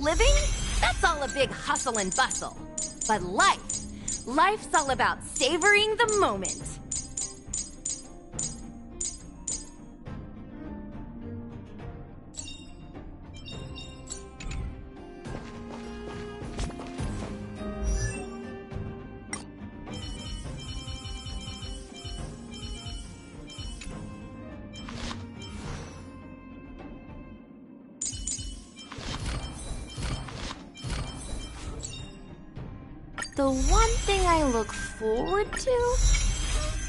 living, that's all a big hustle and bustle. But life's all about savoring the moment. The one thing I look forward to?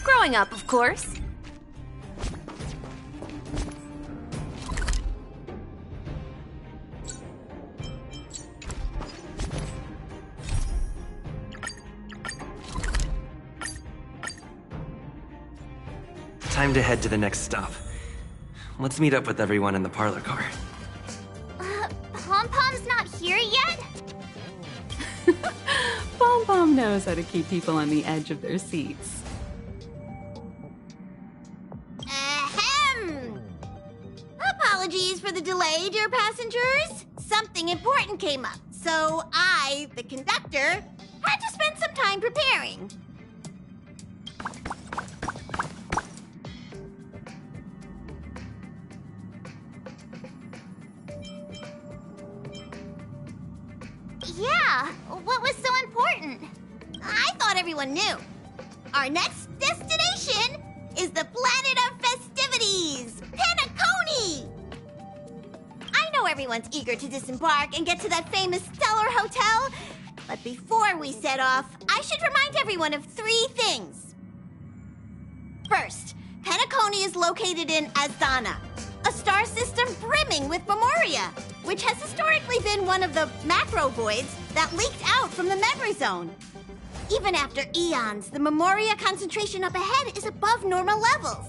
Growing up, of course. Time to head to the next stop. Let's meet up with everyone in the parlor car. Pom-Pom's not here yet? Pom-Pom knows how to keep people on the edge of their seats. Ahem! Apologies for the delay, dear passengers. Something important came up, so I, the conductor, had to spend some time preparing. Yeah, what was so important? I thought everyone knew. Our next destination is the planet of festivities, Penacony! I know everyone's eager to disembark and get to that famous Stellar Hotel, but before we set off, I should remind everyone of 3 things. First, Penacony is located in Azana, a star system brimming with memoria, which has historically been one of the macro voids that leaked out from the memory zone. Even after eons, the memoria concentration up ahead is above normal levels.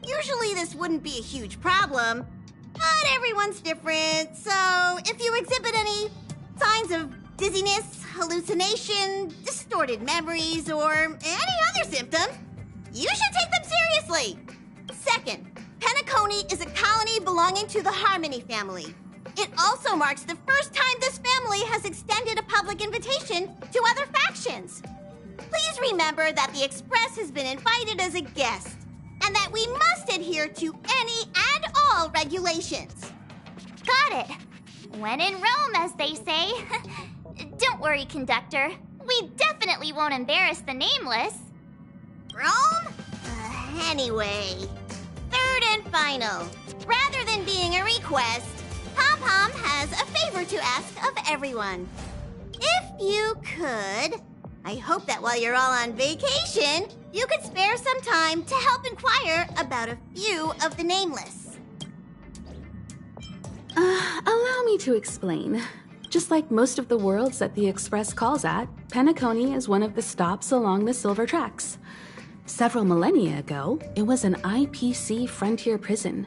Usually this wouldn't be a huge problem, but everyone's different, so if you exhibit any signs of dizziness, hallucination, distorted memories, or any other symptoms, you should take them seriously. Second, Penacony is a colony belonging to the Harmony family. It also marks the first time this family has extended a public invitation to other factions. Please remember that the Express has been invited as a guest, and that we must adhere to any and all regulations. Got it. When in Rome, as they say. Don't worry, conductor. We definitely won't embarrass the nameless. Rome? Anyway, third and final. Rather than being a request, Pom-Pom has a favor to ask of everyone. If you could, I hope that while you're all on vacation, you could spare some time to help inquire about a few of the nameless. Allow me to explain. Just like most of the worlds that the Express calls at, Penacony is one of the stops along the Silver Tracks. Several millennia ago, it was an IPC frontier prison,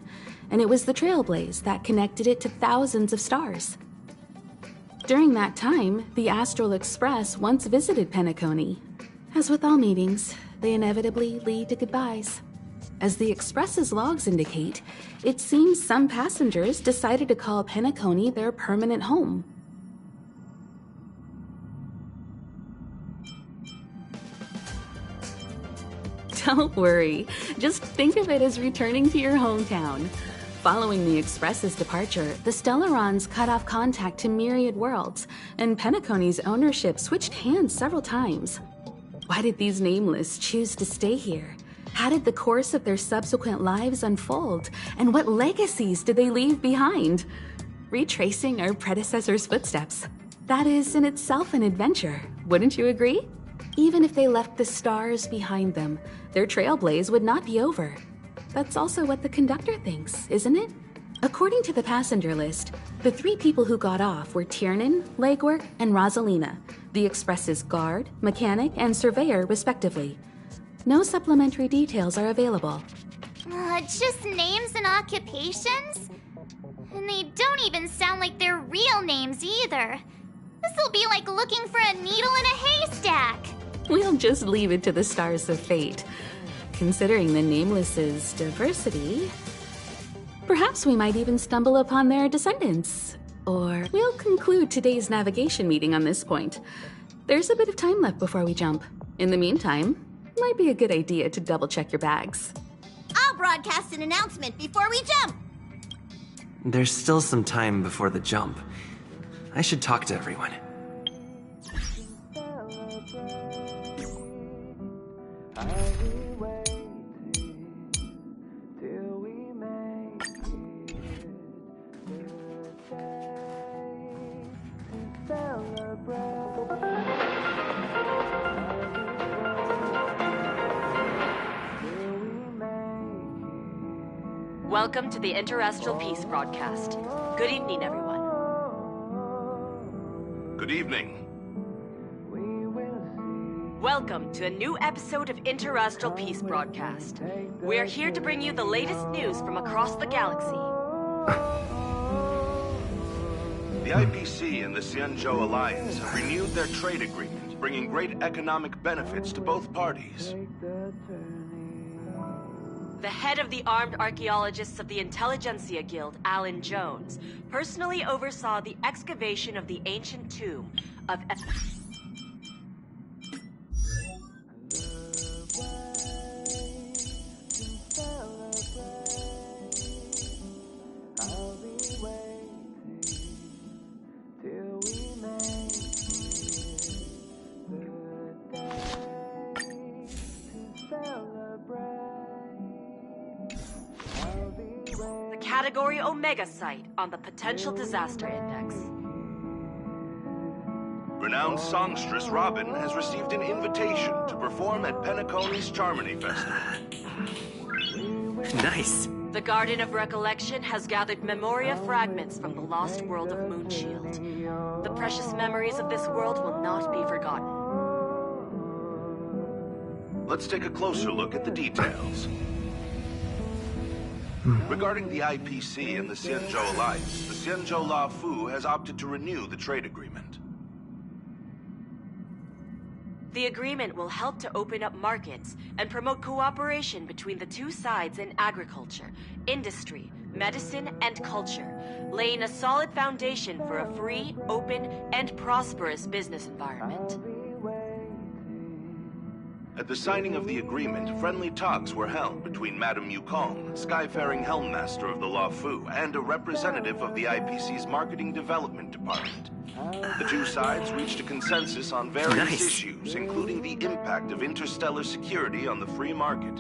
and it was the trailblaze that connected it to thousands of stars. During that time, the Astral Express once visited Penacony. As with all meetings, they inevitably lead to goodbyes. As the Express's logs indicate, it seems some passengers decided to call Penacony their permanent home. Don't worry, just think of it as returning to your hometown. Following the Express's departure, the Stellarons cut off contact to myriad worlds, and Penacony's ownership switched hands several times. Why did these nameless choose to stay here? How did the course of their subsequent lives unfold? And what legacies did they leave behind? Retracing our predecessors' footsteps. That is in itself an adventure, wouldn't you agree? Even if they left the stars behind them, their trailblaze would not be over. That's also what the conductor thinks, isn't it? According to the passenger list, the 3 people who got off were Tiernan, Legwork, and Rosalina, the Express's guard, mechanic, and surveyor, respectively. No supplementary details are available. Just names and occupations? And they don't even sound like their real names either. This'll be like looking for a needle in a haystack. We'll just leave it to the stars of fate. Considering the Nameless's diversity, perhaps we might even stumble upon their descendants. Or we'll conclude today's navigation meeting on this point. There's a bit of time left before we jump. In the meantime, might be a good idea to double-check your bags. I'll broadcast an announcement before we jump. There's still some time before the jump. I should talk to everyone. Welcome to the Interastral Peace broadcast. Good evening, everyone. Good evening. Welcome to a new episode of Interastral Peace broadcast. We are here to bring you the latest news from across the galaxy. The IPC and the Xianzhou Alliance have renewed their trade agreement, bringing great economic benefits to both parties. The head of the Armed Archaeologists of the Intelligentsia Guild, Alan Jones, personally oversaw the excavation of the ancient tomb of... Category Omega site on the Potential Disaster Index. Renowned songstress Robin has received an invitation to perform at Penacony's Charmony Festival. Nice. The Garden of Recollection has gathered Memoria fragments from the lost world of Moonshield. The precious memories of this world will not be forgotten. Let's take a closer look at the details. Regarding the IPC and the Xianzhou Alliance, the Xianzhou La Fu has opted to renew the trade agreement. The agreement will help to open up markets and promote cooperation between the two sides in agriculture, industry, medicine, and culture, laying a solid foundation for a free, open, and prosperous business environment. At the signing of the agreement, friendly talks were held between Madame Yukong, Skyfaring Helmmaster of the La Fu, and a representative of the IPC's Marketing Development Department. The two sides reached a consensus on various issues, including the impact of interstellar security on the free market.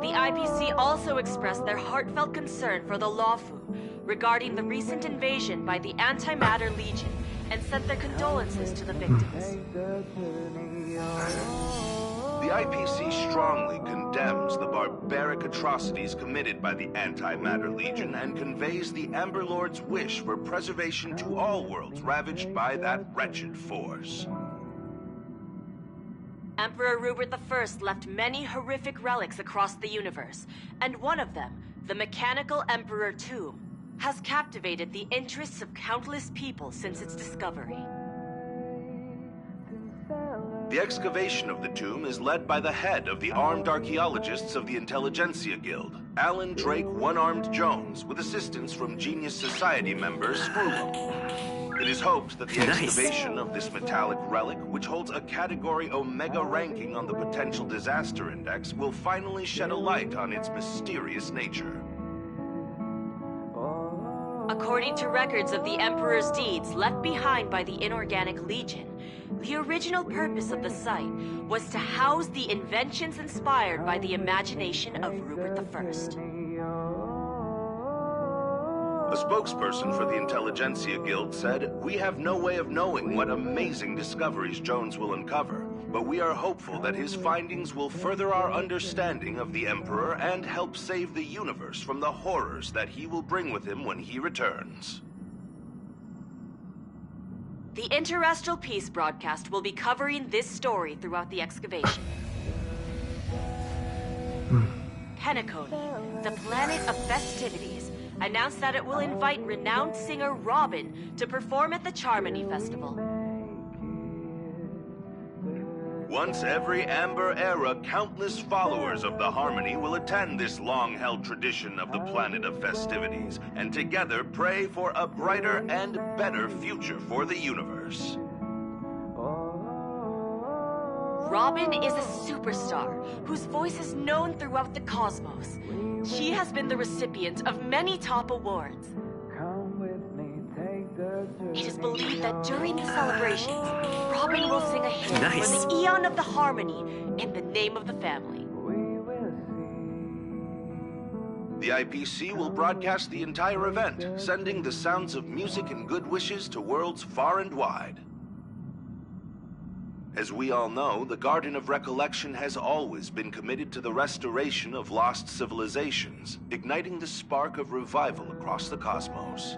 The IPC also expressed their heartfelt concern for the La Fu regarding the recent invasion by the Antimatter Legion and sent their condolences to the victims. The IPC strongly condemns the barbaric atrocities committed by the Antimatter Legion and conveys the Amber Lord's wish for preservation to all worlds ravaged by that wretched force. Emperor Rupert I left many horrific relics across the universe, and one of them, the Mechanical Emperor Tomb, has captivated the interests of countless people since its discovery. The excavation of the tomb is led by the head of the Armed Archaeologists of the Intelligentsia Guild, Alan Drake One-Armed Jones, with assistance from Genius Society member Sprulow. It is hoped that the excavation of this metallic relic, which holds a Category Omega ranking on the Potential Disaster Index, will finally shed a light on its mysterious nature. According to records of the Emperor's deeds left behind by the Inorganic Legion, the original purpose of the site was to house the inventions inspired by the imagination of Rupert I. A spokesperson for the Intelligentsia Guild said, "We have no way of knowing what amazing discoveries Jones will uncover, but we are hopeful that his findings will further our understanding of the Emperor and help save the universe from the horrors that he will bring with him when he returns." The Interastral Peace broadcast will be covering this story throughout the excavation. Penacony, the planet of festivities, announced that it will invite renowned singer Robin to perform at the Charmony Festival. Once every Amber Era, countless followers of the Harmony will attend this long-held tradition of the Planet of Festivities, and together pray for a brighter and better future for the universe. Robin is a superstar whose voice is known throughout the cosmos. She has been the recipient of many top awards. It is believed that during the celebrations, Robin will sing a hymn for the Eon of the Harmony in the name of the family. The IPC will broadcast the entire event, sending the sounds of music and good wishes to worlds far and wide. As we all know, the Garden of Recollection has always been committed to the restoration of lost civilizations, igniting the spark of revival across the cosmos.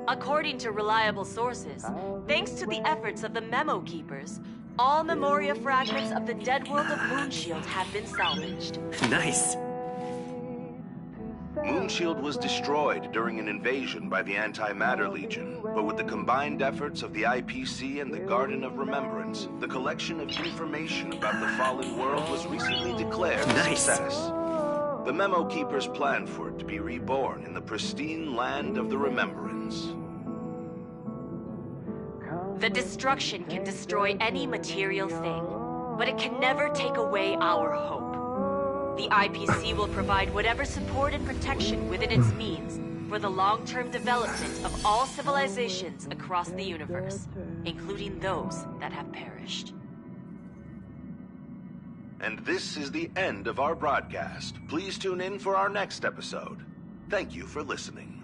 According to reliable sources, thanks to the efforts of the Memo Keepers, all Memoria fragments of the dead world of Moonshield have been salvaged. Nice. Moonshield was destroyed during an invasion by the Antimatter Legion, but with the combined efforts of the IPC and the Garden of Remembrance, the collection of information about the fallen world was recently declared a success. The Memo Keepers planned for it to be reborn in the pristine land of the Remembrance. The destruction can destroy any material thing, but it can never take away our hope. The IPC will provide whatever support and protection within its means for the long-term development of all civilizations across the universe, including those that have perished. And this is the end of our broadcast. Please tune in for our next episode. Thank you for listening.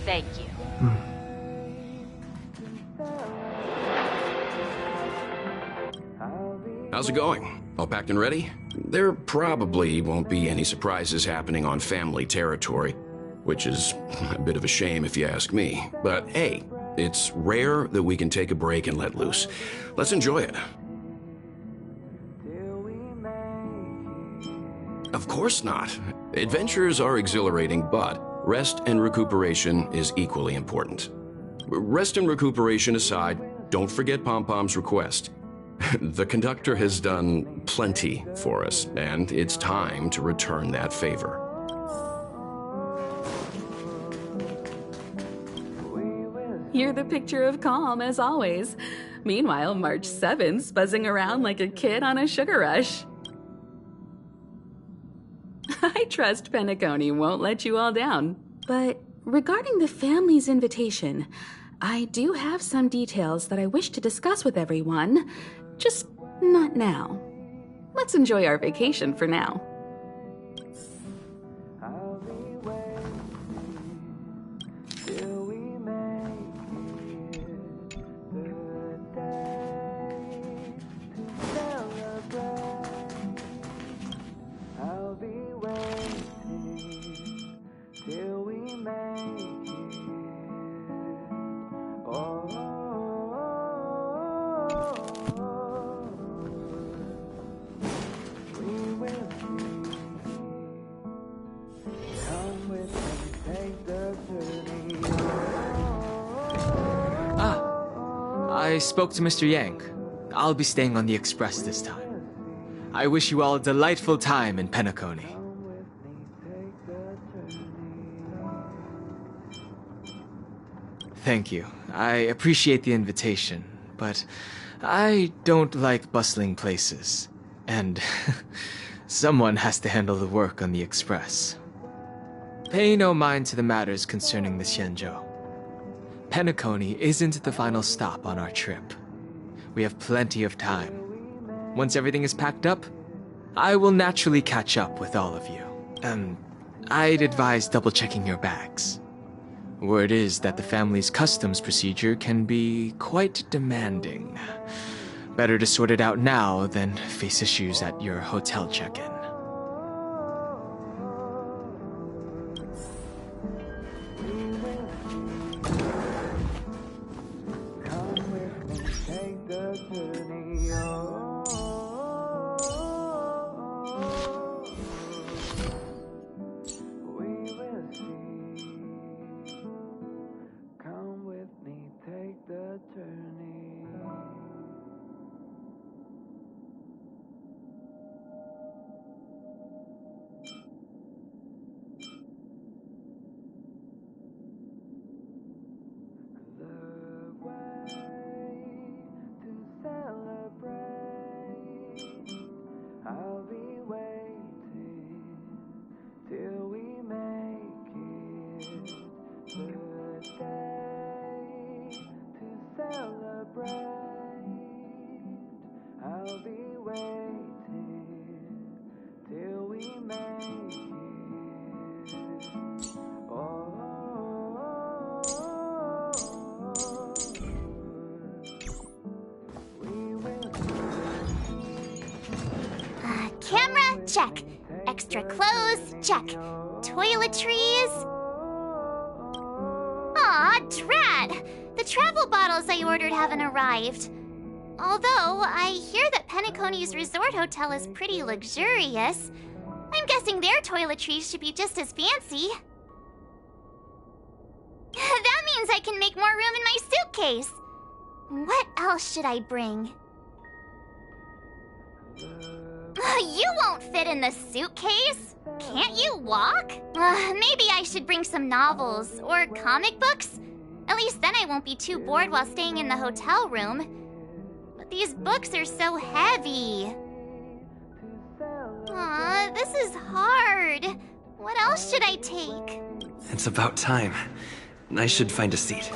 Thank you. How's it going? All packed and ready? There probably won't be any surprises happening on family territory, which is a bit of a shame if you ask me. But hey, it's rare that we can take a break and let loose. Let's enjoy it. Of course not. Adventures are exhilarating, but rest and recuperation is equally important. Rest and recuperation aside, don't forget Pom-Pom's request. The conductor has done plenty for us, and it's time to return that favor. You're the picture of calm, as always. Meanwhile, March 7th's buzzing around like a kid on a sugar rush. I trust Penacony won't let you all down. But regarding the family's invitation, I do have some details that I wish to discuss with everyone. Just not now. Let's enjoy our vacation for now. I spoke to Mr. Yang. I'll be staying on the Express this time. I wish you all a delightful time in Penacony. Thank you. I appreciate the invitation, but I don't like bustling places. And someone has to handle the work on the Express. Pay no mind to the matters concerning the Xianzhou. Penacony isn't the final stop on our trip. We have plenty of time. Once everything is packed up, I will naturally catch up with all of you. I'd advise double-checking your bags. Word is that the family's customs procedure can be quite demanding. Better to sort it out now than face issues at your hotel check-in. camera? Check. Extra clothes? Check. Toiletries? Aw, drat! The travel bottles I ordered haven't arrived. Although, I hear that Penacony's resort hotel is pretty luxurious. I'm guessing their toiletries should be just as fancy. That means I can make more room in my suitcase. What else should I bring? You won't fit in the suitcase. Can't you walk? Maybe I should bring some novels or comic books. At least then I won't be too bored while staying in the hotel room. But these books are so heavy. Aw, this is hard. What else should I take? It's about time. I should find a seat.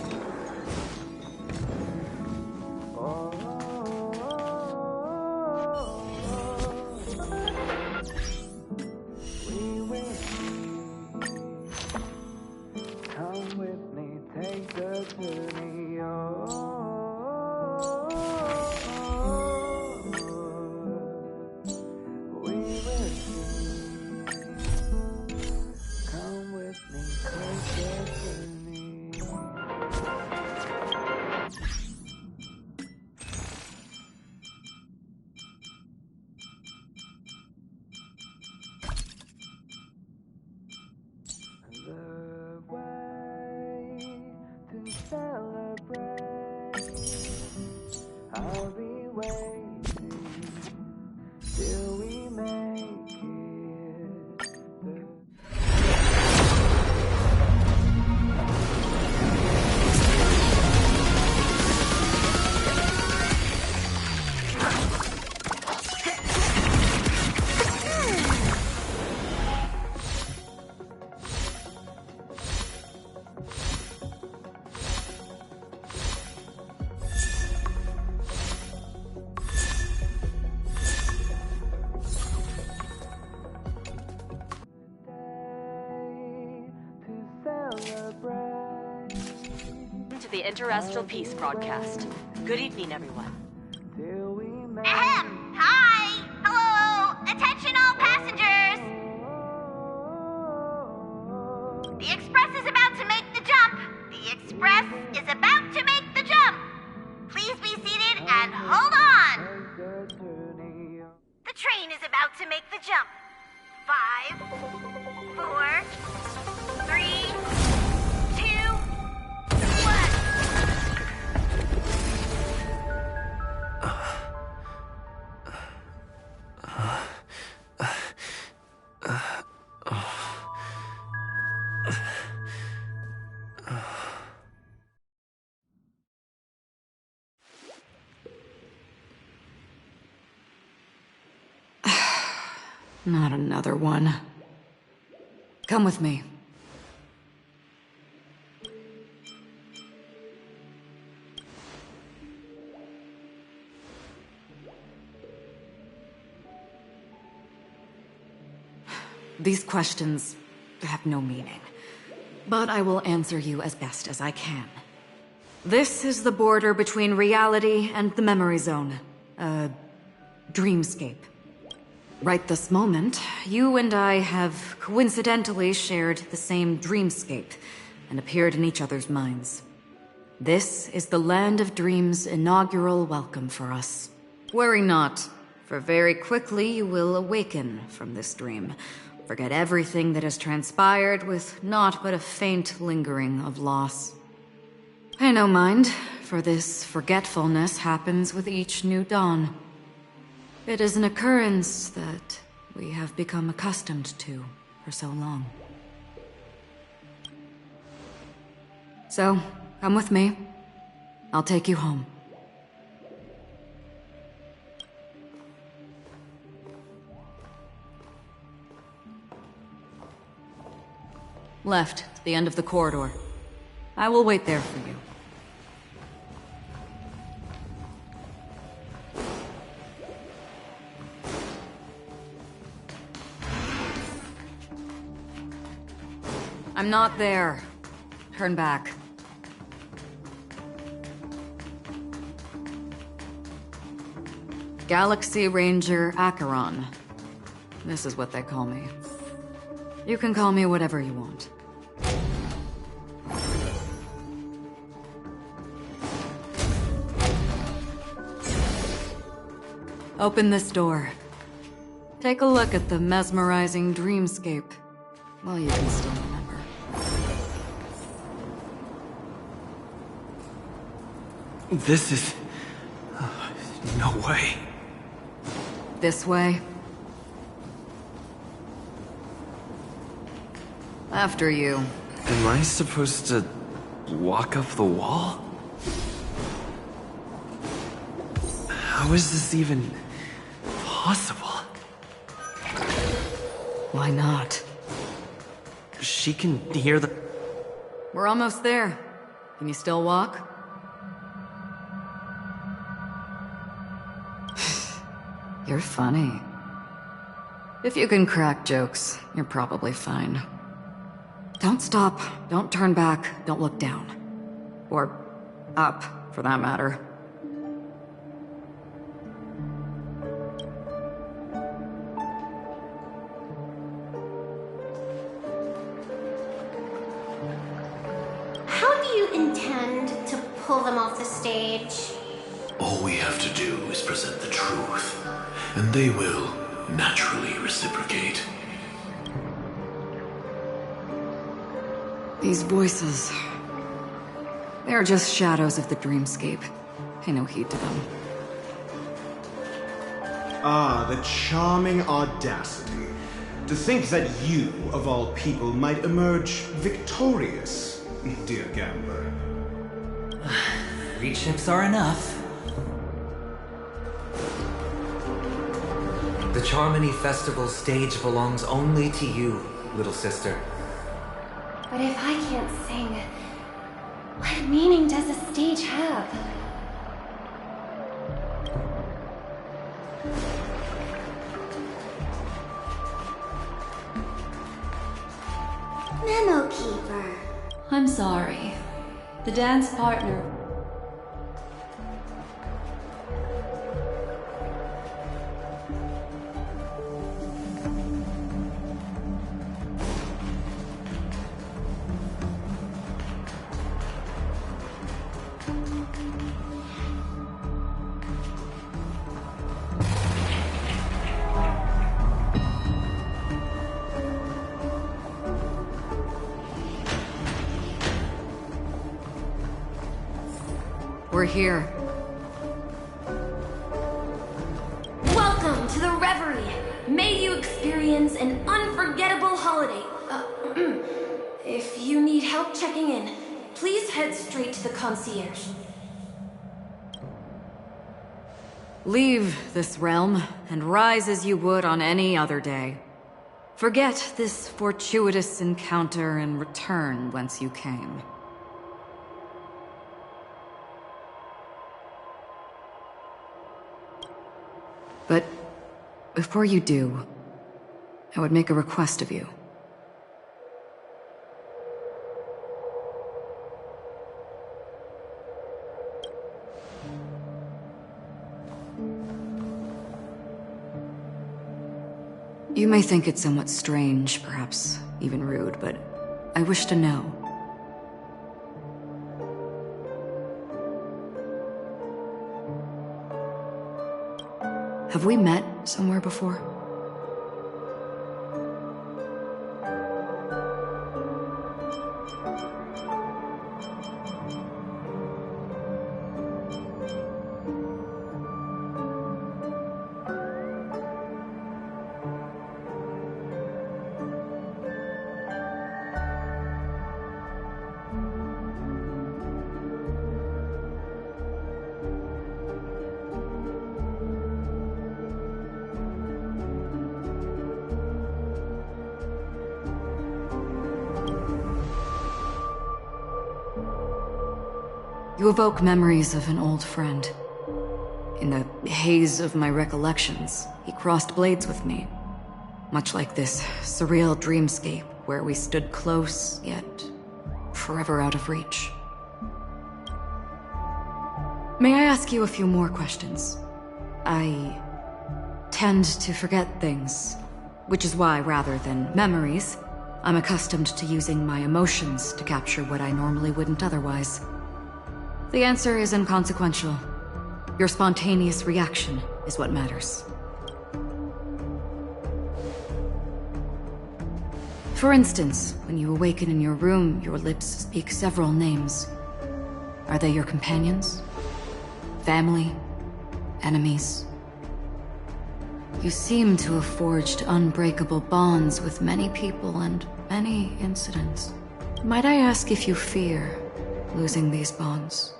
The Interastral Peace broadcast. Good evening, everyone. Ahem! Hi! Hello! Attention all passengers! The Express is about to make the jump! The Express is about to make the jump! Please be seated and hold on! The train is about to make the jump. 5, 4, 3, 2, 1. Not another one. Come with me. These questions have no meaning, but I will answer you as best as I can. This is the border between reality and the memory zone, a dreamscape. Right this moment, you and I have coincidentally shared the same dreamscape and appeared in each other's minds. This is the Land of Dreams' inaugural welcome for us. Worry not, for very quickly you will awaken from this dream. Forget everything that has transpired with naught but a faint lingering of loss. Pay no mind, for this forgetfulness happens with each new dawn. It is an occurrence that we have become accustomed to for so long. So, come with me. I'll take you home. Left, at the end of the corridor. I will wait there for you. I'm not there. Turn back. Galaxy Ranger Acheron. This is what they call me. You can call me whatever you want. Open this door. Take a look at the mesmerizing dreamscape. Well, you can still remember. This is... no way. This way. After you. Am I supposed to walk up the wall? How is this even possible? Why not? She can hear the... We're almost there. Can you still walk? You're funny. If you can crack jokes, you're probably fine. Don't stop, don't turn back, don't look down. Or up, for that matter. How do you intend to pull them off the stage? All we have to do is present the truth, and they will naturally reciprocate. These voices... they're just shadows of the dreamscape. Pay no heed to them. Ah, the charming audacity. To think that you, of all people, might emerge victorious, dear gambler. 3 chips are enough. The Charmony Festival stage belongs only to you, little sister. But if I can't sing, what meaning does the stage have? Memo Keeper. I'm sorry. The dance partner... We're here. Welcome to the Reverie. May you experience an unforgettable holiday. If you need help checking in, please head straight to the concierge. Leave this realm, and rise as you would on any other day. Forget this fortuitous encounter and return whence you came. But before you do, I would make a request of you. You may think it somewhat strange, perhaps even rude, but I wish to know. Have we met somewhere before? You evoke memories of an old friend. In the haze of my recollections, he crossed blades with me. Much like this surreal dreamscape where we stood close, yet forever out of reach. May I ask you a few more questions? I tend to forget things Which is why, rather than memories, I'm accustomed to using my emotions to capture what I normally wouldn't otherwise. The answer is inconsequential. Your spontaneous reaction is what matters. For instance, when you awaken in your room, your lips speak several names. Are they your companions? Family? Enemies? You seem to have forged unbreakable bonds with many people and many incidents. Might I ask if you fear losing these bonds?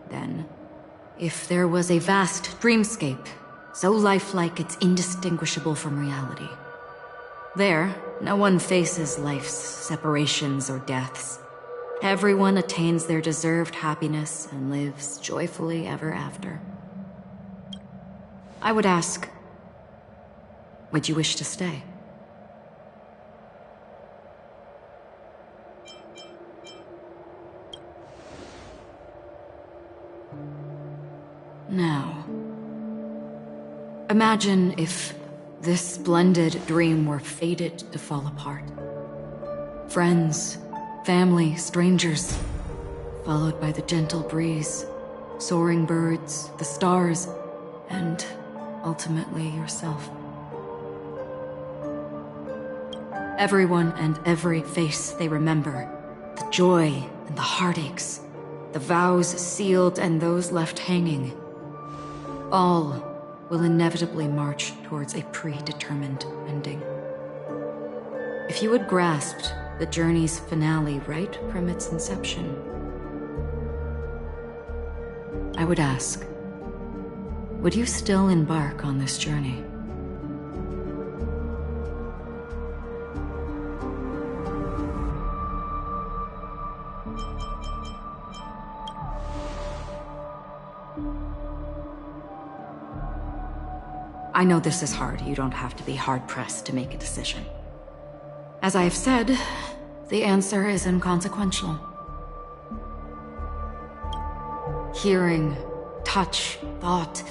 Then, if there was a vast dreamscape, so lifelike it's indistinguishable from reality, there, no one faces life's separations or deaths. Everyone attains their deserved happiness and lives joyfully ever after. I would ask, would you wish to stay? Now, imagine if this splendid dream were fated to fall apart. Friends, family, strangers, followed by the gentle breeze, soaring birds, the stars, and ultimately yourself. Everyone and every face they remember, the joy and the heartaches, the vows sealed and those left hanging, all will inevitably march towards a predetermined ending. If you had grasped the journey's finale right from its inception, I would ask, would you still embark on this journey? I know this is hard. You don't have to be hard-pressed to make a decision. As I have said, the answer is inconsequential. Hearing, touch, thought.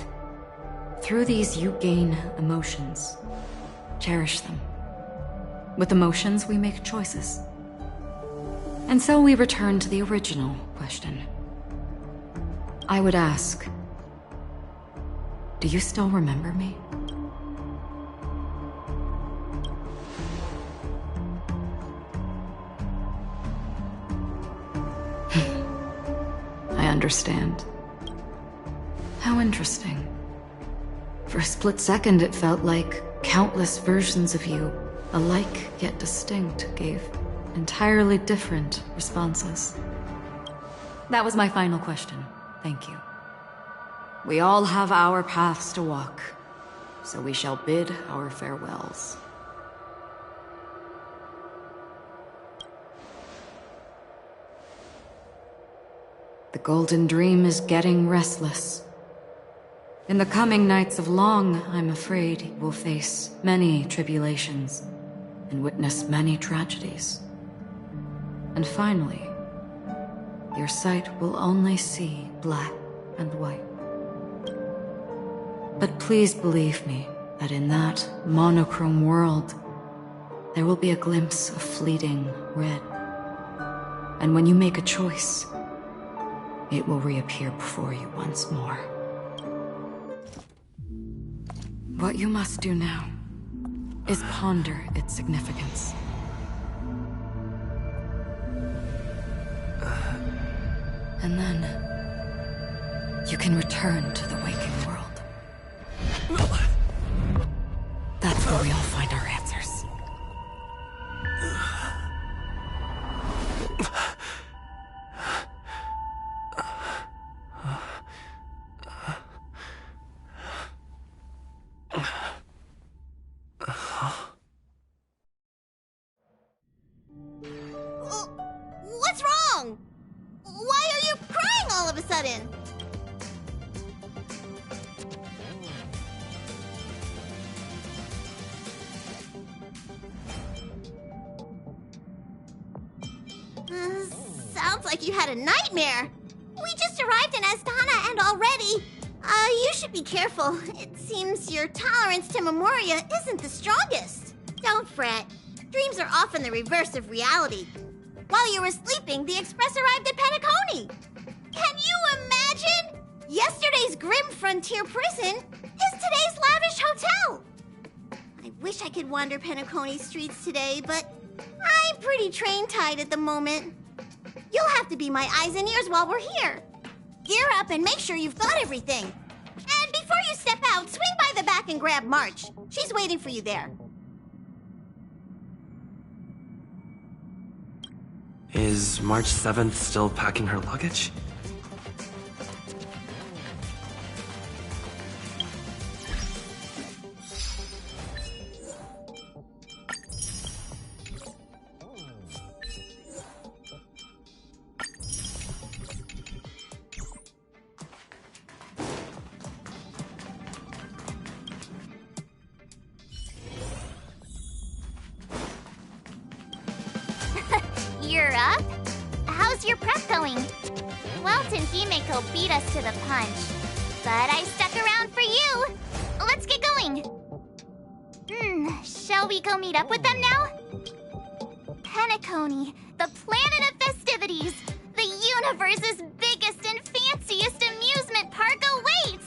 Through these you gain emotions. Cherish them. With emotions, we make choices. And so we return to the original question. I would ask, do you still remember me? I understand. How interesting. For a split second, it felt like countless versions of you, alike yet distinct, gave entirely different responses. That was my final question. Thank you. We all have our paths to walk, so we shall bid our farewells. The Golden Dream is getting restless. In the coming nights of Long, I'm afraid you will face many tribulations and witness many tragedies. And finally, your sight will only see black and white. But please believe me that in that monochrome world, there will be a glimpse of fleeting red. And when you make a choice, it will reappear before you once more. What you must do now is ponder its significance. And then you can return to the waking world. That's where we all find our answers. of a sudden? Sounds like you had a nightmare. We just arrived in Astana and already... you should be careful. It seems your tolerance to Memoria isn't the strongest. Don't fret. Dreams are often the reverse of reality. While you were sleeping, the Express arrived at Penacony. Can you imagine? Yesterday's grim frontier prison is today's lavish hotel. I wish I could wander Penacony streets today, but I'm pretty train-tied at the moment. You'll have to be my eyes and ears while we're here. Gear up and make sure you've got everything. And before you step out, swing by the back and grab March. She's waiting for you there. Is March 7th still packing her luggage? You're up? How's your prep going? Welt and Himeko beat us to the punch, but I stuck around for you. Let's get going. Shall we go meet up with them now? Penacony, the planet of festivities. The universe's biggest and fanciest amusement park awaits.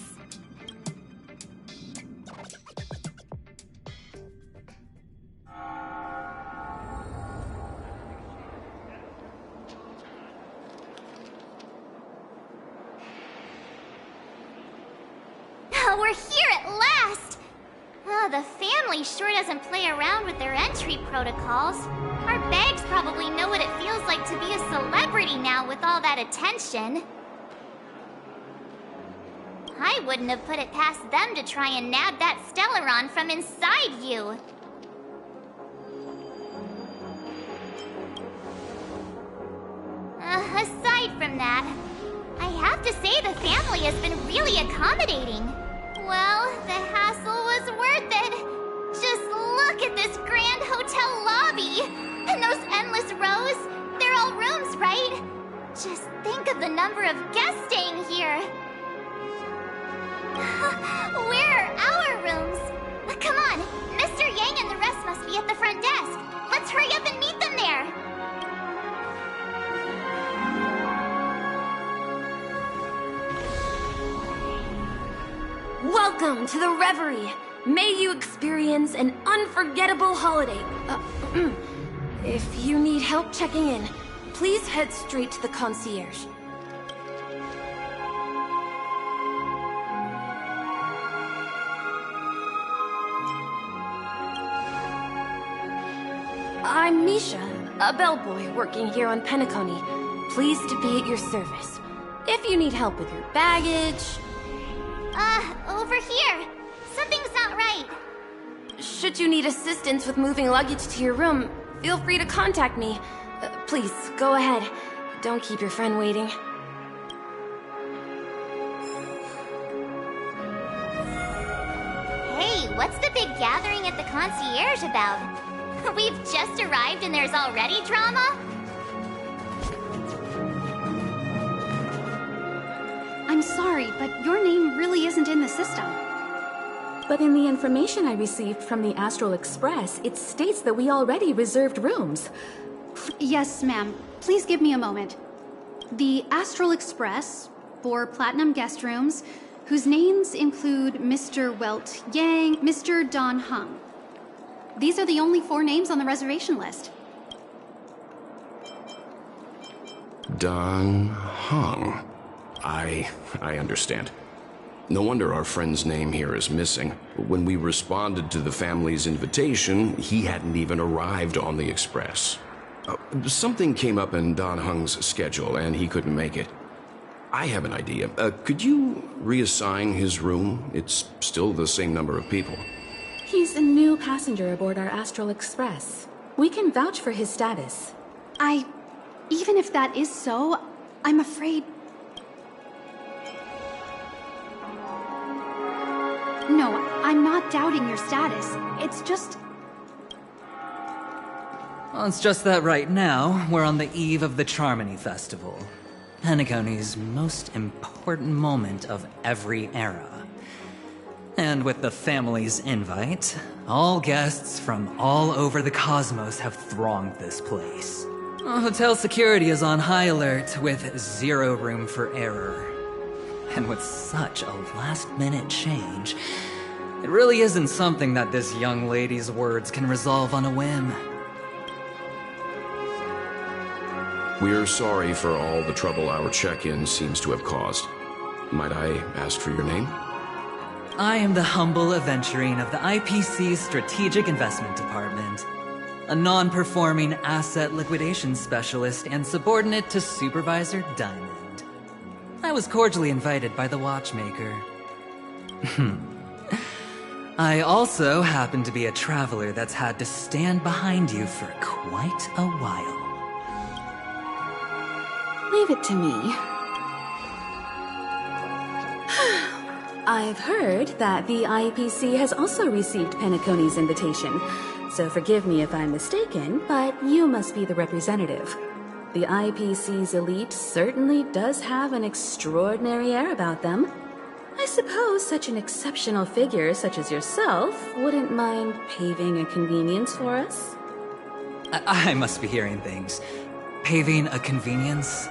We're here at last! The family sure doesn't play around with their entry protocols. Our bags probably know what it feels like to be a celebrity now with all that attention. I wouldn't have put it past them to try and nab that Stellaron from inside you. Aside from that, I have to say the family has been really accommodating. Well, the hassle was worth it. Just look at this grand hotel lobby. And those endless rows. They're all rooms, right? Just think of the number of guests staying here. Where are our rooms? Come on, Mr. Yang and the rest must be at the front desk. Let's hurry up and meet them there. Welcome to the Reverie. May you experience an unforgettable holiday. If you need help checking in, please head straight to the concierge. I'm Misha, a bellboy working here on Penacony. Pleased to be at your service. If you need help with your baggage... over here. Something's not right. Should you need assistance with moving luggage to your room, feel free to contact me. Please, go ahead. Don't keep your friend waiting. Hey, what's the big gathering at the concierge about? We've just arrived and there's already drama? I'm sorry, but your name really isn't in the system. But in the information I received from the Astral Express, it states that we already reserved rooms. Yes, ma'am. Please give me a moment. The Astral Express, 4 platinum guest rooms, whose names include Mr. Welt Yang, Mr. Don Hung. These are the only 4 names on the reservation list. Don Hung. I understand. No wonder our friend's name here is missing. When we responded to the family's invitation, he hadn't even arrived on the Express. Something came up in Don Hung's schedule, and he couldn't make it. I have an idea. Could you reassign his room? It's still the same number of people. He's a new passenger aboard our Astral Express. We can vouch for his status. Even if that is so, I'm afraid... No, I'm not doubting your status. It's just... Well, it's just that right now, we're on the eve of the Charmony Festival. Penacony's most important moment of every era. And with the family's invite, all guests from all over the cosmos have thronged this place. Hotel security is on high alert with zero room for error. And with such a last-minute change, it really isn't something that this young lady's words can resolve on a whim. We're sorry for all the trouble our check-in seems to have caused. Might I ask for your name? I am the humble aventurine of the IPC's Strategic Investment Department. A non-performing asset liquidation specialist and subordinate to Supervisor Diamond. I was cordially invited by the watchmaker. I also happen to be a traveler that's had to stand behind you for quite a while. Leave it to me. I've heard that the IPC has also received Penacony's invitation, so forgive me if I'm mistaken, but you must be the representative. The IPC's elite certainly does have an extraordinary air about them. I suppose such an exceptional figure such as yourself wouldn't mind paving a convenience for us? I must be hearing things. Paving a convenience?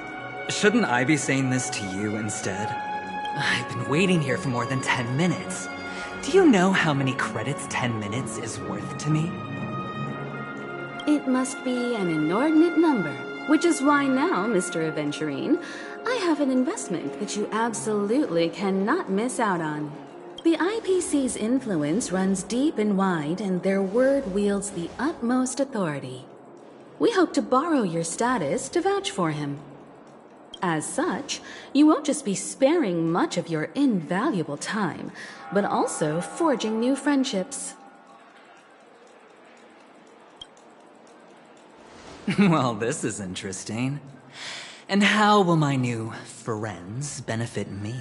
Shouldn't I be saying this to you instead? I've been waiting here for more than 10 minutes. Do you know how many credits 10 minutes is worth to me? It must be an inordinate number, which is why now, Mr. Aventurine, I have an investment that you absolutely cannot miss out on. The IPC's influence runs deep and wide, and their word wields the utmost authority. We hope to borrow your status to vouch for him. As such, you won't just be sparing much of your invaluable time, but also forging new friendships. Well, this is interesting. And how will my new friends benefit me?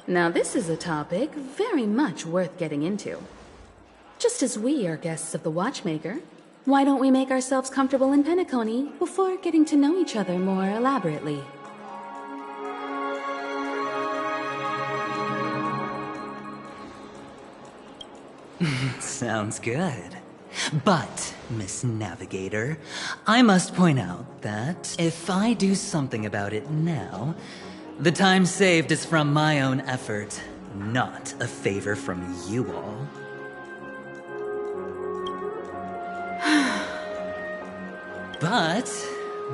Now this is a topic very much worth getting into. Just as we are guests of the Watchmaker, why don't we make ourselves comfortable in Penacony before getting to know each other more elaborately? Sounds good. But, Miss Navigator, I must point out that if I do something about it now, the time saved is from my own effort, not a favor from you all. But,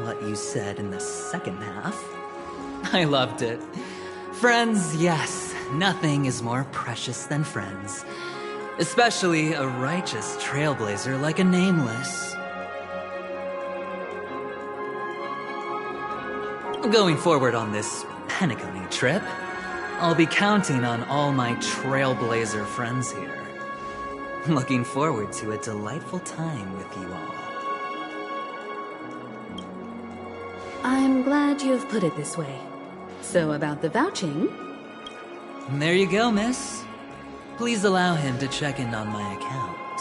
what you said in the second half, I loved it. Friends, yes, nothing is more precious than friends. Especially a righteous trailblazer like a Nameless. Going forward on this Penacony trip, I'll be counting on all my trailblazer friends here. Looking forward to a delightful time with you all. I'm glad you have put it this way. So about the vouching... There you go, miss. Please allow him to check in on my account.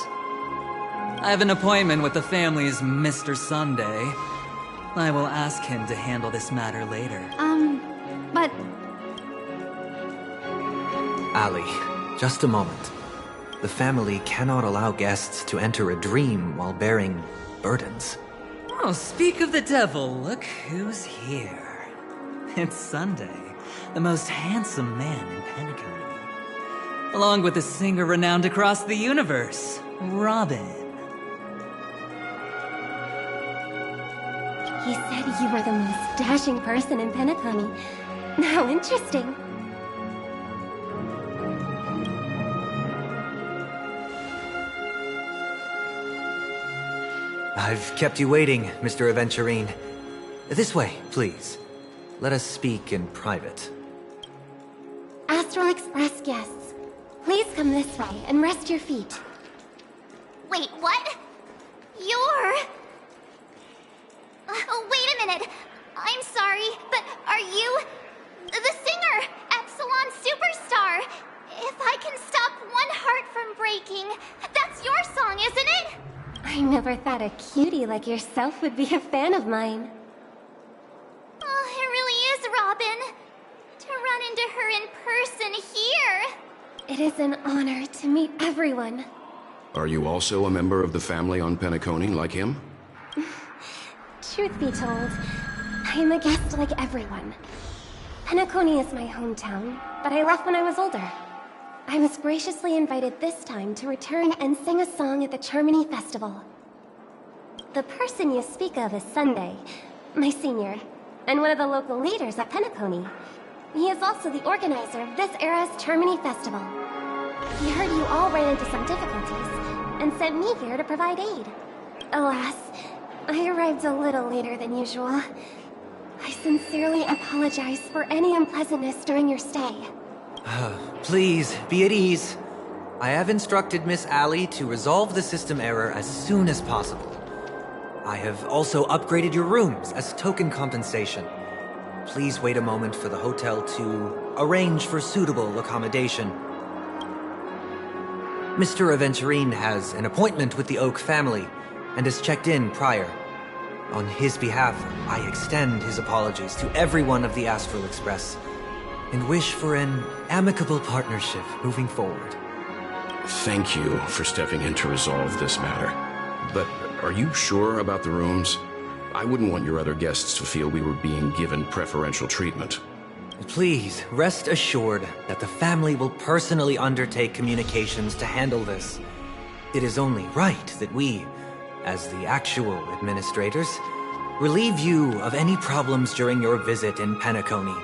I have an appointment with the family's Mr. Sunday. I will ask him to handle this matter later. But... Ali, just a moment. The family cannot allow guests to enter a dream while bearing burdens. Oh, speak of the devil, look who's here. It's Sunday, the most handsome man in Penacony. Along with a singer renowned across the universe, Robin. He said you were the most dashing person in Penacony. How interesting. I've kept you waiting, Mr. Aventurine. This way, please. Let us speak in private. Astral Express guests, please come this way and rest your feet. Wait, what? You're... wait a minute. I'm sorry, but are you... the singer at Epsilon superstar! If I can stop one heart from breaking, that's your song, isn't it? I never thought a cutie like yourself would be a fan of mine. Oh, it really is, Robin. To run into her in person here. It is an honor to meet everyone. Are you also a member of the family on Penacony like him? Truth be told, I am a guest like everyone. Penacony is my hometown, but I left when I was older. I was graciously invited this time to return and sing a song at the Charmony Festival. The person you speak of is Sunday, my senior, and one of the local leaders at Penacony. He is also the organizer of this era's Charmony Festival. He heard you all ran into some difficulties, and sent me here to provide aid. Alas, I arrived a little later than usual. I sincerely apologize for any unpleasantness during your stay. Please, be at ease. I have instructed Miss Allie to resolve the system error as soon as possible. I have also upgraded your rooms as token compensation. Please wait a moment for the hotel to arrange for suitable accommodation. Mr. Aventurine has an appointment with the Oak family and has checked in prior. On his behalf, I extend his apologies to everyone of the Astral Express and wish for an amicable partnership moving forward. Thank you for stepping in to resolve this matter. But are you sure about the rooms? I wouldn't want your other guests to feel we were being given preferential treatment. Please, rest assured that the family will personally undertake communications to handle this. It is only right that we, as the actual administrators, relieve you of any problems during your visit in Penacony.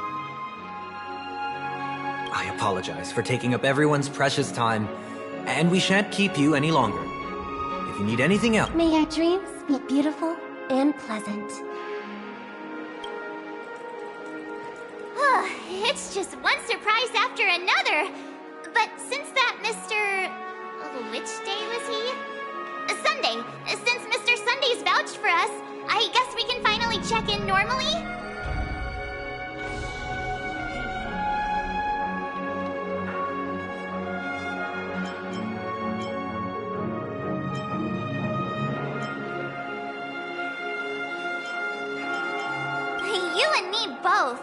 I apologize for taking up everyone's precious time, and we shan't keep you any longer. If you need anything else... May your dreams be beautiful and pleasant. It's just one surprise after another. But since that Mr... Which day was he? Sunday. Since Mr. Sunday's vouched for us, I guess we can finally check in normally? You and me both.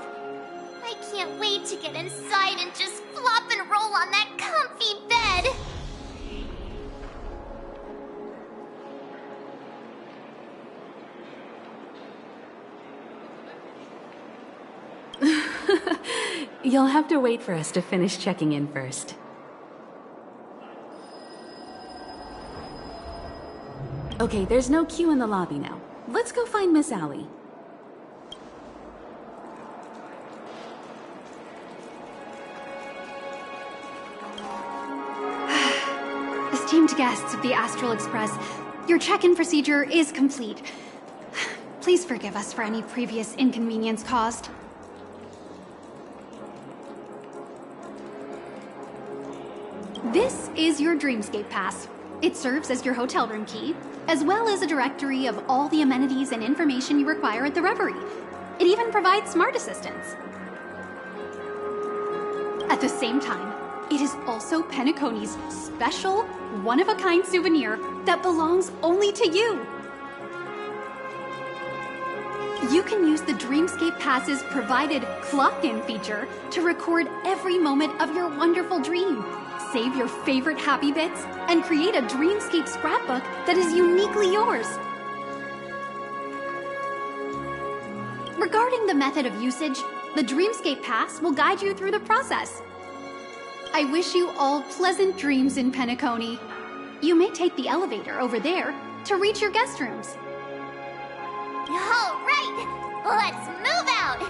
I can't wait to get inside and just flop and roll on that comfy bed. You'll have to wait for us to finish checking in first. Okay, there's no queue in the lobby now. Let's go find Miss Allie. Esteemed guests of the Astral Express, your check-in procedure is complete. Please forgive us for any previous inconvenience caused. This is your Dreamscape Pass. It serves as your hotel room key, as well as a directory of all the amenities and information you require at the Reverie. It even provides smart assistants. At the same time, it is also Penacony's special, one-of-a-kind souvenir that belongs only to you. You can use the Dreamscape Pass's provided clock-in feature to record every moment of your wonderful dream. Save your favorite happy bits and create a Dreamscape scrapbook that is uniquely yours. Regarding the method of usage, the Dreamscape Pass will guide you through the process. I wish you all pleasant dreams in Penacony. You may take the elevator over there to reach your guest rooms. All right, let's move out.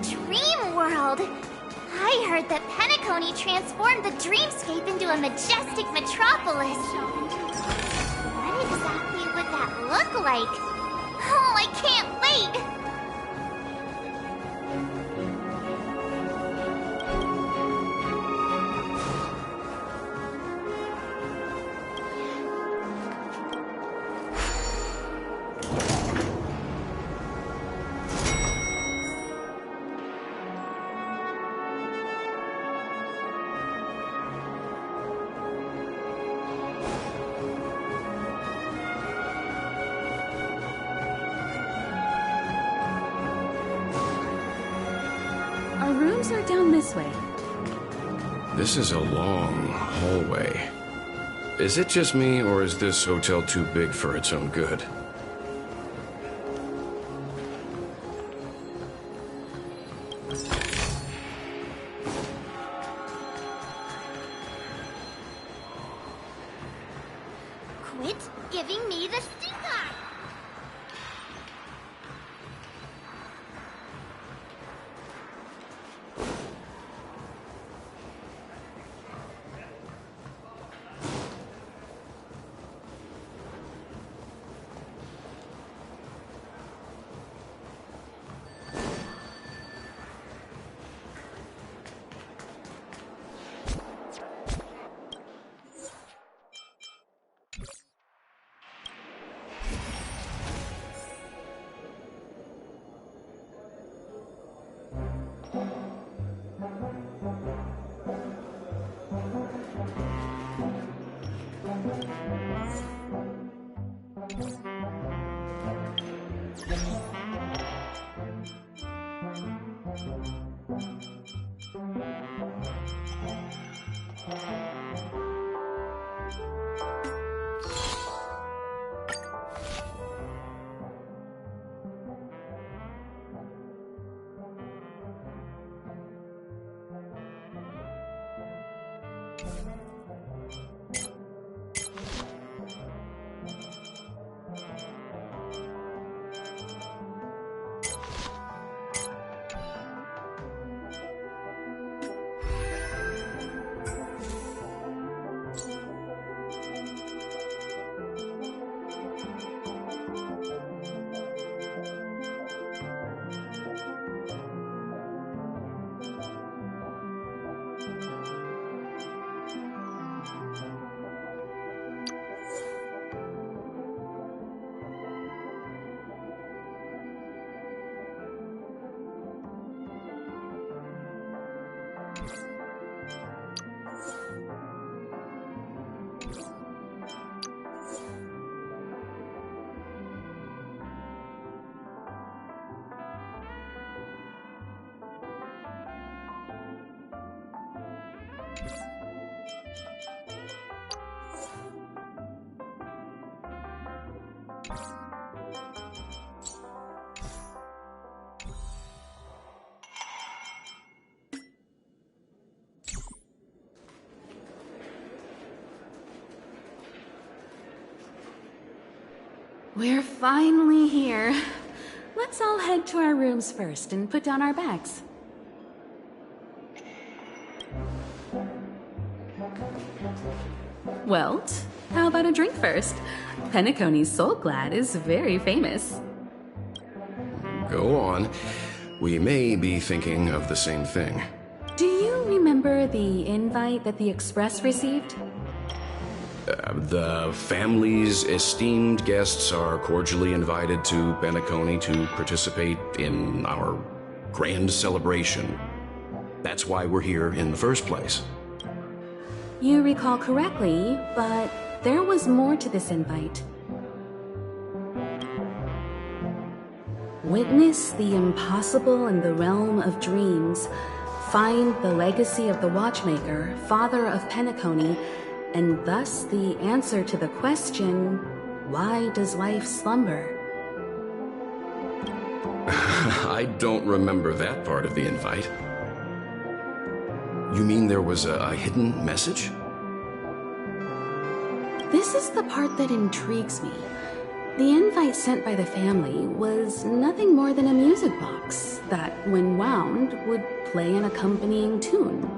Dream world! I heard that Penacony transformed the dreamscape into a majestic metropolis. What exactly would that look like? Oh, I can't wait! Our rooms are down this way. This is a long hallway. Is it just me, or is this hotel too big for its own good? Quit giving me the stink eye! We're finally here. Let's all head to our rooms first and put down our bags. Welt, how about a drink first? Penacony's Soul Glad is very famous. Go on. We may be thinking of the same thing. Do you remember the invite that the Express received? The family's esteemed guests are cordially invited to Penacony to participate in our grand celebration. That's why we're here in the first place. You recall correctly, but there was more to this invite. Witness the impossible in the realm of dreams. Find the legacy of the Watchmaker, father of Penacony, and thus the answer to the question, why does life slumber? I don't remember that part of the invite. You mean there was a hidden message? This is the part that intrigues me. The invite sent by the family was nothing more than a music box that, when wound, would play an accompanying tune.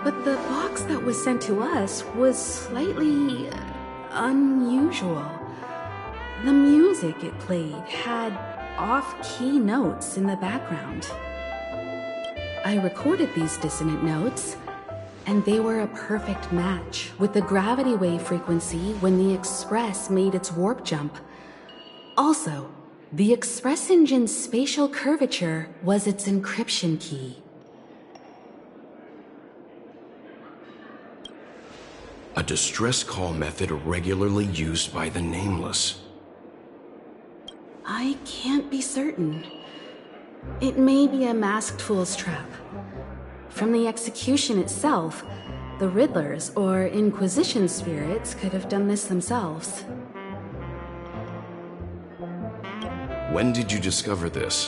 But the box that was sent to us was slightly unusual. The music it played had off-key notes in the background. I recorded these dissonant notes, and they were a perfect match with the gravity wave frequency when the Express made its warp jump. Also, the Express engine's spatial curvature was its encryption key. A distress call method regularly used by the Nameless. I can't be certain. It may be a masked fool's trap. From the execution itself, the Riddlers or Inquisition spirits could have done this themselves. When did you discover this?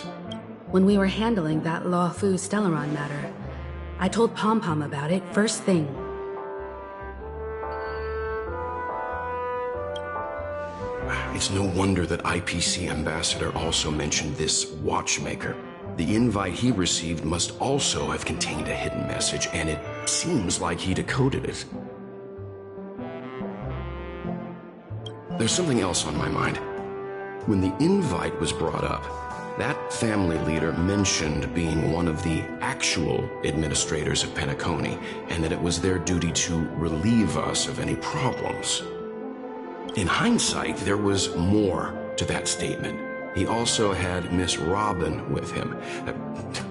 When we were handling that Lawfu Stellaron matter, I told Pom-Pom about it first thing. It's no wonder that IPC Ambassador also mentioned this Watchmaker. The invite he received must also have contained a hidden message, and it seems like he decoded it. There's something else on my mind. When the invite was brought up, that family leader mentioned being one of the actual administrators of Penacony, and that it was their duty to relieve us of any problems. In hindsight, there was more to that statement. He also had Miss Robin with him.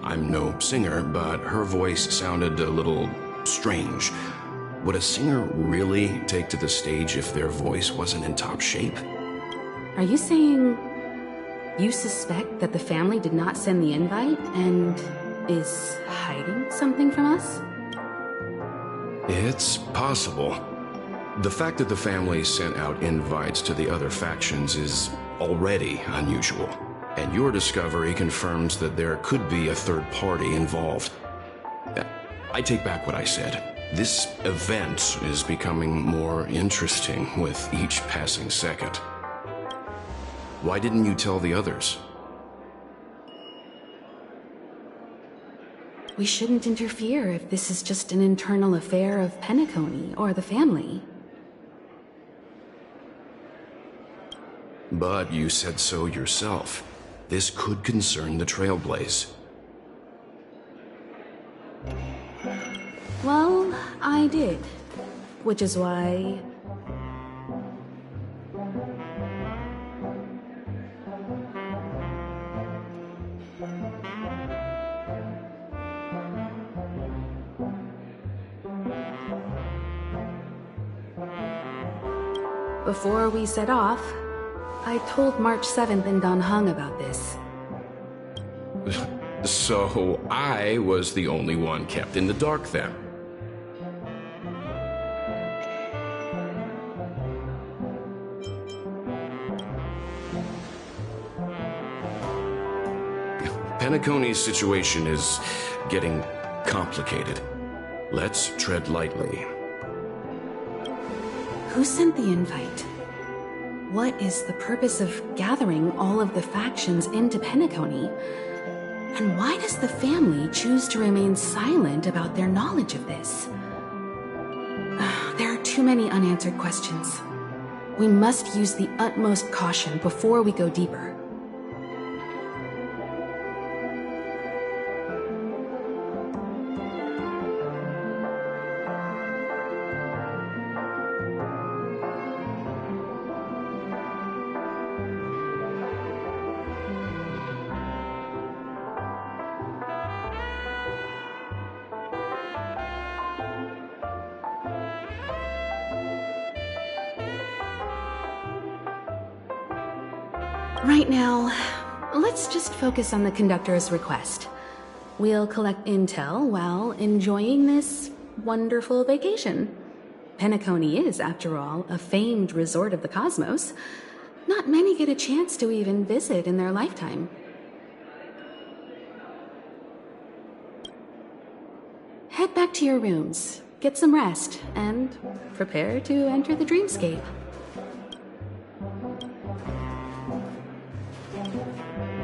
I'm no singer, but her voice sounded a little strange. Would a singer really take to the stage if their voice wasn't in top shape? Are you saying you suspect that the family did not send the invite and is hiding something from us? It's possible. The fact that the family sent out invites to the other factions is already unusual, and your discovery confirms that there could be a third party involved. I take back what I said. This event is becoming more interesting with each passing second. Why didn't you tell the others? We shouldn't interfere if this is just an internal affair of Penacony or the family. But you said so yourself. This could concern the Trailblaze. Well, I did. Which is why... Before we set off, I told March 7th and Don Hung about this. So I was the only one kept in the dark then. Penacony's situation is getting complicated. Let's tread lightly. Who sent the invite? What is the purpose of gathering all of the factions into Penacony? And why does the family choose to remain silent about their knowledge of this? There are too many unanswered questions. We must use the utmost caution before we go deeper. Right now, let's just focus on the conductor's request. We'll collect intel while enjoying this wonderful vacation. Penacony is, after all, a famed resort of the cosmos. Not many get a chance to even visit in their lifetime. Head back to your rooms, get some rest, and prepare to enter the dreamscape.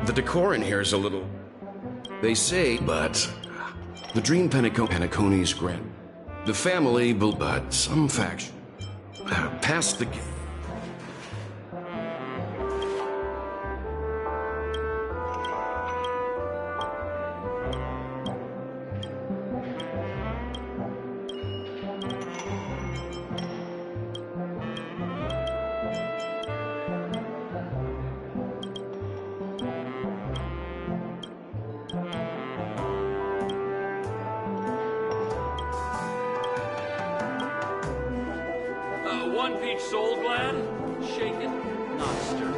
The decor in here is a little... They say, but... The dream Penacony's grand. The family, but some faction... past the... One peach soul gland, shaken, not stirred.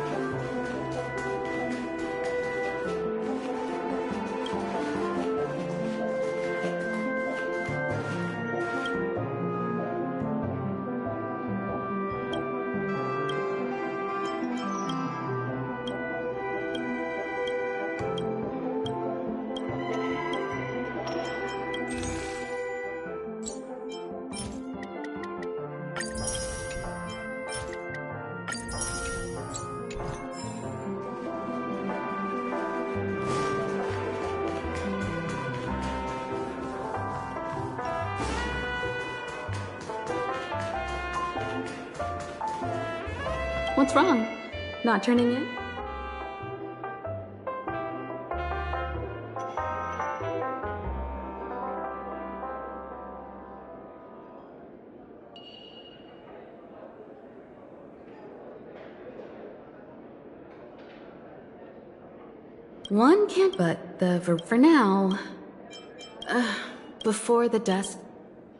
What's wrong? Not turning in? One can't but the verb for now. Before the dusk,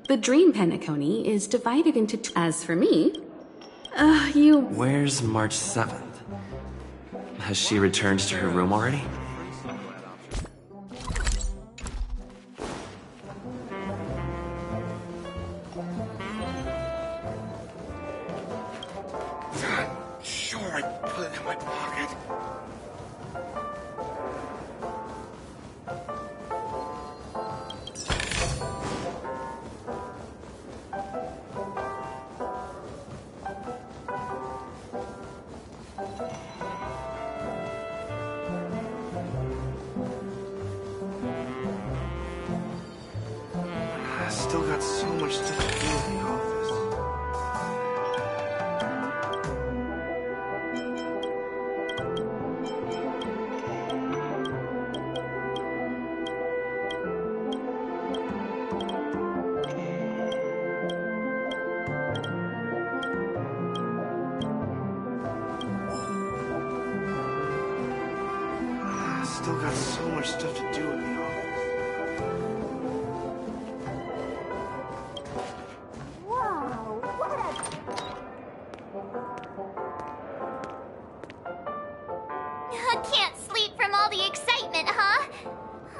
the dream Penacony is divided into as for me, Where's March 7th? Has she returned to her room already? Sure, I put it in my pocket. I still got so much stuff to do in the office. I still got so much stuff to do in the office. Can't sleep from all the excitement, huh?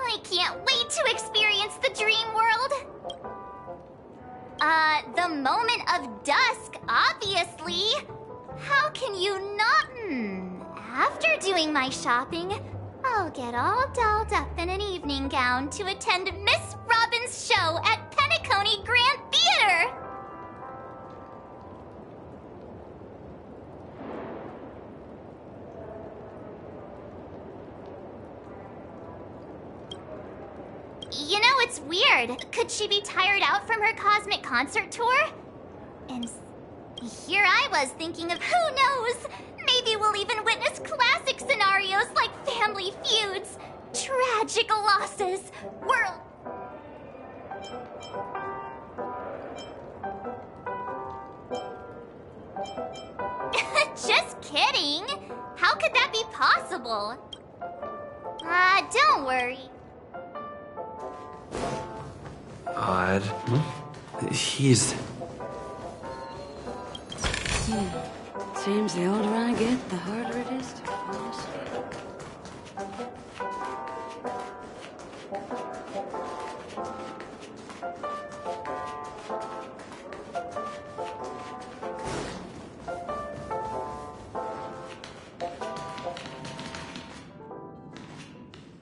I can't wait to experience the dream world. The moment of dusk, obviously. How can you not? After doing my shopping, I'll get all dolled up in an evening gown to attend Miss Robin's show at Penacony. Penacony Grand Theater! You know, it's weird. Could she be tired out from her cosmic concert tour? And here I was thinking of who knows? Maybe we'll even witness classic scenarios like family feuds, tragic losses, world... Just kidding. How could that be possible? Don't worry. Odd. He's... Seems the older I get, the harder it is to fall asleep.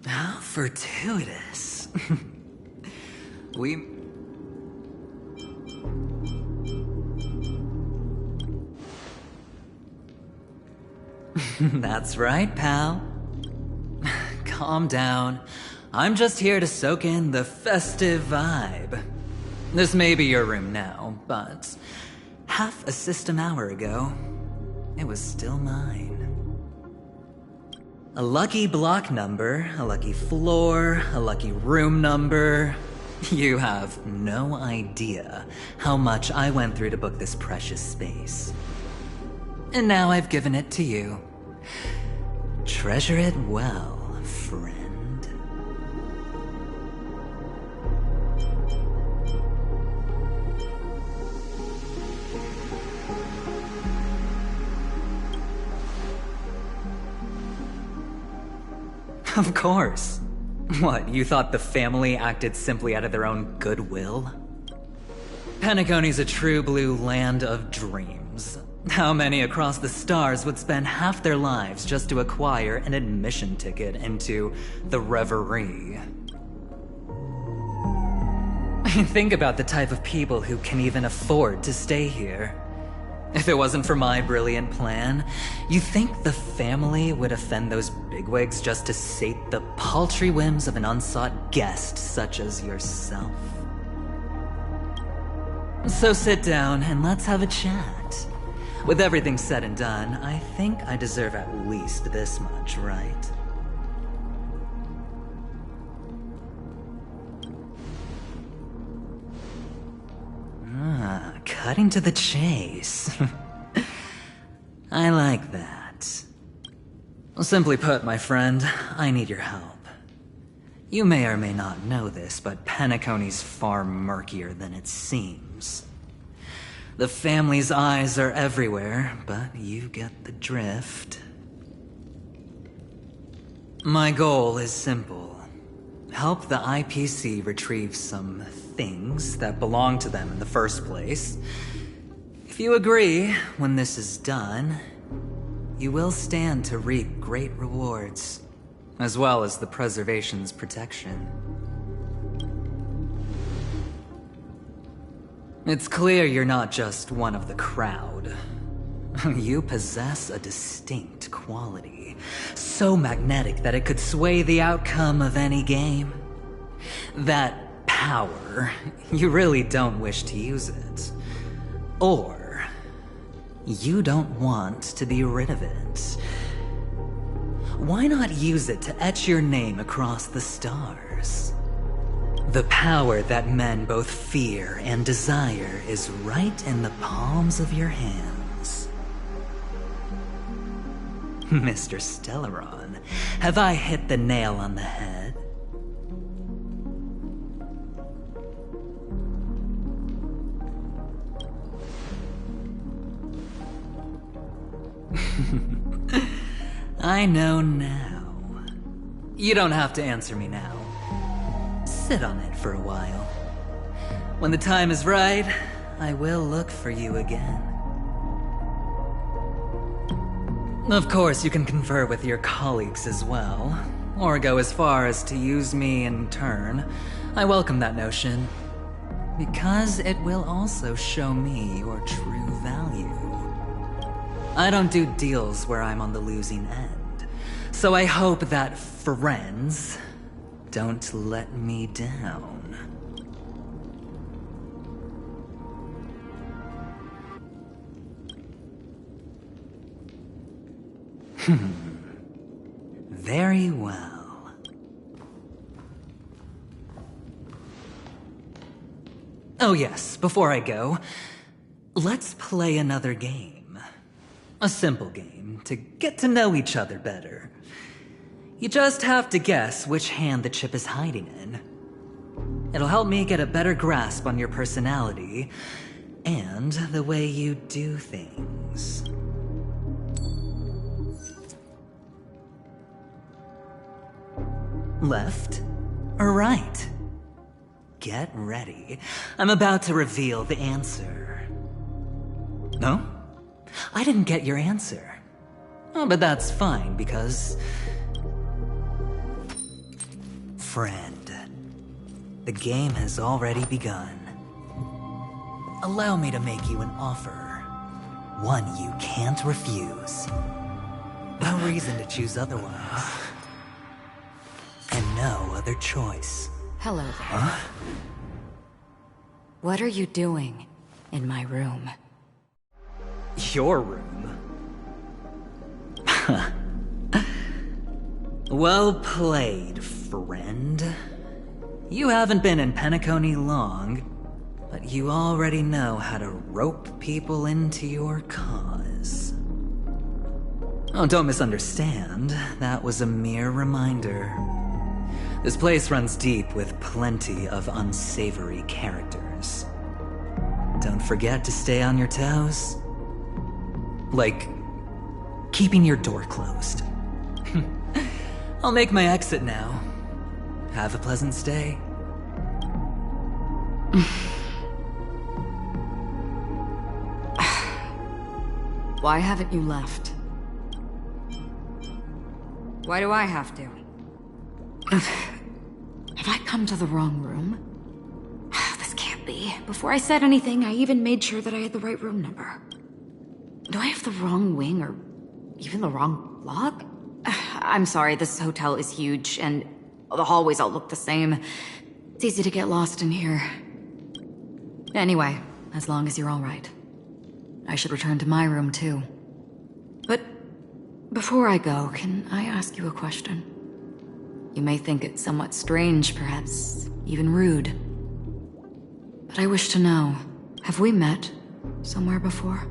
How fortuitous. We... That's right, pal. Calm down. I'm just here to soak in the festive vibe. This may be your room now, but half a system hour ago, it was still mine. A lucky block number, a lucky floor, a lucky room number. You have no idea how much I went through to book this precious space. And now I've given it to you. Treasure it well, friend. Of course. What, you thought the family acted simply out of their own goodwill? Penacony's a true blue land of dreams. How many across the stars would spend half their lives just to acquire an admission ticket into the Reverie? Think about the type of people who can even afford to stay here. If it wasn't for my brilliant plan, you think the family would offend those bigwigs just to sate the paltry whims of an unsought guest such as yourself? So sit down and let's have a chat. With everything said and done, I think I deserve at least this much, right? Cutting to the chase. I like that. Simply put, my friend, I need your help. You may or may not know this, but Penacony's far murkier than it seems. The family's eyes are everywhere, but you get the drift. My goal is simple. Help the IPC retrieve some things that belong to them in the first place. If you agree, when this is done, you will stand to reap great rewards, as well as the preservation's protection. It's clear you're not just one of the crowd. You possess a distinct quality, so magnetic that it could sway the outcome of any game. That power, you really don't wish to use it. Or, you don't want to be rid of it. Why not use it to etch your name across the stars? The power that men both fear and desire is right in the palms of your hands. Mr. Stellaron, have I hit the nail on the head? I know now. You don't have to answer me now. Sit on it for a while. When the time is right, I will look for you again. Of course, you can confer with your colleagues as well, or go as far as to use me in turn. I welcome that notion. Because it will also show me your true value. I don't do deals where I'm on the losing end. So I hope that friends don't let me down. Very well. Oh yes, before I go, let's play another game. A simple game to get to know each other better. You just have to guess which hand the chip is hiding in. It'll help me get a better grasp on your personality and the way you do things. Left or right? Get ready. I'm about to reveal the answer. No? I didn't get your answer. Oh, but that's fine because... Friend, the game has already begun. Allow me to make you an offer. One you can't refuse. No reason to choose otherwise. And no other choice. Hello there. Huh? What are you doing in my room? Your room? Well played, friend. You haven't been in Penacony long, but you already know how to rope people into your cause. Oh, don't misunderstand. That was a mere reminder. This place runs deep with plenty of unsavory characters. Don't forget to stay on your toes. Like, keeping your door closed. I'll make my exit now. Have a pleasant stay. Why haven't you left? Why do I have to? Have I come to the wrong room? This can't be. Before I said anything, I even made sure that I had the right room number. Do I have the wrong wing or even the wrong lock? I'm sorry, this hotel is huge and the hallways all look the same. It's easy to get lost in here. Anyway, as long as you're all right. I should return to my room too. But before I go, can I ask you a question? You may think it somewhat strange, perhaps even rude. But I wish to know, have we met somewhere before?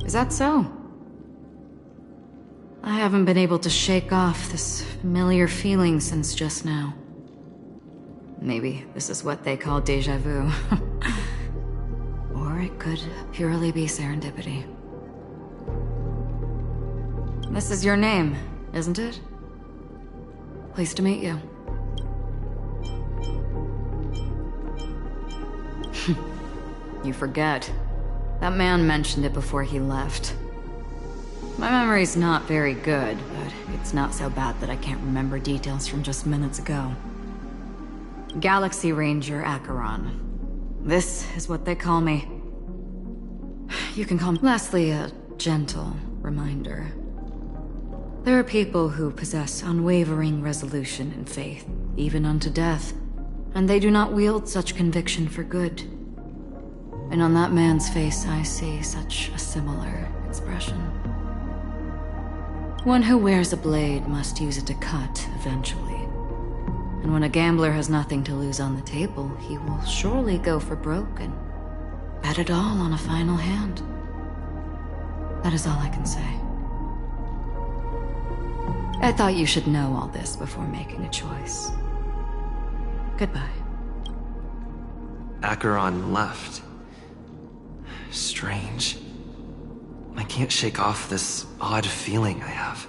Is that so? I haven't been able to shake off this familiar feeling since just now. Maybe this is what they call déjà vu. Or it could purely be serendipity. This is your name, isn't it? Pleased to meet you. You forget. That man mentioned it before he left. My memory's not very good, but it's not so bad that I can't remember details from just minutes ago. Galaxy Ranger Acheron. This is what they call me. You can call me, lastly, a gentle reminder. There are people who possess unwavering resolution and faith, even unto death, and they do not wield such conviction for good. And on that man's face I see such a similar expression. One who wears a blade must use it to cut eventually. And when a gambler has nothing to lose on the table, he will surely go for broke and bet it all on a final hand. That is all I can say. I thought you should know all this before making a choice. Goodbye. Acheron left. Strange. I can't shake off this odd feeling I have.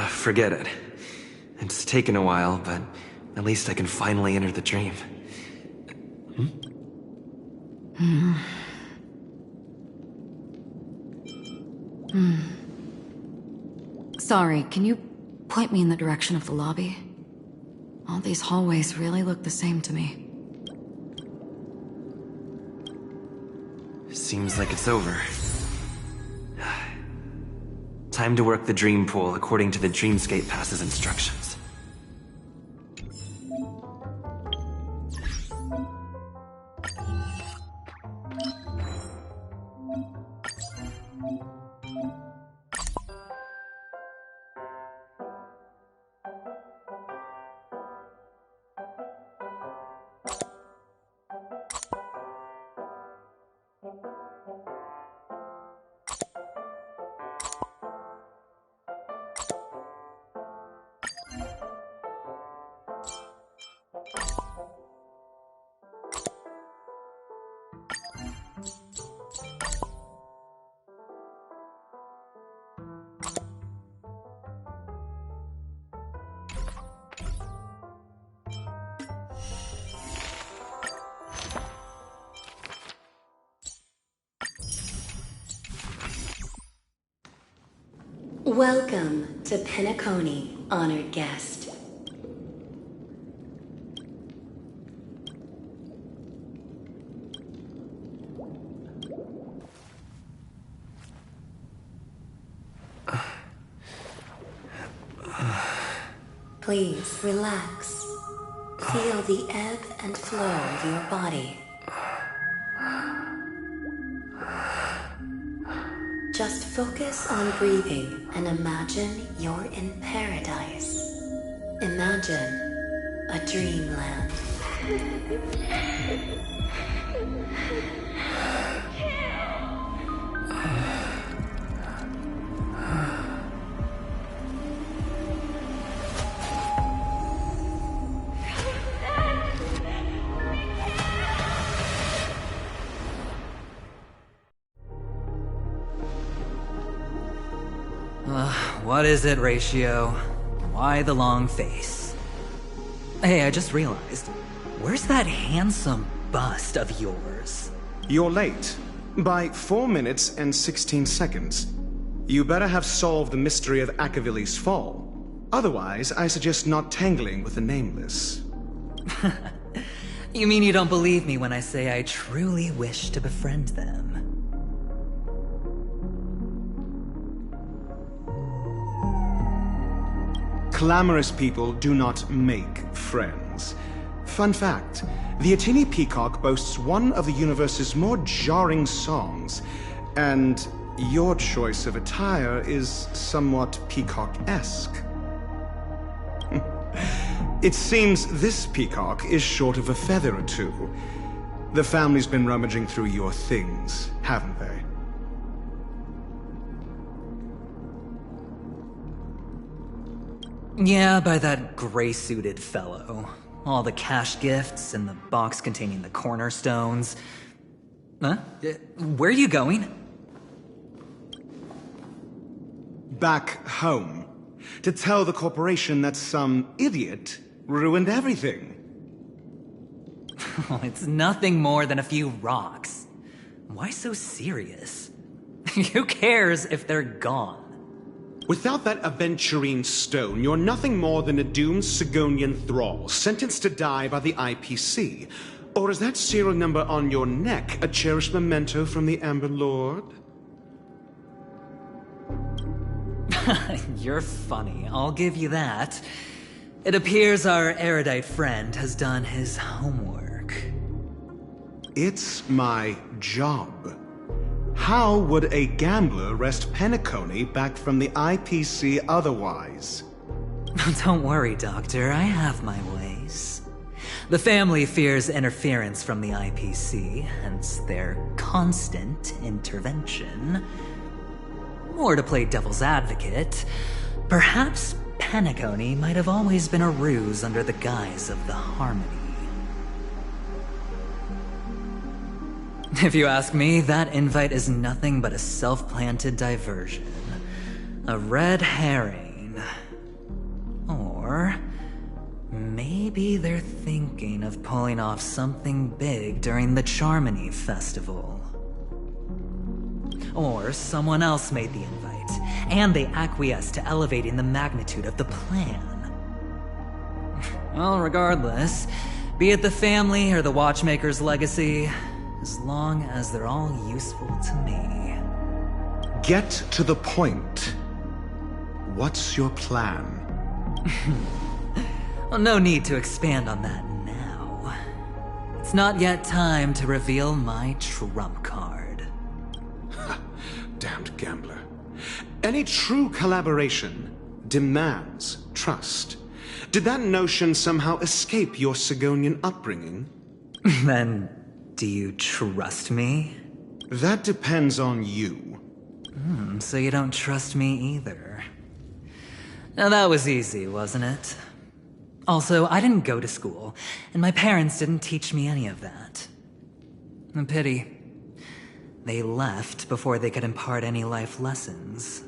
Forget it. It's taken a while, but at least I can finally enter the dream. Sorry, can you point me in the direction of the lobby? All these hallways really look the same to me. Seems like it's over. Time to work the dream pool according to the Dreamscape Pass's instructions. Welcome to Penacony, honored guest. Please relax. Feel the ebb and flow of your body. Just focus on breathing and imagine you're in paradise. Imagine a dreamland. What is it, Ratio? Why the long face? Hey, I just realized, where's that handsome bust of yours? You're late. By 4 minutes and 16 seconds. You better have solved the mystery of Akavili's fall. Otherwise, I suggest not tangling with the Nameless. You mean you don't believe me when I say I truly wish to befriend them? Clamorous people do not make friends. Fun fact, the Atini Peacock boasts one of the universe's more jarring songs, and your choice of attire is somewhat peacock-esque. It seems this peacock is short of a feather or two. The family's been rummaging through your things, haven't they? Yeah, by that gray-suited fellow. All the cash gifts and the box containing the cornerstones. Huh? Where are you going? Back home. To tell the corporation that some idiot ruined everything. It's nothing more than a few rocks. Why so serious? Who cares if they're gone? Without that aventurine stone, you're nothing more than a doomed Sigonian thrall, sentenced to die by the IPC. Or is that serial number on your neck a cherished memento from the Amber Lord? You're funny, I'll give you that. It appears our erudite friend has done his homework. It's my job. How would a gambler wrest Penacony back from the IPC otherwise? Don't worry, Doctor. I have my ways. The family fears interference from the IPC, hence their constant intervention. Or to play devil's advocate, perhaps Penacony might have always been a ruse under the guise of the Harmony. If you ask me, that invite is nothing but a self-planted diversion. A red herring. Or maybe they're thinking of pulling off something big during the Charmony Festival. Or someone else made the invite, and they acquiesced to elevating the magnitude of the plan. Well, regardless, be it the family or the Watchmaker's legacy, as long as they're all useful to me. Get to the point. What's your plan? Well, no need to expand on that now. It's not yet time to reveal my trump card. Damned gambler. Any true collaboration demands trust. Did that notion somehow escape your Sigonian upbringing? Then, do you trust me? That depends on you. So you don't trust me either. Now that was easy, wasn't it? Also, I didn't go to school, and my parents didn't teach me any of that. A pity. They left before they could impart any life lessons.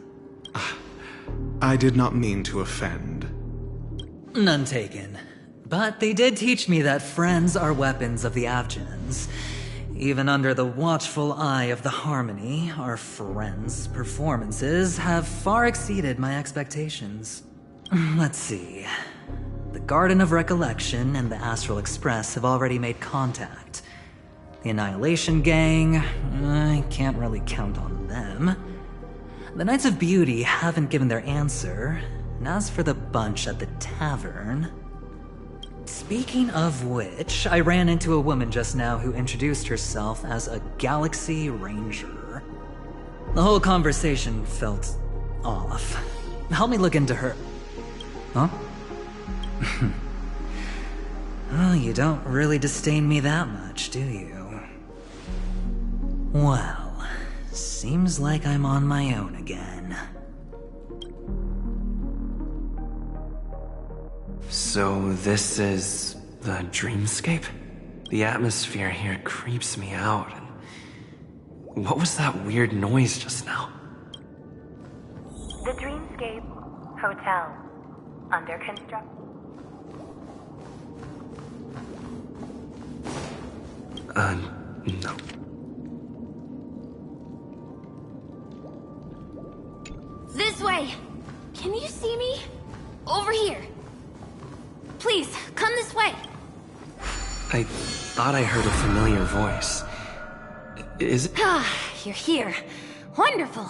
I did not mean to offend. None taken. But they did teach me that friends are weapons of the Avgens. Even under the watchful eye of the Harmony, our friends' performances have far exceeded my expectations. Let's see. The Garden of Recollection and the Astral Express have already made contact. The Annihilation Gang, I can't really count on them. The Knights of Beauty haven't given their answer, and as for the bunch at the tavern... Speaking of which, I ran into a woman just now who introduced herself as a Galaxy Ranger. The whole conversation felt off. Help me look into her... Huh? Well, you don't really disdain me that much, do you? Well, seems like I'm on my own again. So this is the dreamscape? The atmosphere here creeps me out. And what was that weird noise just now? The Dreamscape Hotel. Under construction. No. This way! Can you see me? Over here! Please, come this way! I thought I heard a familiar voice. Is it? You're here. Wonderful.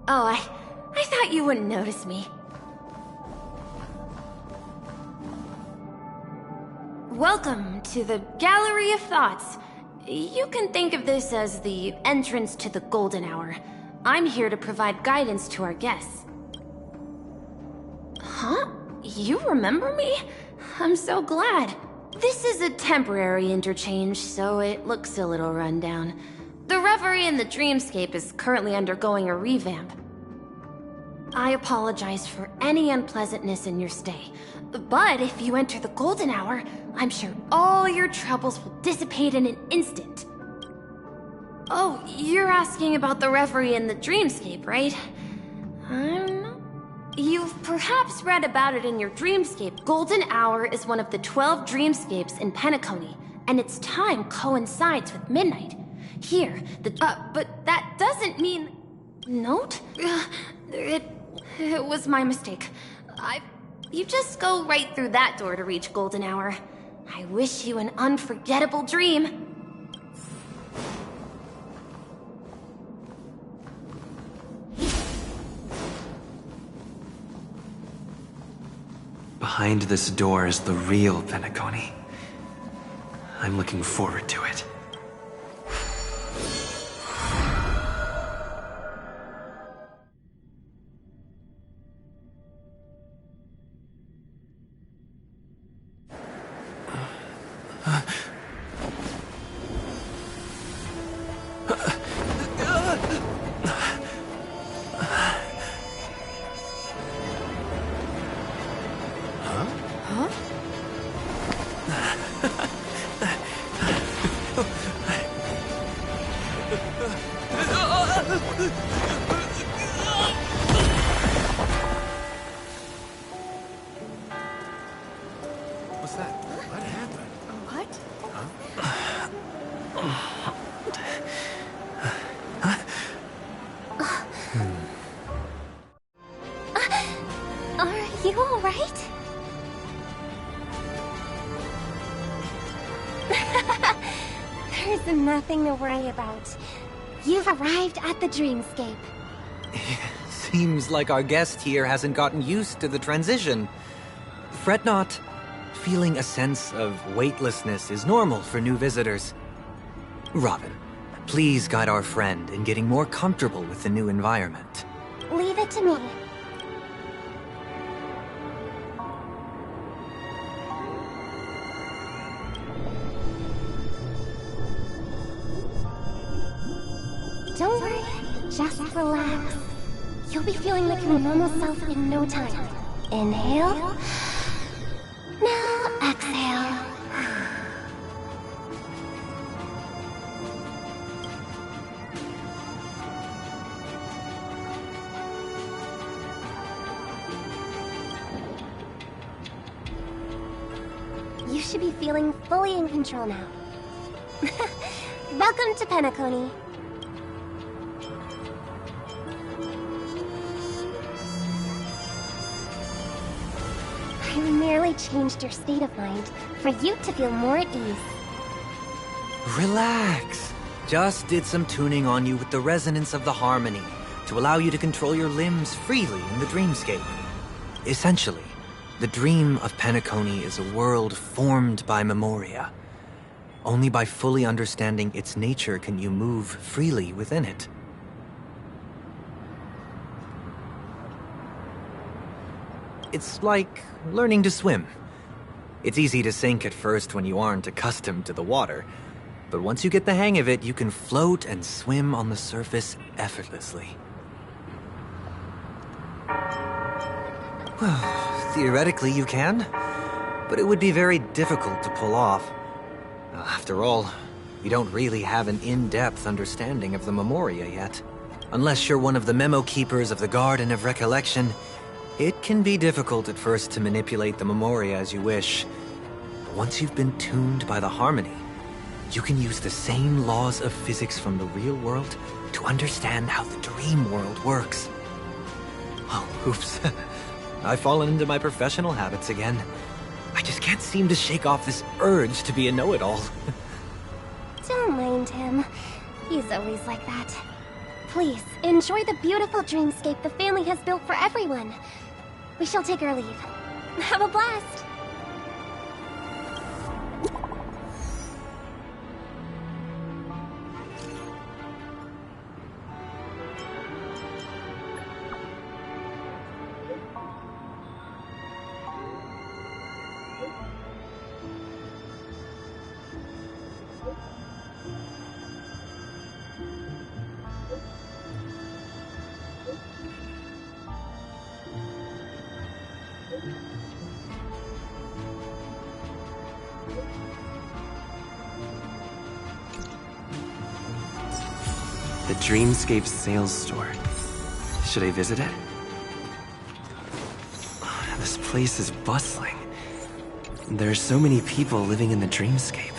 Oh, I thought you wouldn't notice me. Welcome to the Gallery of Thoughts. You can think of this as the entrance to the Golden Hour. I'm here to provide guidance to our guests. Huh? You remember me? I'm so glad. This is a temporary interchange, so it looks a little rundown. The Reverie in the Dreamscape is currently undergoing a revamp. I apologize for any unpleasantness in your stay, but if you enter the Golden Hour, I'm sure all your troubles will dissipate in an instant. Oh, you're asking about the Reverie in the Dreamscape, right? You've perhaps read about it in your Dreamscape. Golden Hour is one of the 12 Dreamscapes in Penacony, and its time coincides with midnight. Here, but that doesn't mean... Note? It was my mistake. You just go right through that door to reach Golden Hour. I wish you an unforgettable dream. Behind this door is the real Penacony. I'm looking forward to it. What's that? What happened? What? right? There's nothing to worry about. You've arrived at the dreamscape. Seems like our guest here hasn't gotten used to the transition. Fret not. Feeling a sense of weightlessness is normal for new visitors. Robin, please guide our friend in getting more comfortable with the new environment. Leave it to me. Don't worry, just relax. You'll be feeling like your normal self in no time. Inhale. Now exhale. You should be feeling fully in control now. Welcome to Penacony. I merely changed your state of mind for you to feel more at ease. Relax. Just did some tuning on you with the resonance of the harmony to allow you to control your limbs freely in the dreamscape. Essentially, the dream of Penacony is a world formed by memoria. Only by fully understanding its nature can you move freely within it. It's like learning to swim. It's easy to sink at first when you aren't accustomed to the water, but once you get the hang of it, you can float and swim on the surface effortlessly. Theoretically, you can, but it would be very difficult to pull off. After all, you don't really have an in-depth understanding of the memoria yet. Unless you're one of the memo keepers of the Garden of Recollection, it can be difficult at first to manipulate the memoria as you wish. But once you've been tuned by the harmony, you can use the same laws of physics from the real world to understand how the dream world works. Oh, oops. I've fallen into my professional habits again. I just can't seem to shake off this urge to be a know-it-all. Don't mind him. He's always like that. Please, enjoy the beautiful dreamscape the family has built for everyone. We shall take our leave. Have a blast! The Dreamscape sales store. Should I visit it? This place is bustling. There are so many people living in the Dreamscape.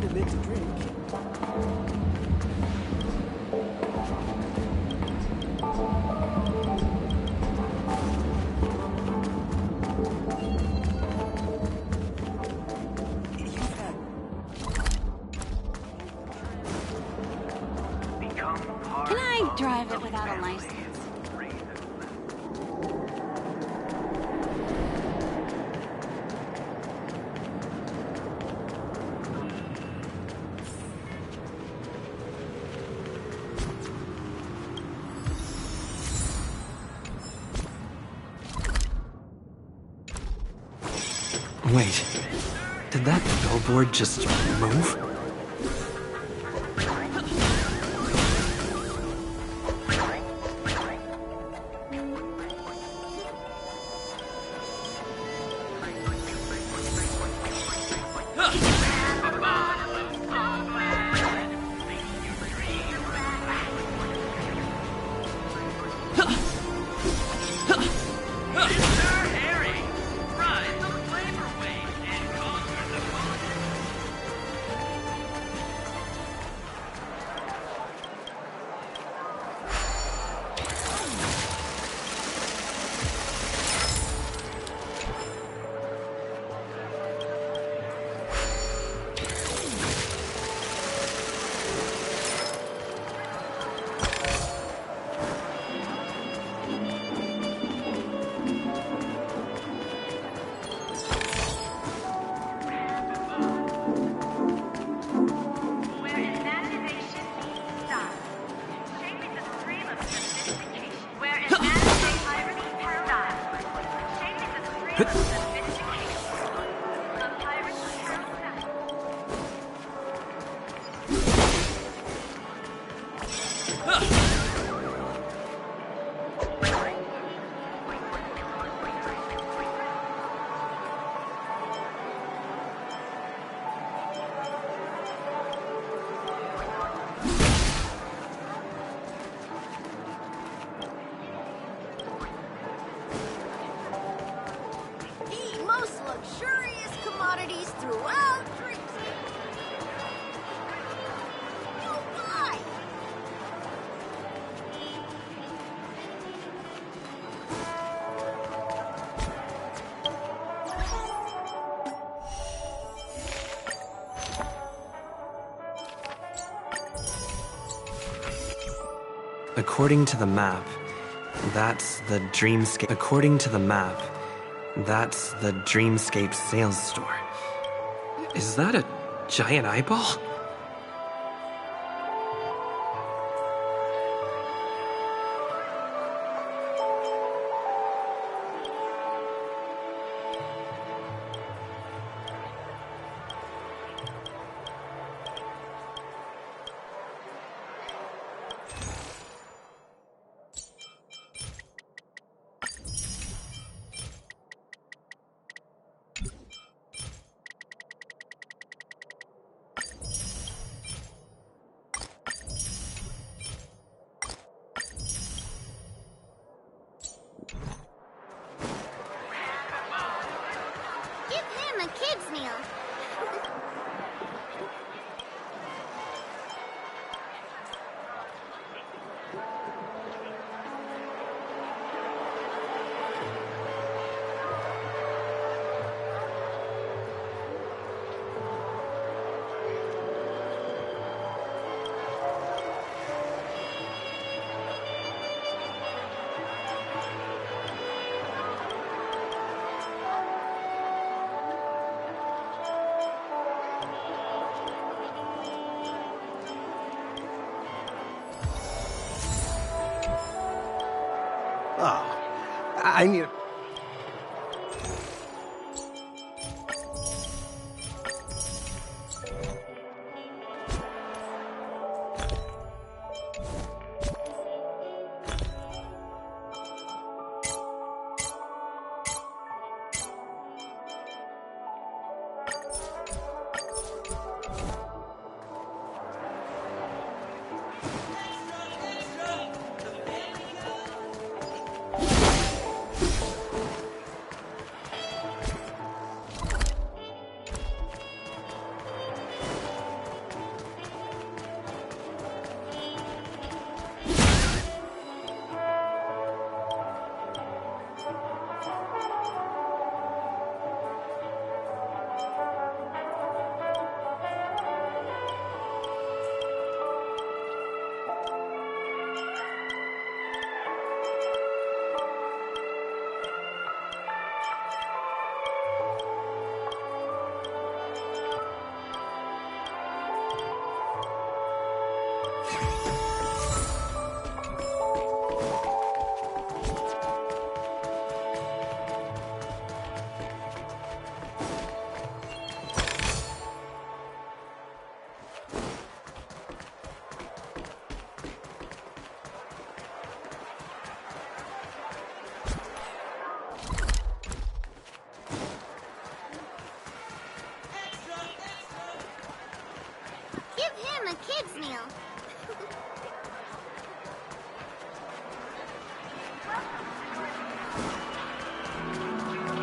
a bit to drink. Can I drive it without a license? Wait, did that billboard just move? The most luxurious commodities throughout Dreamscape. No lie. According to the map, that's the Dreamscape. According to the map, that's the Dreamscape sales store. Is that a giant eyeball? Give him a kid's meal. I need...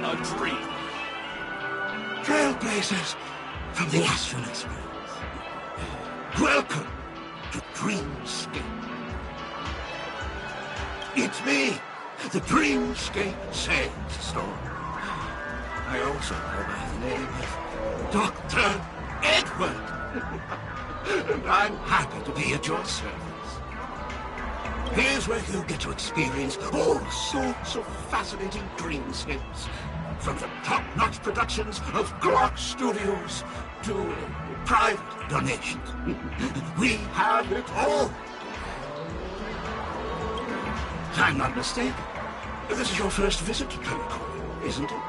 a dream. Trailblazers from the Astral Express. Welcome to Dreamscape. It's me, the Dreamscape sales store. I also go by the name of Dr. Edward. And I'm happy to be at your service. Here's where you get to experience all sorts of fascinating dreamscapes. From the top-notch productions of Glock Studios to private donations. We have it all. If I'm not mistaken, this is your first visit to Pelican, isn't it?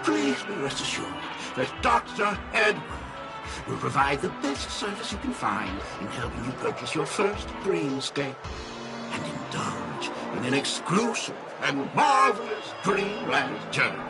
Please be rest assured that Dr. Edward will provide the best service you can find in helping you purchase your first dreamscape and indulge in an exclusive and marvelous dreamland journey.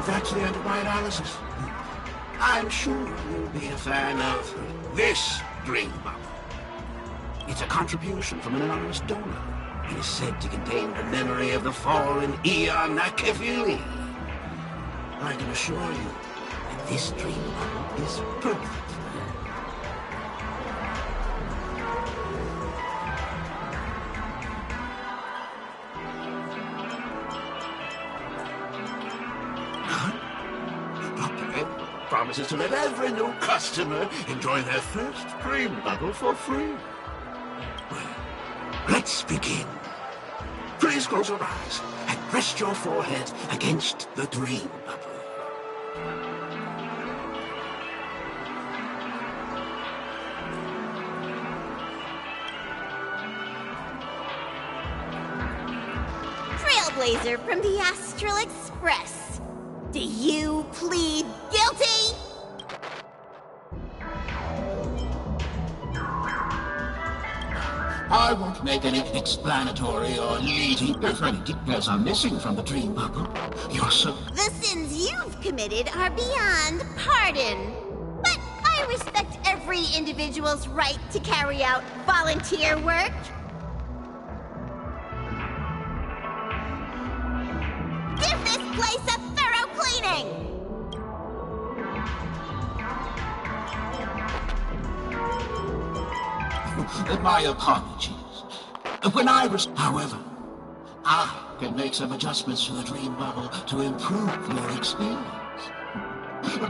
That's the end of my analysis. I'm sure you'll be a fan of this dream bubble. It's a contribution from an anonymous donor and is said to contain the memory of the fallen Eon Nakavili. I can assure you that this dream bubble is perfect. Promises to let every new customer enjoy their first dream bubble for free. Well, let's begin. Please close your eyes and rest your forehead against the dream bubble. Trailblazer from the Astral Express. Do you plead guilty? I won't make any explanatory or leading if any details are missing from the dream bubble. You're so... The sins you've committed are beyond pardon. But I respect every individual's right to carry out volunteer work. Give this place a thorough cleaning! My apologies. When I was... However, I can make some adjustments to the dream bubble to improve your experience.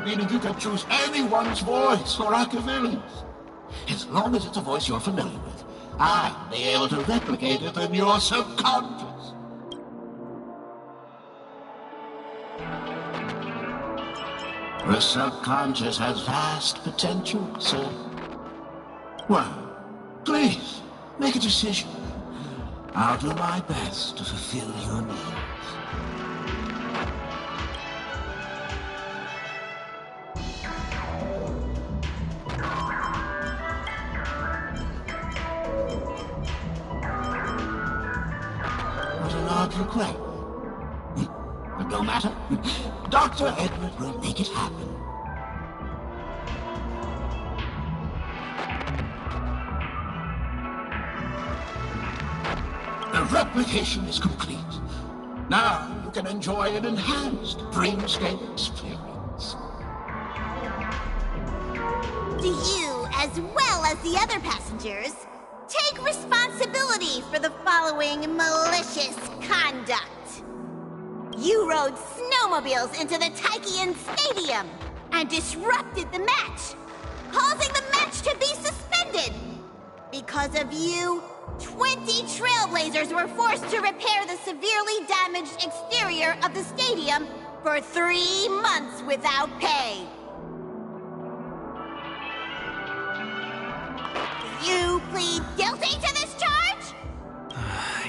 Meaning you can choose anyone's voice for Akavili's. As long as it's a voice you're familiar with, I'll be able to replicate it in your subconscious. The subconscious has vast potential, sir. Well, please, make a decision. I'll do my best to fulfill your needs. What an odd request. But no matter. Dr. Edward will make it happen. The replication is complete. Now you can enjoy an enhanced dreamscape experience. Do you, as well as the other passengers, take responsibility for the following malicious conduct? You rode snowmobiles into the Taikian Stadium and disrupted the match, causing the match to be suspended. Because of you, 20 Trailblazers were forced to repair the severely damaged exterior of the stadium for 3 months without pay. Do you plead guilty to this charge?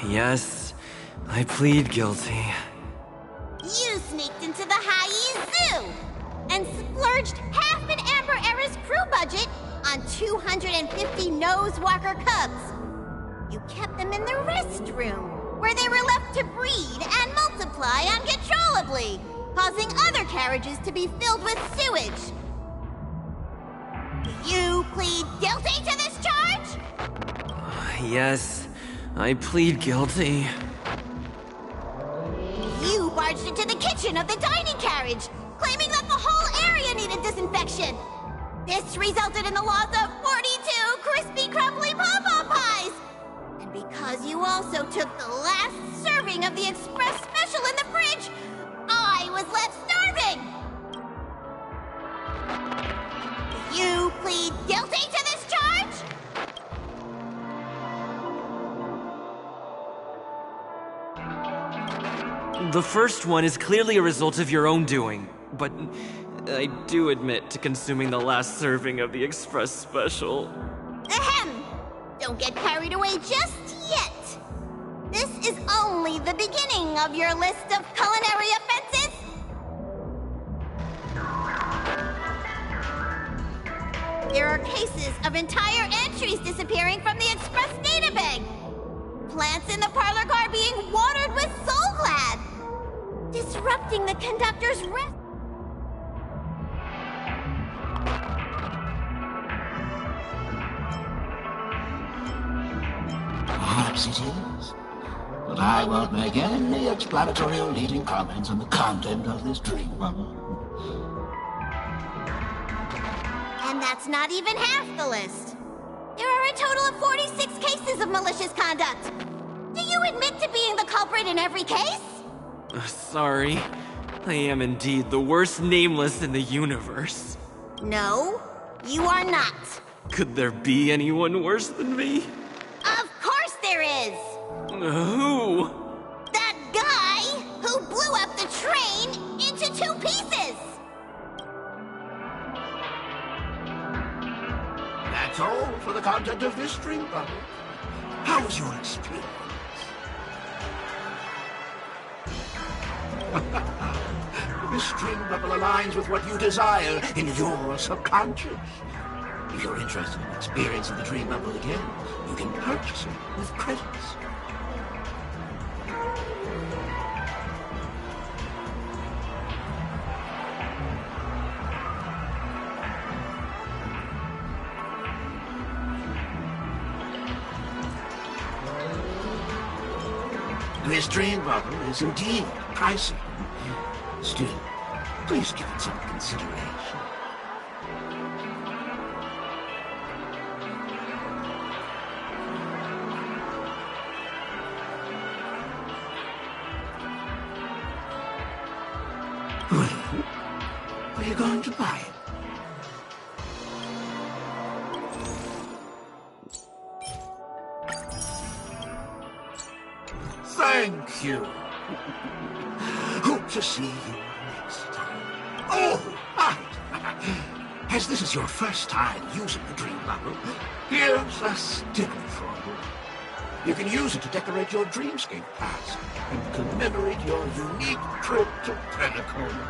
Yes, I plead guilty. You sneaked into the hi3 Zoo and splurged half an Amber Era's crew budget on 250 Nosewalker cubs. You kept them in the restroom, where they were left to breed and multiply uncontrollably, causing other carriages to be filled with sewage. Do you plead guilty to this charge? Yes, I plead guilty. You barged into the kitchen of the dining carriage, claiming that the whole area needed disinfection. This resulted in the loss of 42 crispy, crumbly pom-pom pies. And because you also took the last serving of the express special in the fridge, I was left starving. Do you plead guilty to this charge? The first one is clearly a result of your own doing, but I do admit to consuming the last serving of the express special. Ahem! Don't get carried away just yet. This is only the beginning of your list of culinary offenses. There are cases of entire entries disappearing from the express databank. Plants in the parlor car being watered with Soul Glad, disrupting the conductor's rest. Perhaps it is, but I won't make any explanatory or leading comments on the content of this dream bubble. And that's not even half the list. There are a total of 46 cases of malicious conduct. Do you admit to being the culprit in every case? Sorry. I am indeed the worst nameless in the universe. No, you are not. Could there be anyone worse than me? Of course there is! Who? That guy who blew up the train into 2 pieces! That's all for the content of this dream bubble. How was your experience? This dream bubble aligns with what you desire in your subconscious. If you're interested in experiencing the dream bubble again, you can purchase it with credits. This dream bubble is indeed pricey. Still, please give it some consideration. Well, are you going to buy it? Thank you. Hope to see you next time. Oh, right. As this is your first time using the dream bubble, here's a sticker for you. You can use it to decorate your dreamscape pass and commemorate your unique trip to Penacony.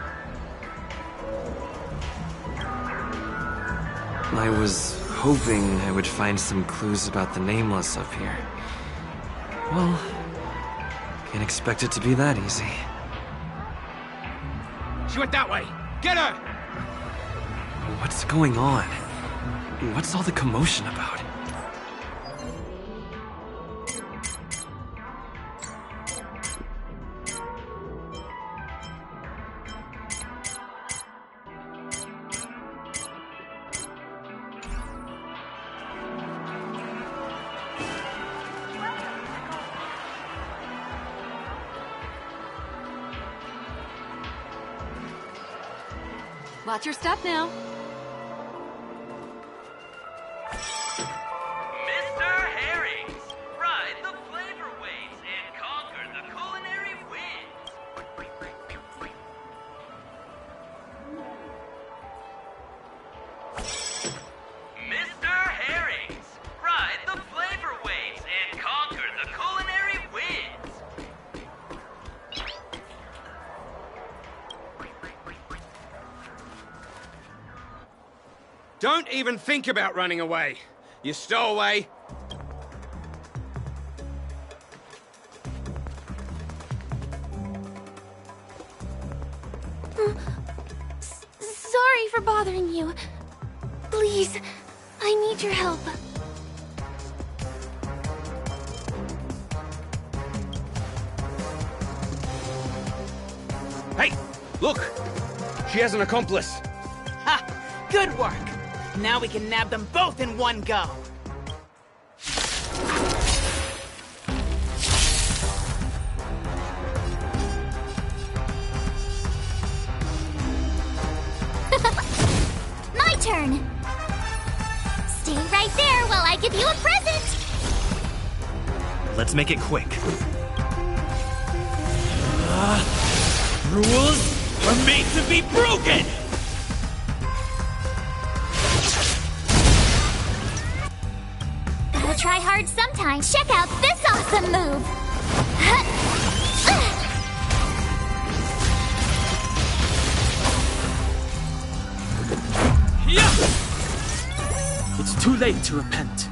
I was hoping I would find some clues about the Nameless up here. Well, can't expect it to be that easy. She went that way! Get her! What's going on? What's all the commotion about? Watch your step now. Mr. Herrings, ride the flavor waves and conquer the culinary winds. Mr. Herrings, ride the flavor waves and conquer the culinary winds. Don't even think about running away. You stowaway. Sorry for bothering you. Please, I need your help. Hey, look! She has an accomplice. Ha! Good work! Now we can nab them both in one go. My turn! Stay right there while I give you a present! Let's make it quick. Rules are made to be broken! Gotta try hard sometimes. Check out this awesome move! It's too late to repent.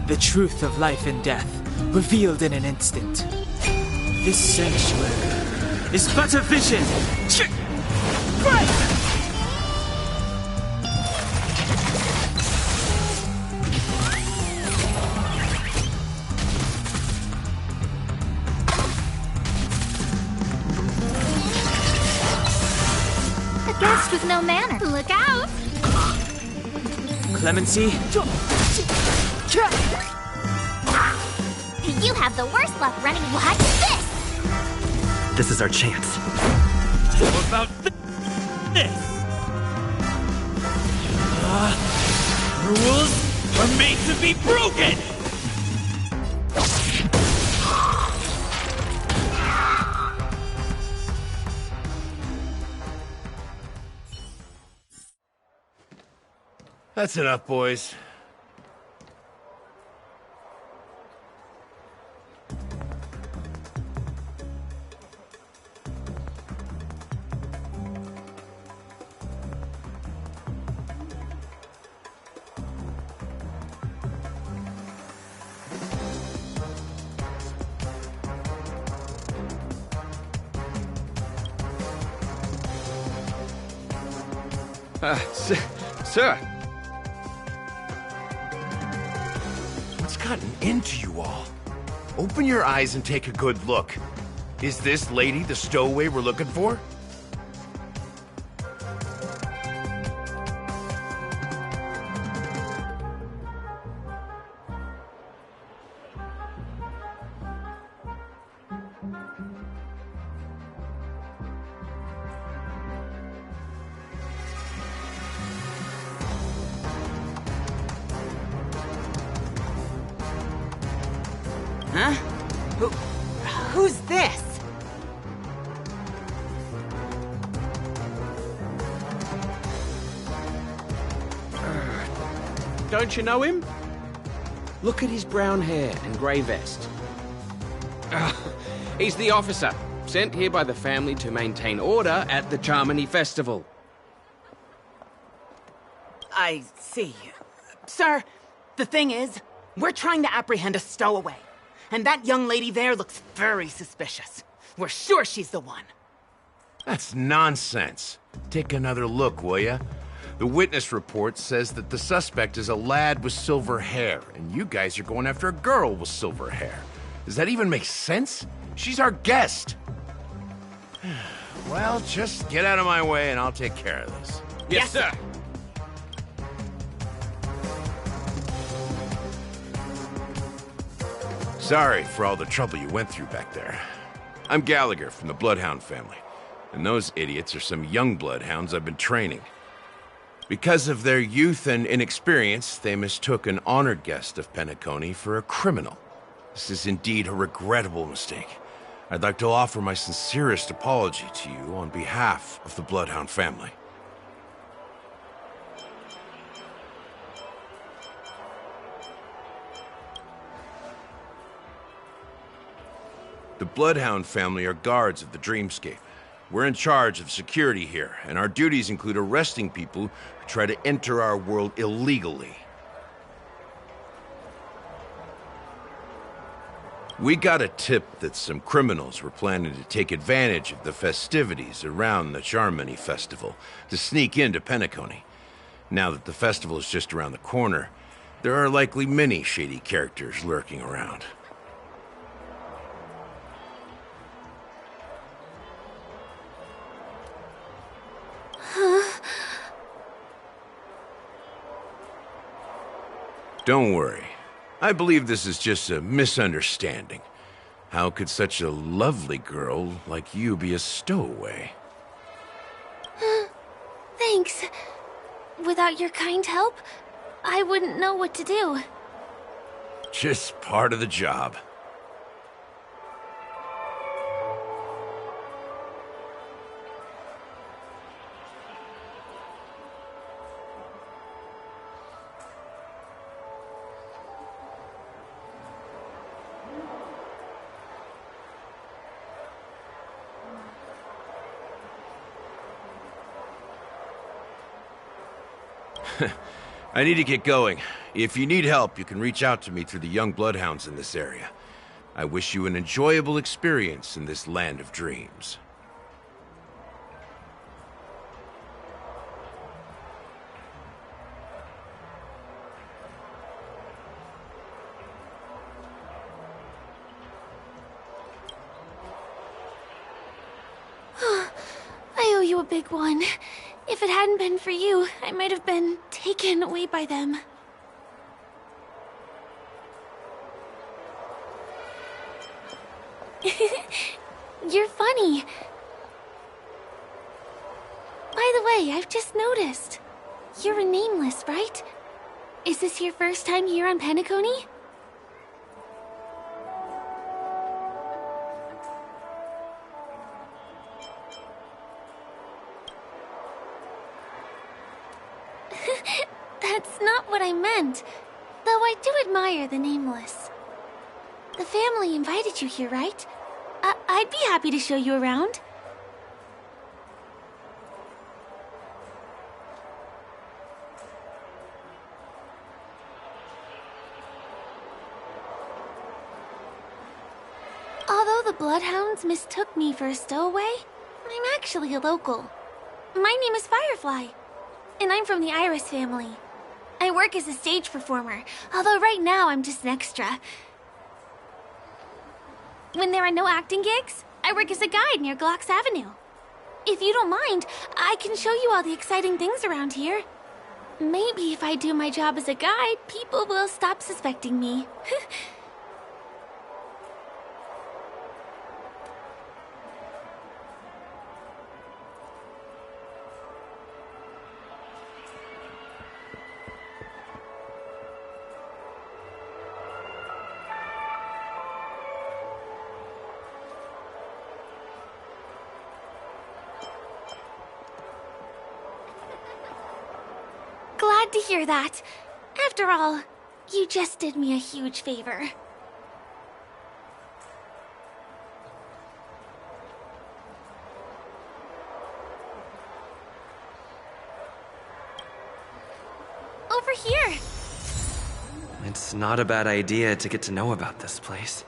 The truth of life and death, revealed in an instant. This sanctuary is but a vision. A guest with no manner. Look out! Clemency? You have the worst luck running. Watch this! This is our chance. How about this? Rules are made to be broken! That's enough, boys. Sir. What's gotten into you all? Open your eyes and take a good look. Is this lady the stowaway we're looking for? Huh? Who's this? Don't you know him? Look at his brown hair and grey vest. He's the officer, sent here by the family to maintain order at the Charmony Festival. I see. Sir, the thing is, we're trying to apprehend a stowaway. And that young lady there looks very suspicious. We're sure she's the one. That's nonsense. Take another look, will ya? The witness report says that the suspect is a lad with silver hair, and you guys are going after a girl with silver hair. Does that even make sense? She's our guest. Well, just get out of my way and I'll take care of this. Yes, sir. Sorry for all the trouble you went through back there. I'm Gallagher from the Bloodhound family, and those idiots are some young bloodhounds I've been training. Because of their youth and inexperience, they mistook an honored guest of Penacony for a criminal. This is indeed a regrettable mistake. I'd like to offer my sincerest apology to you on behalf of the Bloodhound family. The Bloodhound family are guards of the Dreamscape. We're in charge of security here, and our duties include arresting people who try to enter our world illegally. We got a tip that some criminals were planning to take advantage of the festivities around the Charmony Festival to sneak into Penacony. Now that the festival is just around the corner, there are likely many shady characters lurking around. Don't worry. I believe this is just a misunderstanding. How could such a lovely girl like you be a stowaway? Thanks. Without your kind help, I wouldn't know what to do. Just part of the job. I need to get going. If you need help, you can reach out to me through the young bloodhounds in this area. I wish you an enjoyable experience in this land of dreams. I owe you a big one. If it hadn't been for you, I might have been taken away by them. You're funny. By the way, I've just noticed. You're a nameless, right? Is this your first time here on Penacony? That's not what I meant. Though I do admire the nameless. The family invited you here, right? I'd be happy to show you around. Although the Bloodhounds mistook me for a stowaway, I'm actually a local. My name is Firefly, and I'm from the Iris family. I work as a stage performer, although right now I'm just an extra. When there are no acting gigs, I work as a guide near Glocks Avenue. If you don't mind, I can show you all the exciting things around here. Maybe if I do my job as a guide, people will stop suspecting me. Glad to hear that. After all, you just did me a huge favor. Over here. It's not a bad idea to get to know about this place.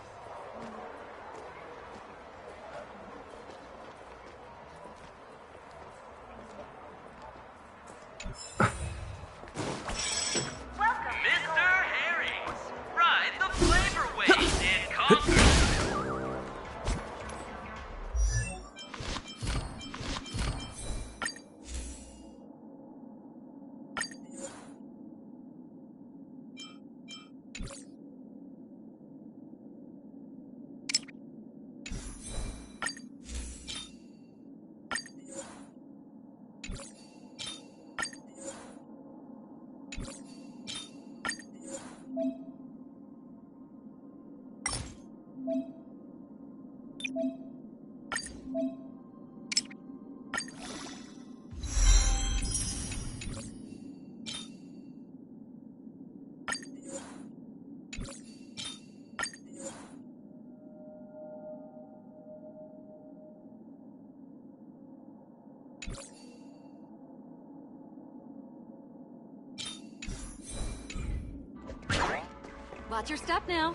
Watch your step now.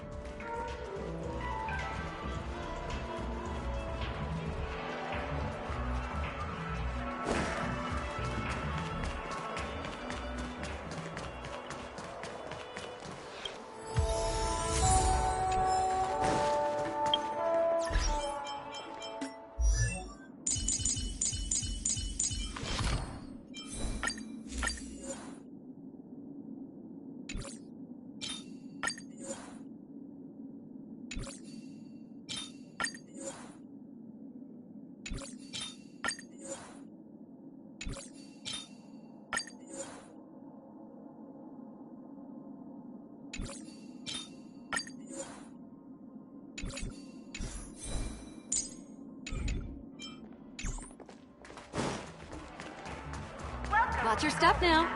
Watch your step now.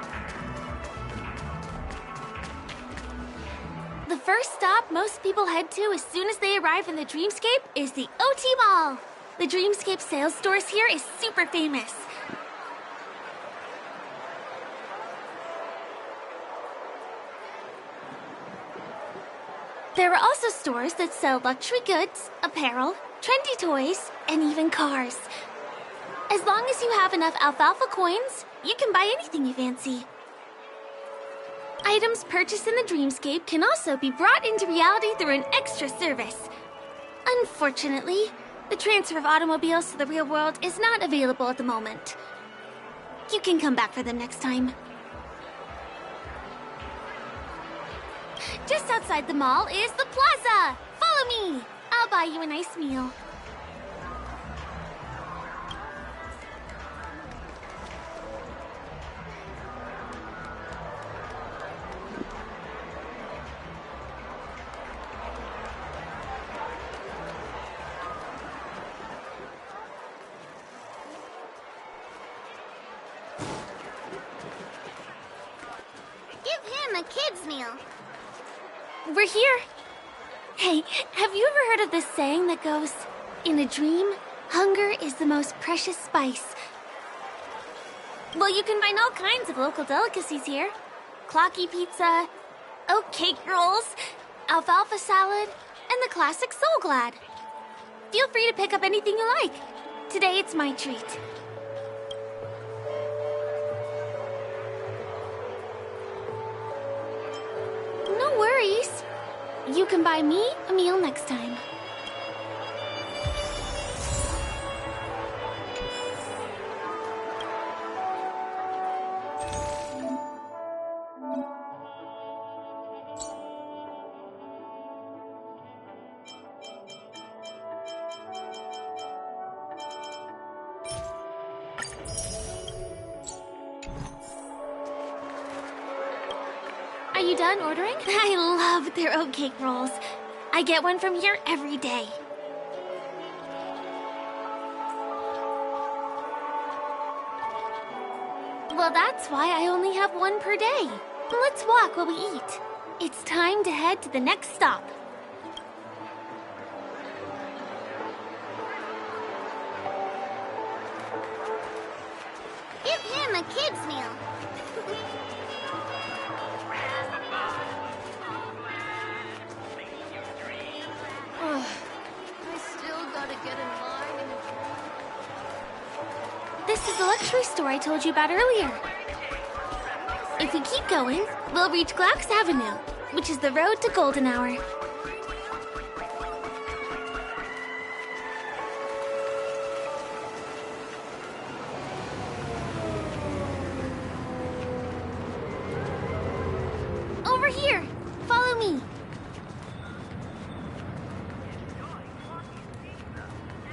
The first stop most people head to as soon as they arrive in the Dreamscape is the OT Mall. The Dreamscape sales stores here is super famous. There are also stores that sell luxury goods, apparel, trendy toys, and even cars. As long as you have enough alfalfa coins, you can buy anything you fancy. Items purchased in the Dreamscape can also be brought into reality through an extra service. Unfortunately, the transfer of automobiles to the real world is not available at the moment. You can come back for them next time. Just outside the mall is the plaza! Follow me! I'll buy you a nice meal. Give him a kid's meal. We're here. Hey, have you ever heard of this saying that goes, in a dream, hunger is the most precious spice? Well, you can find all kinds of local delicacies here. Clocky pizza, oat cake rolls, alfalfa salad, and the classic Soul Glad. Feel free to pick up anything you like. Today it's my treat. No worries. You can buy me a meal next time. Are you done ordering? I love their oat cake rolls. I get one from here every day. Well, that's why I only have one per day. Let's walk while we eat. It's time to head to the next stop. Give him a kid's meal. Ugh, I still gotta get in line and... This is the luxury store I told you about earlier. If we keep going, we'll reach Glauc's Avenue, which is the road to Golden Hour. Over here! Follow me!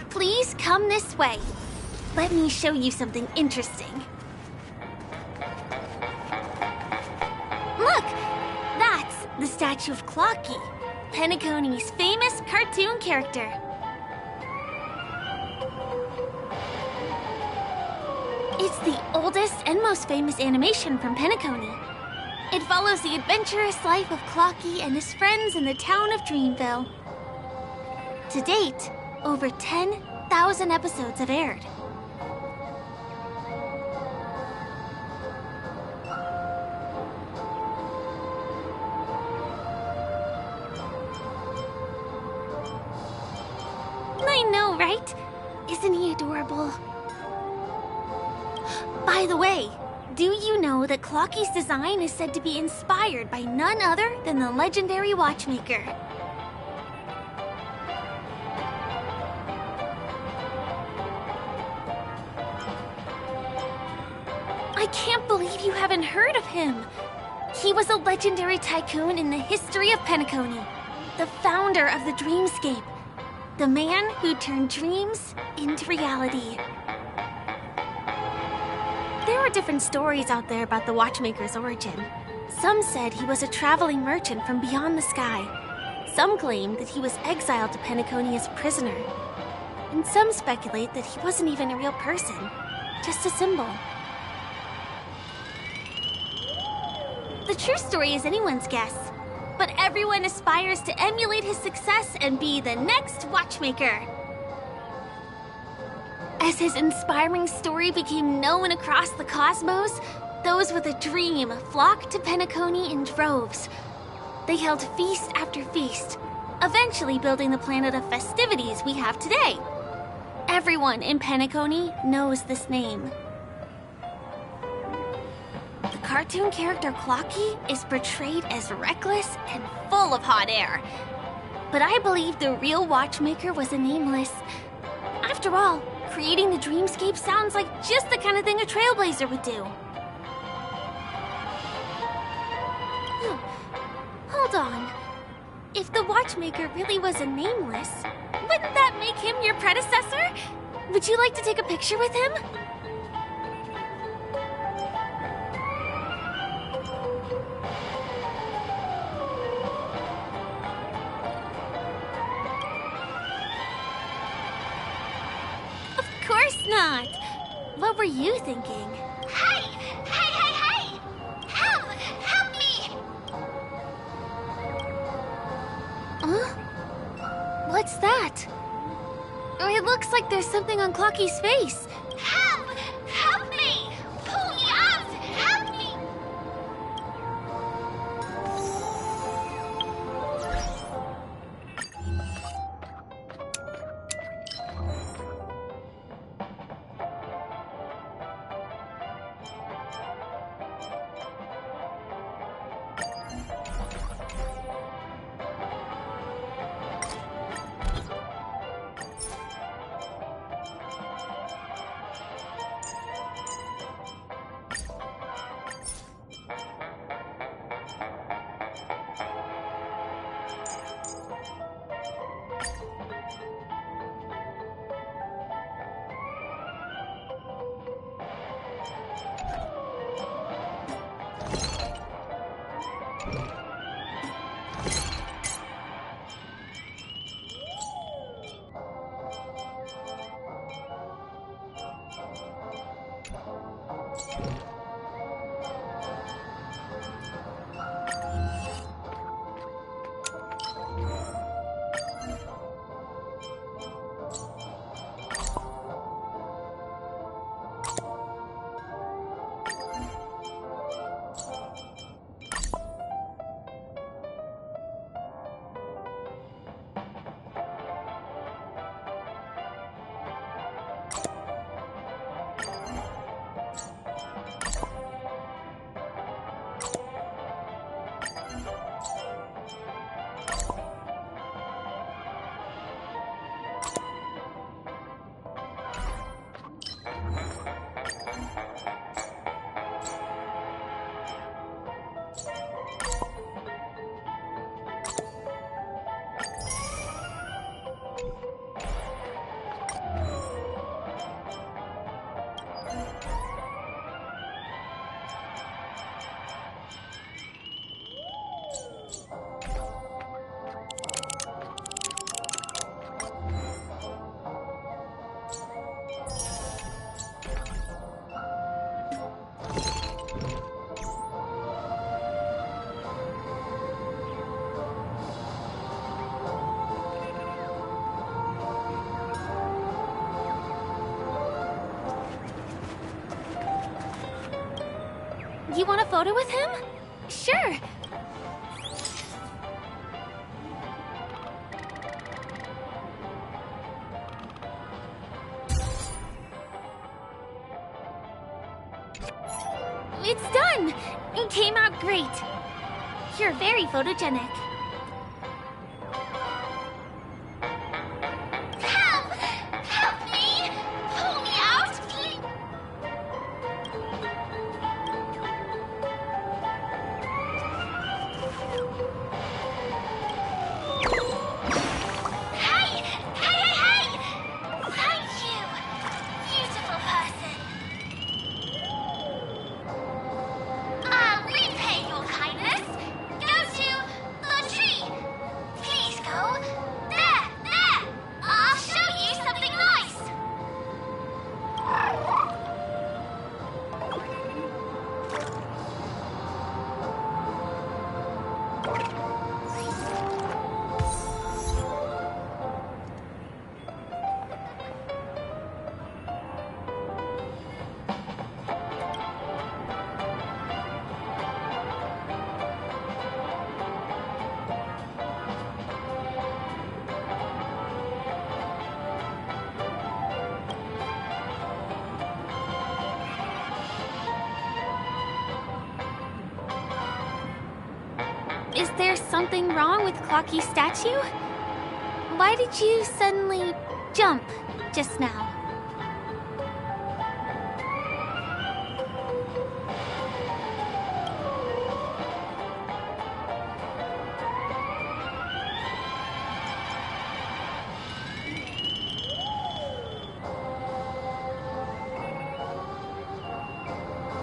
Please come this way. Let me show you something interesting. Look! That's the statue of Clocky, Penacony's famous cartoon character. It's the oldest and most famous animation from Penacony. It follows the adventurous life of Clocky and his friends in the town of Dreamville. To date, over 10,000 episodes have aired. Isn't he adorable? By the way, do you know that Clocky's design is said to be inspired by none other than the legendary watchmaker? I can't believe you haven't heard of him. He was a legendary tycoon in the history of Penacony, the founder of the Dreamscape, the man who turned dreams into reality. There are different stories out there about the watchmaker's origin. Some said he was a traveling merchant from beyond the sky. Some claimed that he was exiled to Penacony as a prisoner. And some speculate that he wasn't even a real person, just a symbol. The true story is anyone's guess, but everyone aspires to emulate his success and be the next watchmaker. As his inspiring story became known across the cosmos, those with a dream flocked to Penacony in droves. They held feast after feast, eventually building the planet of festivities we have today. Everyone in Penacony knows this name. The cartoon character Clocky is portrayed as reckless and full of hot air. But I believe the real watchmaker was a nameless. After all, creating the Dreamscape sounds like just the kind of thing a trailblazer would do. Hold on. If the watchmaker really was a nameless, wouldn't that make him your predecessor? Would you like to take a picture with him? Of course not. What were you thinking? Hey! Hey, hey, hey! Help! Help me! Huh? What's that? It looks like there's something on Clocky's face. Help! Help me! Pull me out! Help me! You want a photo with him? Sure. It's done! It came out great. You're very photogenic. Help! Help me! Pull me out, please! Hey! Hey, hey, hey! Thank you, beautiful person. I'll repay your kindness. Go to the tree. Please go. There! I'll show you something nice. Is there something wrong with Clocky's statue? Why did you suddenly jump just now?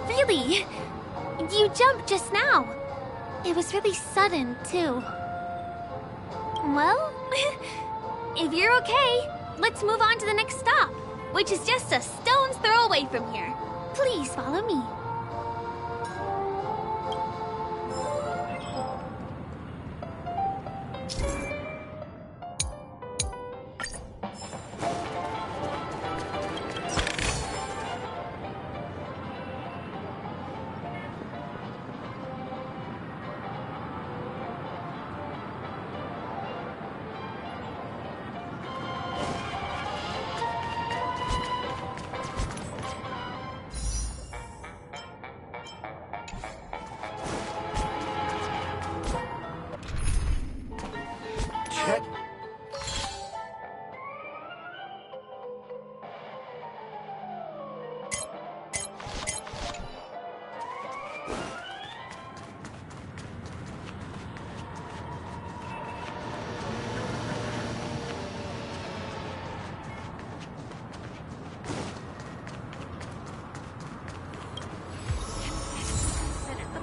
Really? You jumped just now. It was really sudden, too. Well, if you're okay, let's move on to the next stop, which is just a stone's throw away from here. Please follow me.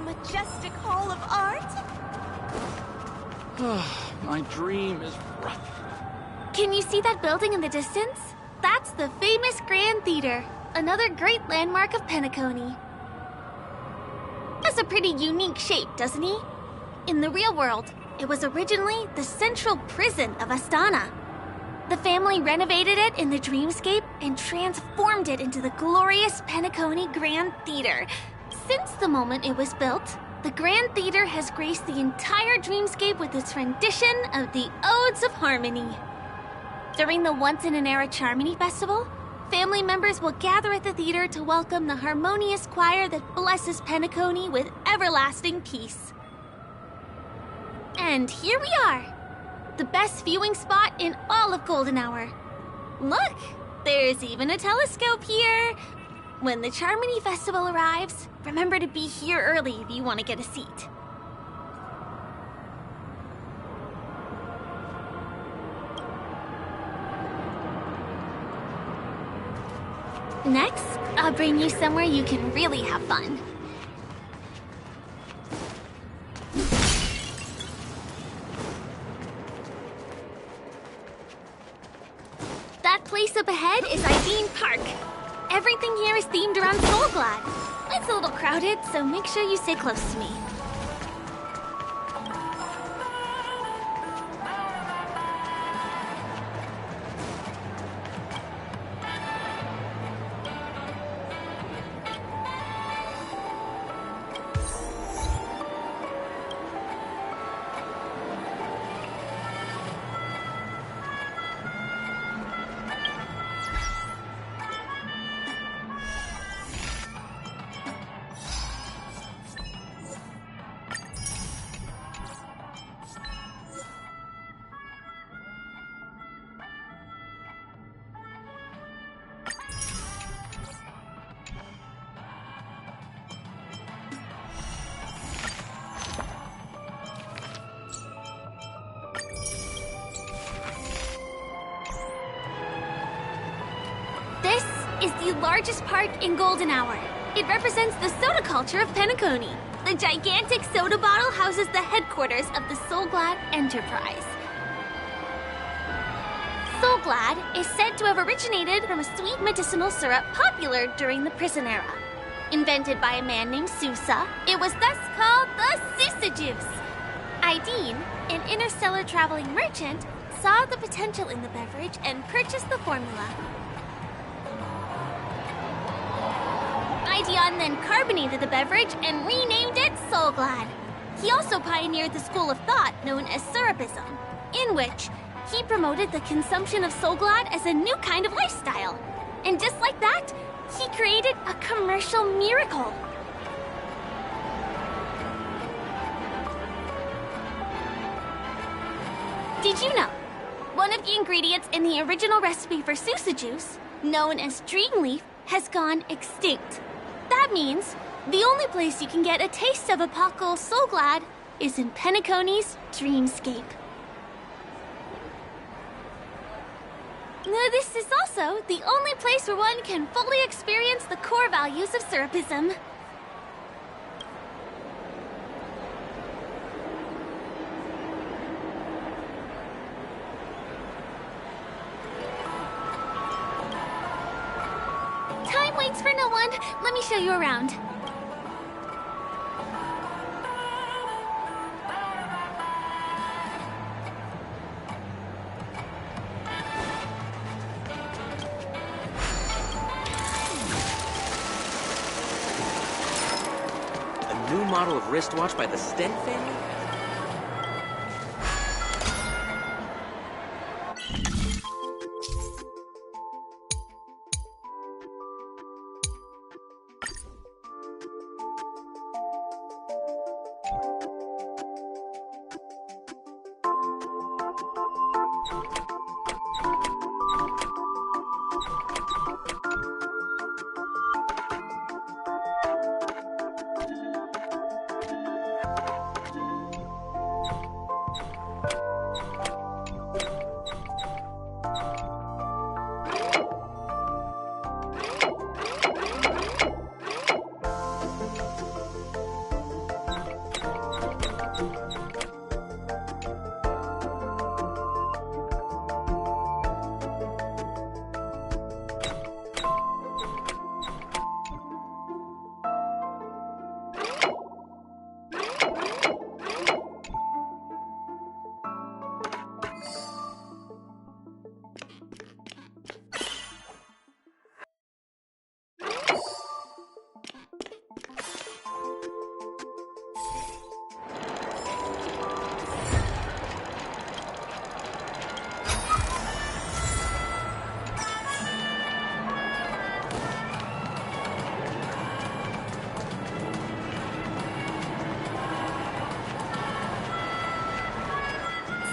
Majestic Hall of Art? My dream is rough. Can you see that building in the distance? That's the famous Grand Theater, another great landmark of Penacony. Has a pretty unique shape, doesn't he? In the real world, it was originally the central prison of Astana. The family renovated it in the dreamscape and transformed it into the glorious Penacony Grand Theater. Since the moment it was built, the Grand Theater has graced the entire dreamscape with its rendition of the Odes of Harmony. During the once-in-an-era Charmony Festival, family members will gather at the theater to welcome the harmonious choir that blesses Penacony with everlasting peace. And here we are, the best viewing spot in all of Golden Hour. Look, there's even a telescope here. When the Charmony Festival arrives, remember to be here early if you want to get a seat. Next, I'll bring you somewhere you can really have fun. That place up ahead is Iveen Park. Everything here is themed around Soulglad. It's a little crowded, so make sure you stay close to me. largest park in Golden Hour. It represents the soda culture of Penacony. The gigantic soda bottle houses the headquarters of the Soulglad Enterprise. Soulglad is said to have originated from a sweet medicinal syrup popular during the prison era. Invented by a man named Sousa, it was thus called the Sousa Juice. Ideen, an interstellar traveling merchant, saw the potential in the beverage and purchased the formula. Ideon then carbonated the beverage and renamed it Soulglad. He also pioneered the school of thought known as Syrupism, in which he promoted the consumption of Soulglad as a new kind of lifestyle. And just like that, he created a commercial miracle. Did you know? One of the ingredients in the original recipe for Sousa Juice, known as Dreamleaf, has gone extinct. That means the only place you can get a taste of Apocal Soulglad is in Penacony's Dreamscape. This is also the only place where one can fully experience the core values of Syrupism. Time waits for no one. Let me show you around. New model of wristwatch by the Stent family?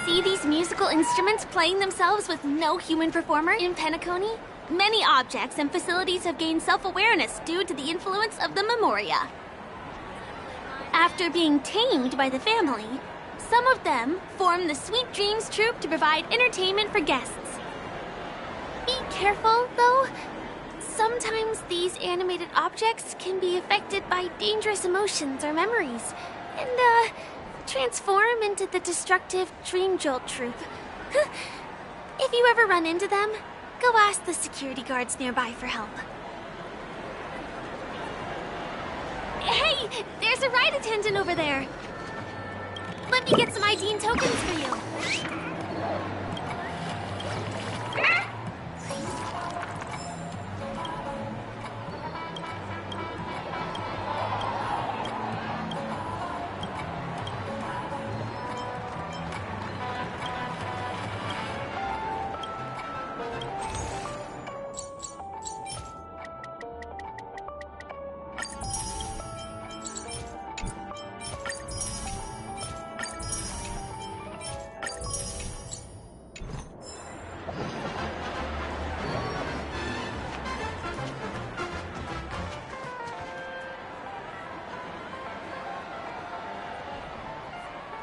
See these musical instruments playing themselves with no human performer in Penacony? Many objects and facilities have gained self-awareness due to the influence of the Memoria. After being tamed by the family, some of them form the Sweet Dreams Troupe to provide entertainment for guests. Be careful, though. Sometimes these animated objects can be affected by dangerous emotions or memories, and, transform into the destructive Dream Jolt Troupe. If you ever run into them, go ask the security guards nearby for help. Hey, there's a ride attendant over there. Let me get some ID and tokens for you.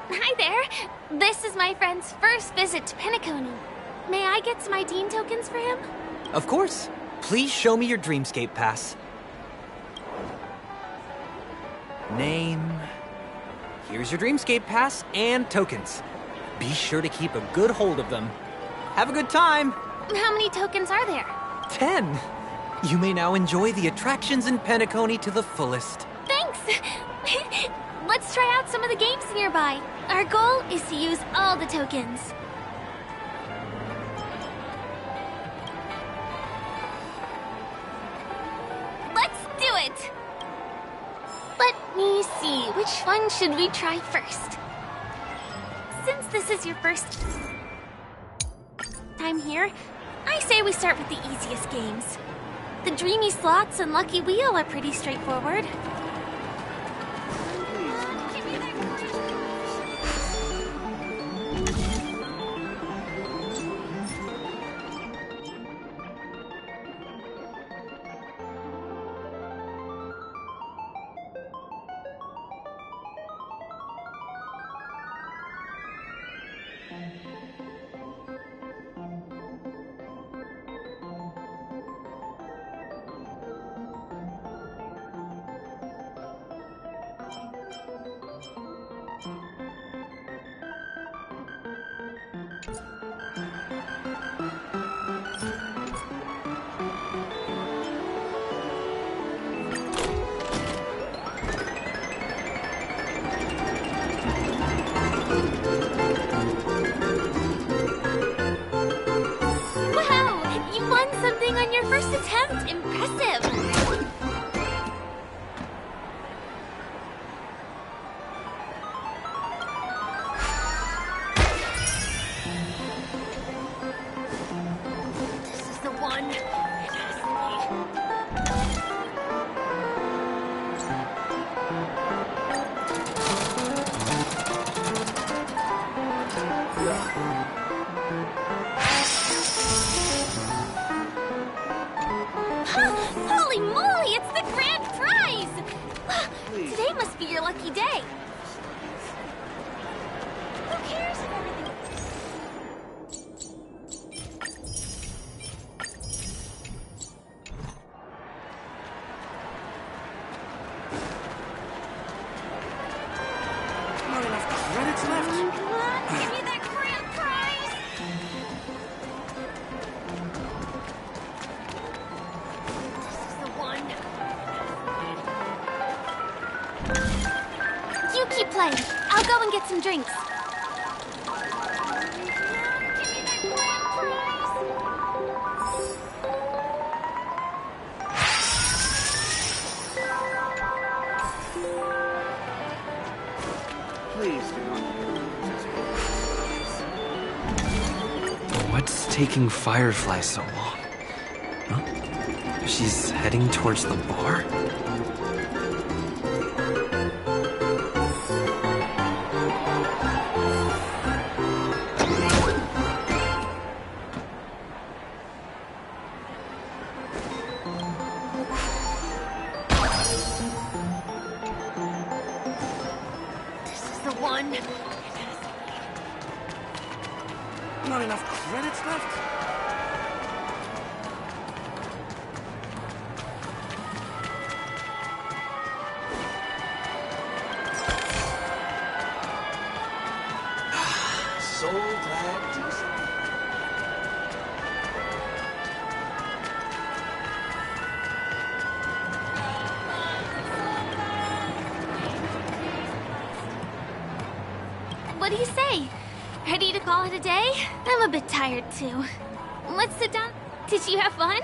Hi there. This is my friend's first visit to Penacony. May I get some ID tokens for him? Of course. Please show me your Dreamscape pass. Name. Here's your Dreamscape pass and tokens. Be sure to keep a good hold of them. Have a good time! How many tokens are there? 10! You may now enjoy the attractions in Penacony to the fullest. Thanks! Let's try out some of the games nearby. Our goal is to use all the tokens. Let's do it! Let me see, which one should we try first? Since this is your first time here, I say we start with the easiest games. The Dreamy Slots and Lucky Wheel are pretty straightforward. On your first attempt, impressive! This is the one. Holy moly, it's the grand prize! Today must be your lucky day. Who cares if everything... Not enough credits left. Come on, give me that grand prize! You keep playing. I'll go and get some drinks. Please do not. What's taking Firefly so long? Huh? She's heading towards the bar? Not enough credits left? So glad to see. What do you say? Ready to call it a day? I'm a bit tired too. Let's sit down. Did you have fun?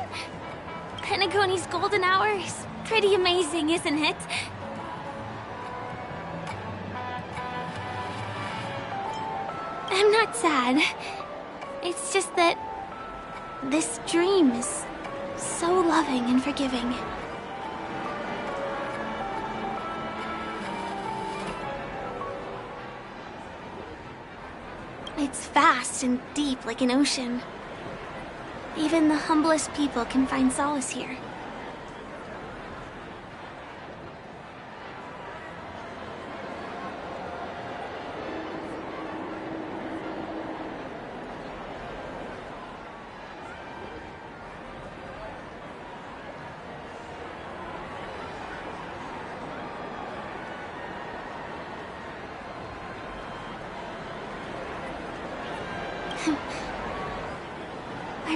Penacony's golden hour is pretty amazing, isn't it? I'm not sad. It's just that this dream is so loving and forgiving. It's vast and deep like an ocean. Even the humblest people can find solace here.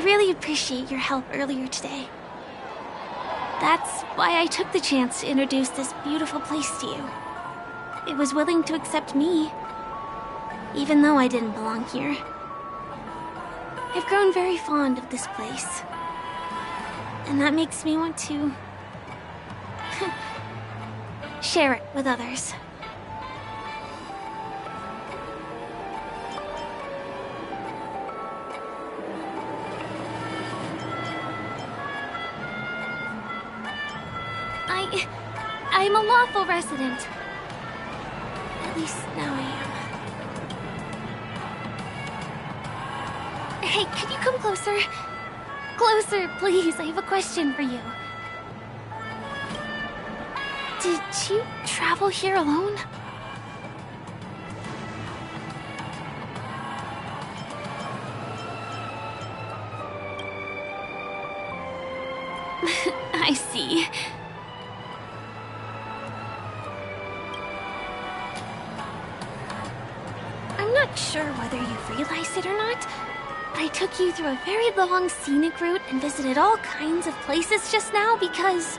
really appreciate your help earlier today. That's why I took the chance to introduce this beautiful place to you. It was willing to accept me, even though I didn't belong here. I've grown very fond of this place, and that makes me want to share it with others. I'm a lawful resident. At least now I am. Hey, can you come closer? Closer, please. I have a question for you. Did you travel here alone? I see. I'm not sure whether you realize it or not, but I took you through a very long scenic route and visited all kinds of places just now because...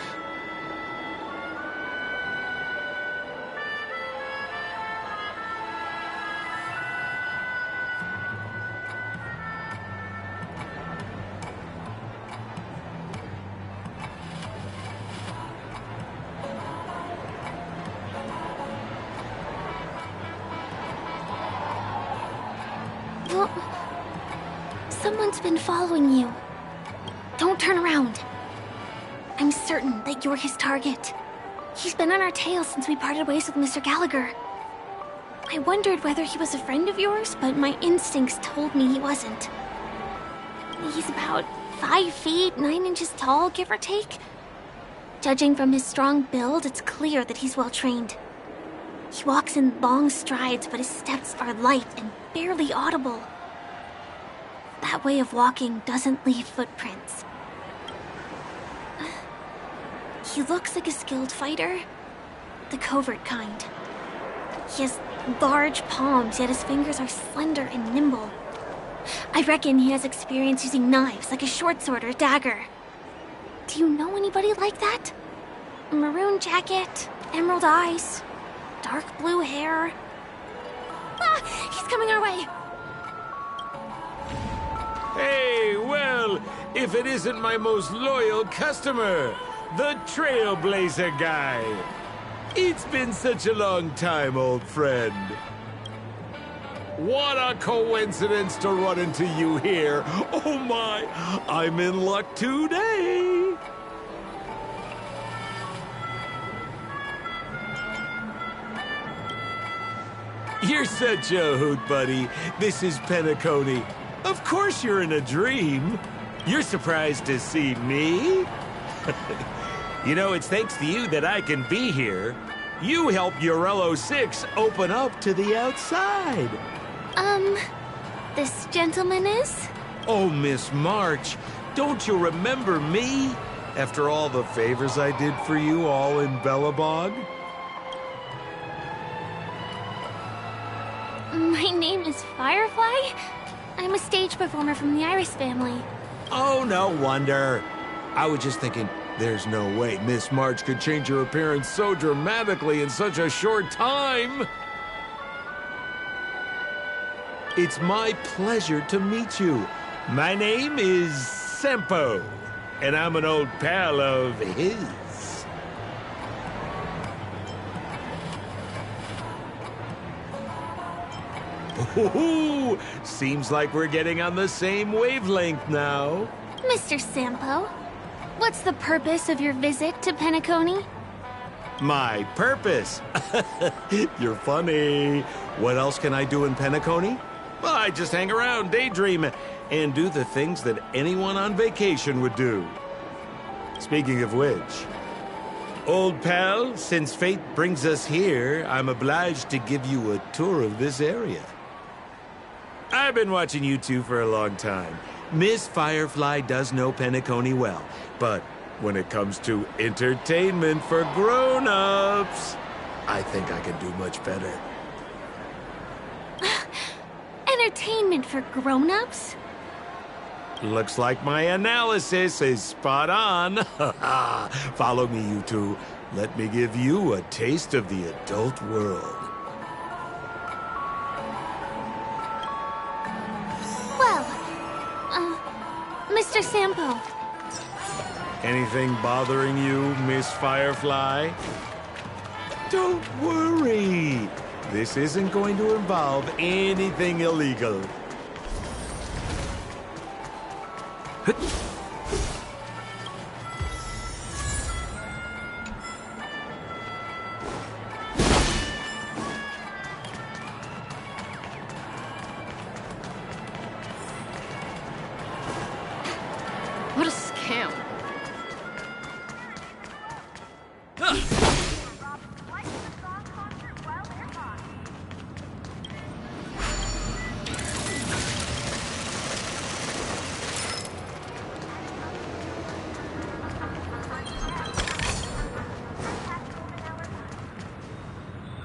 Well, someone's been following you. Don't turn around. I'm certain that you're his target. He's been on our tail since we parted ways with Mr. Gallagher. I wondered whether he was a friend of yours, but my instincts told me he wasn't. He's about 5 feet, 9 inches tall, give or take. Judging from his strong build, it's clear that he's well trained. He walks in long strides, but his steps are light and barely audible. That way of walking doesn't leave footprints. He looks like a skilled fighter, the covert kind. He has large palms, yet his fingers are slender and nimble. I reckon he has experience using knives, like a short sword or dagger. Do you know anybody like that? A maroon jacket, emerald eyes, dark blue hair. Ah, he's coming our way. Hey, well, if it isn't my most loyal customer, the Trailblazer guy. It's been such a long time, old friend. What a coincidence to run into you here. Oh my, I'm in luck today. You're such a hoot, buddy. This is Penacony. Of course you're in a dream. You're surprised to see me? You know, it's thanks to you that I can be here. You helped Urello 6 open up to the outside. This gentleman is? Oh, Miss March, don't you remember me? After all the favors I did for you all in Bellabog? My name is Firefly. I'm a stage performer from the Iris family. Oh, no wonder. I was just thinking, there's no way Miss March could change her appearance so dramatically in such a short time. It's my pleasure to meet you. My name is Sempo, and I'm an old pal of his. Ooh, seems like we're getting on the same wavelength now. Mr. Sampo, what's the purpose of your visit to Penacony? My purpose? You're funny. What else can I do in Penacony? Well, I just hang around, daydream, and do the things that anyone on vacation would do. Speaking of which, old pal, since fate brings us here, I'm obliged to give you a tour of this area. I've been watching you two for a long time. Miss Firefly does know Penacony well, but when it comes to entertainment for grown-ups, I think I can do much better. Entertainment for grown-ups? Looks like my analysis is spot on. Follow me, you two. Let me give you a taste of the adult world. Well, Mr. Sampo. Anything bothering you, Miss Firefly? Don't worry. This isn't going to involve anything illegal. What a scam.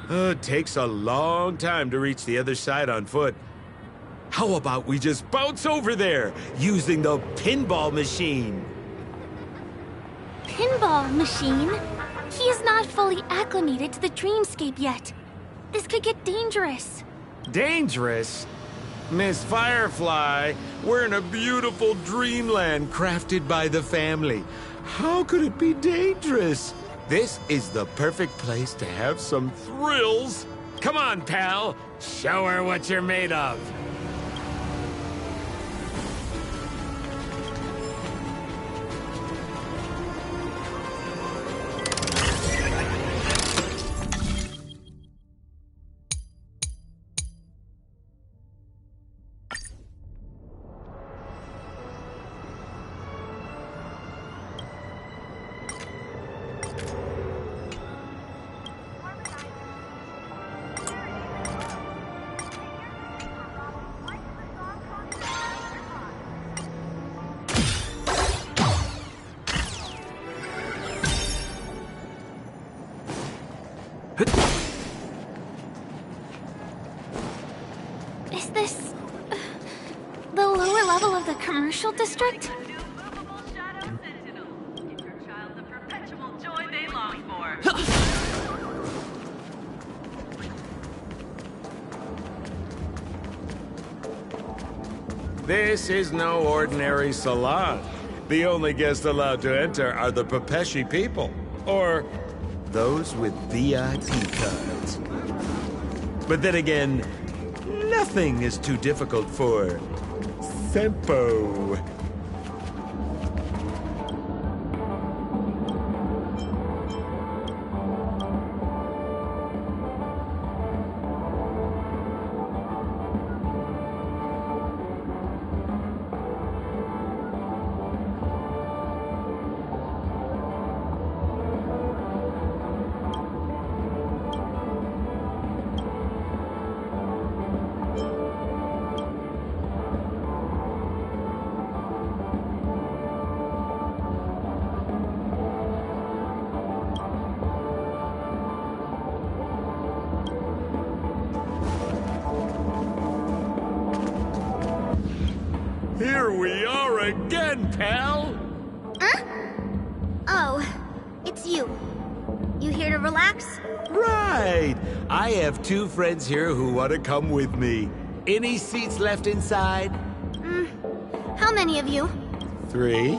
It takes a long time to reach the other side on foot. How about we just bounce over there using the pinball machine? Pinball machine? He is not fully acclimated to the dreamscape yet. This could get dangerous. Dangerous? Miss Firefly, we're in a beautiful dreamland crafted by the family. How could it be dangerous? This is the perfect place to have some thrills. Come on, pal. Show her what you're made of. Is this the lower level of the commercial district? This is no ordinary salon. The only guests allowed to enter are the Pepeshi people, or those with VIP cards. But then again, nothing is too difficult for Sampo. Here we are again, pal! Huh? Oh, it's you. You here to relax? Right! I have two friends here who want to come with me. Any seats left inside? How many of you? 3.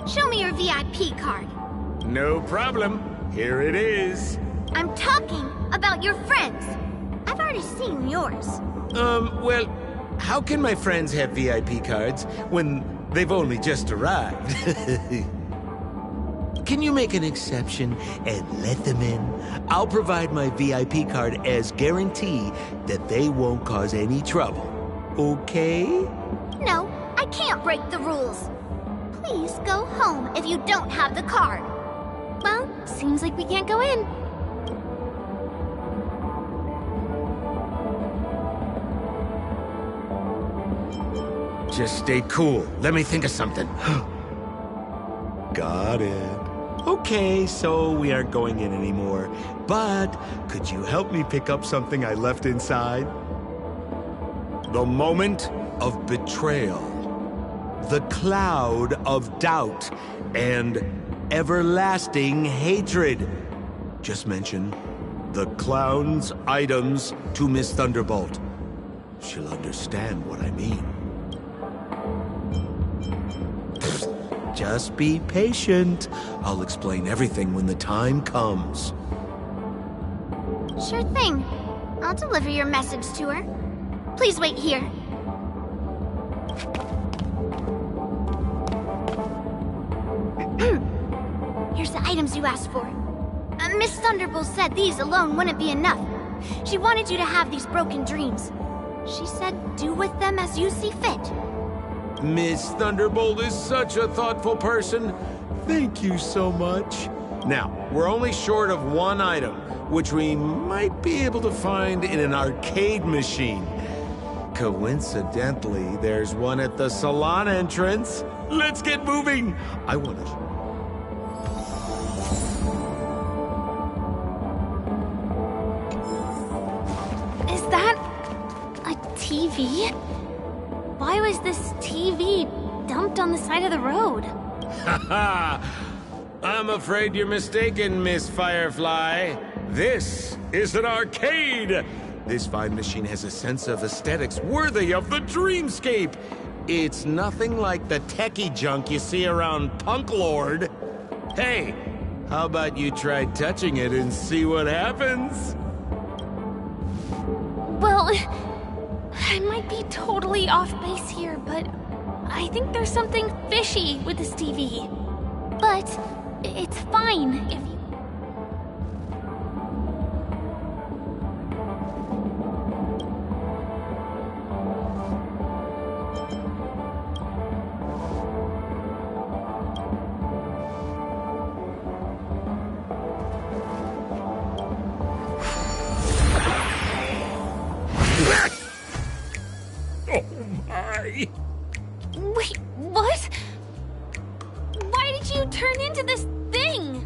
Show me your VIP card. No problem. Here it is. I'm talking about your friends. I've already seen yours. Well, how can my friends have VIP cards when they've only just arrived? Can you make an exception and let them in? I'll provide my VIP card as guarantee that they won't cause any trouble. Okay? No, I can't break the rules. Please go home if you don't have the card. Well, seems like we can't go in. Just stay cool. Let me think of something. Got it. Okay, so we aren't going in anymore. But could you help me pick up something I left inside? The moment of betrayal. the cloud of doubt and everlasting hatred. Just mention the clown's items to Miss Thunderbolt. She'll understand what I mean. Just be patient. I'll explain everything when the time comes. Sure thing. I'll deliver your message to her. Please wait here. Here's the items you asked for. Miss Thunderbolt said these alone wouldn't be enough. She wanted you to have these broken dreams. She said do with them as you see fit. Miss Thunderbolt is such a thoughtful person. Thank you so much. Now, we're only short of one item, which we might be able to find in an arcade machine. Coincidentally, there's one at the salon entrance. Let's get moving. I want to... Is that a TV? Why was this TV dumped on the side of the road? Haha! I'm afraid you're mistaken, Miss Firefly. This is an arcade. This fine machine has a sense of aesthetics worthy of the dreamscape. It's nothing like the techie junk you see around Punk Lord. Hey, how about you try touching it and see what happens? Well, I might be totally off base here, but I think there's something fishy with this TV. But it's fine if you... Oh my! Wait, what? Why did you turn into this thing?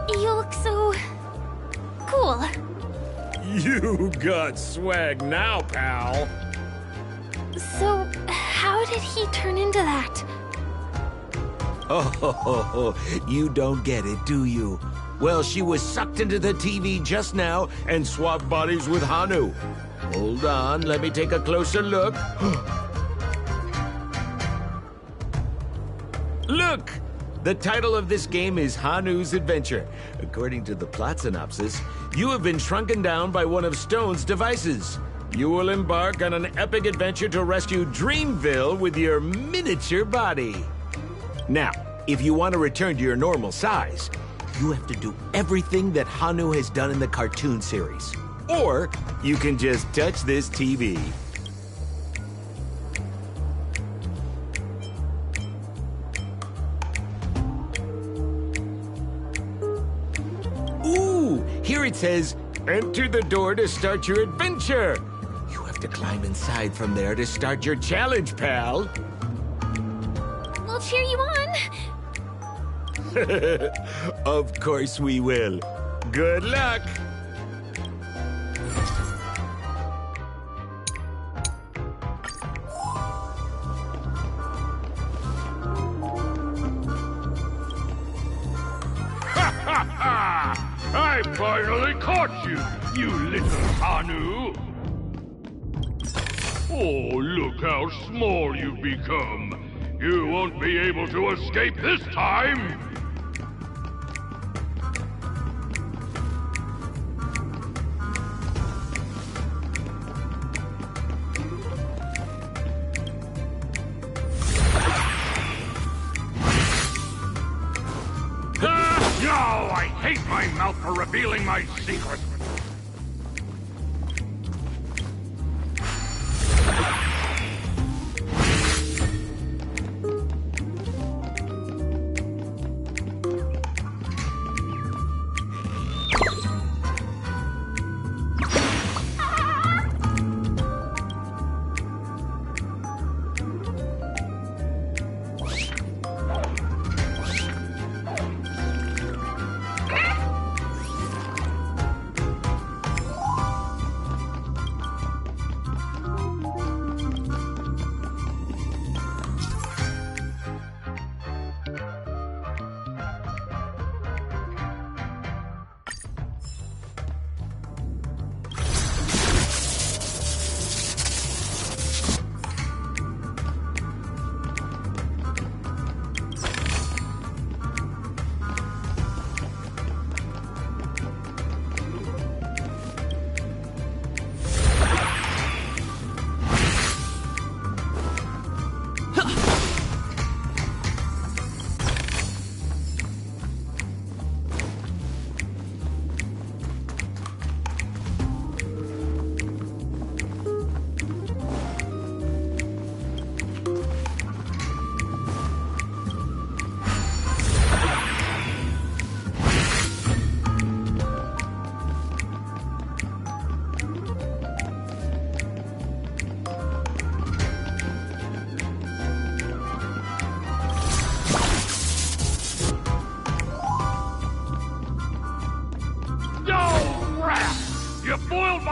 You look so... cool. You got swag now, pal. So, how did he turn into that? Oh, you don't get it, do you? Well, she was sucked into the TV just now and swapped bodies with Hanu. Hold on, let me take a closer look. Look! The title of this game is Hanu's Adventure. According to the plot synopsis, you have been shrunken down by one of Stone's devices. You will embark on an epic adventure to rescue Dreamville with your miniature body. Now, if you want to return to your normal size, you have to do everything that Hanu has done in the cartoon series. Or you can just touch this TV. Ooh, here it says, enter the door to start your adventure. You have to climb inside from there to start your challenge, pal. We'll cheer you on. Of course we will. Good luck. I finally caught you, you little Hanu! Oh, look how small you've become. You won't be able to escape this time! No, I hate my mouth for revealing my secret.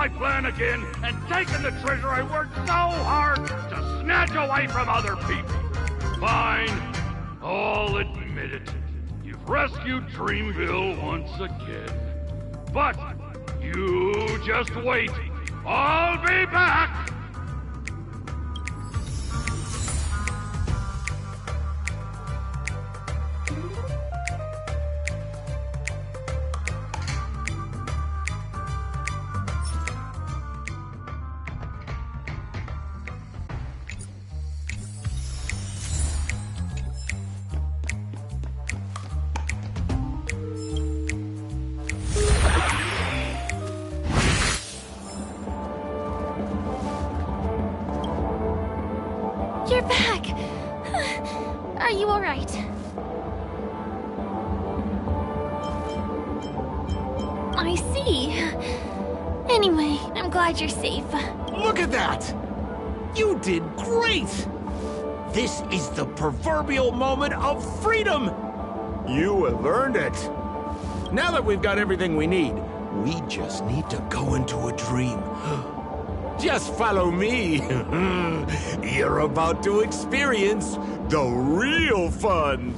my plan again and taken the treasure I worked so hard to snatch away from other people. Fine. I'll admit it. You've rescued Dreamville once again. But you just wait. I'll be back! You're back! Are you alright? I see. Anyway, I'm glad you're safe. Look at that! You did great! This is the proverbial moment of freedom! You have earned it. Now that we've got everything we need, we just need to go into a dream. Just follow me. You're about to experience the real fun.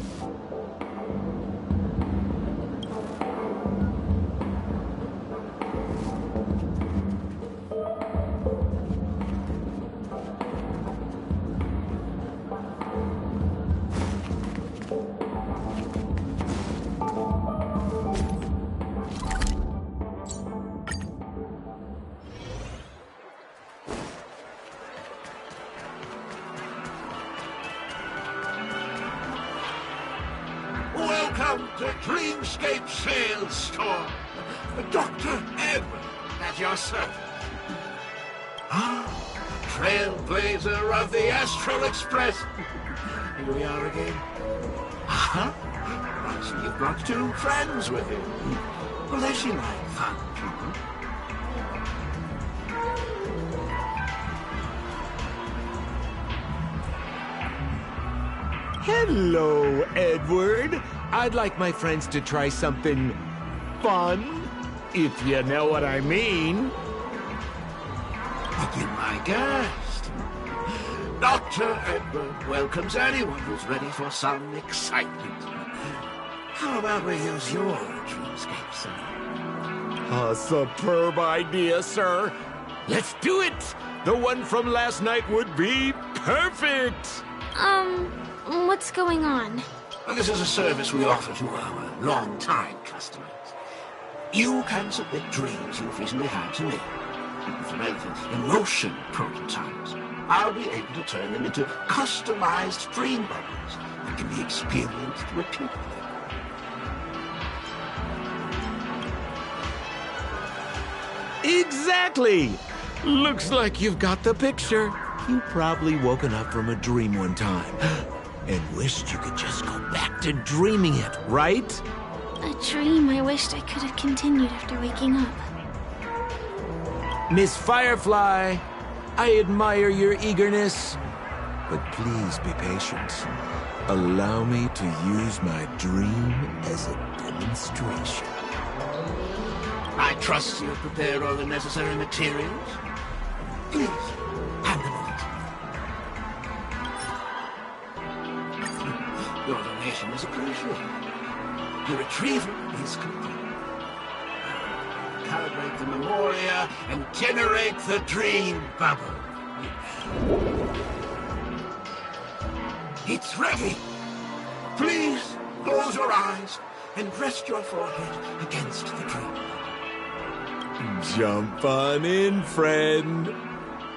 Welcome to Dreamscape Sales Store. Dr. Edward at your service. Trailblazer of the Astral Express. Here we are again. Right, so you've brought two friends with you. Well, they seem like fun people. Hello, Edward. I'd like my friends to try something fun, if you know what I mean. Look at my guest. Dr. Edward welcomes anyone who's ready for some excitement. How about we use your dreamscape, sir? A superb idea, sir. Let's do it. The one from last night would be perfect. What's going on? Well, this is a service we offer to our long-time customers. You can submit dreams you've recently had to me. With relevant emotion prototypes, I'll be able to turn them into customized dream bubbles that can be experienced repeatedly. Exactly. Looks like you've got the picture. You've probably woken up from a dream one time and wished you could just go back to dreaming it, right? A dream I wished I could have continued after waking up. Miss Firefly, I admire your eagerness, but please be patient. Allow me to use my dream as a demonstration. I trust you've prepared all the necessary materials. Please, hand them over to me. Your donation is appreciated. The retrieval is complete. Calibrate the memoria and generate the dream bubble. It's ready. Please close your eyes and rest your forehead against the dream. Jump on in, friend.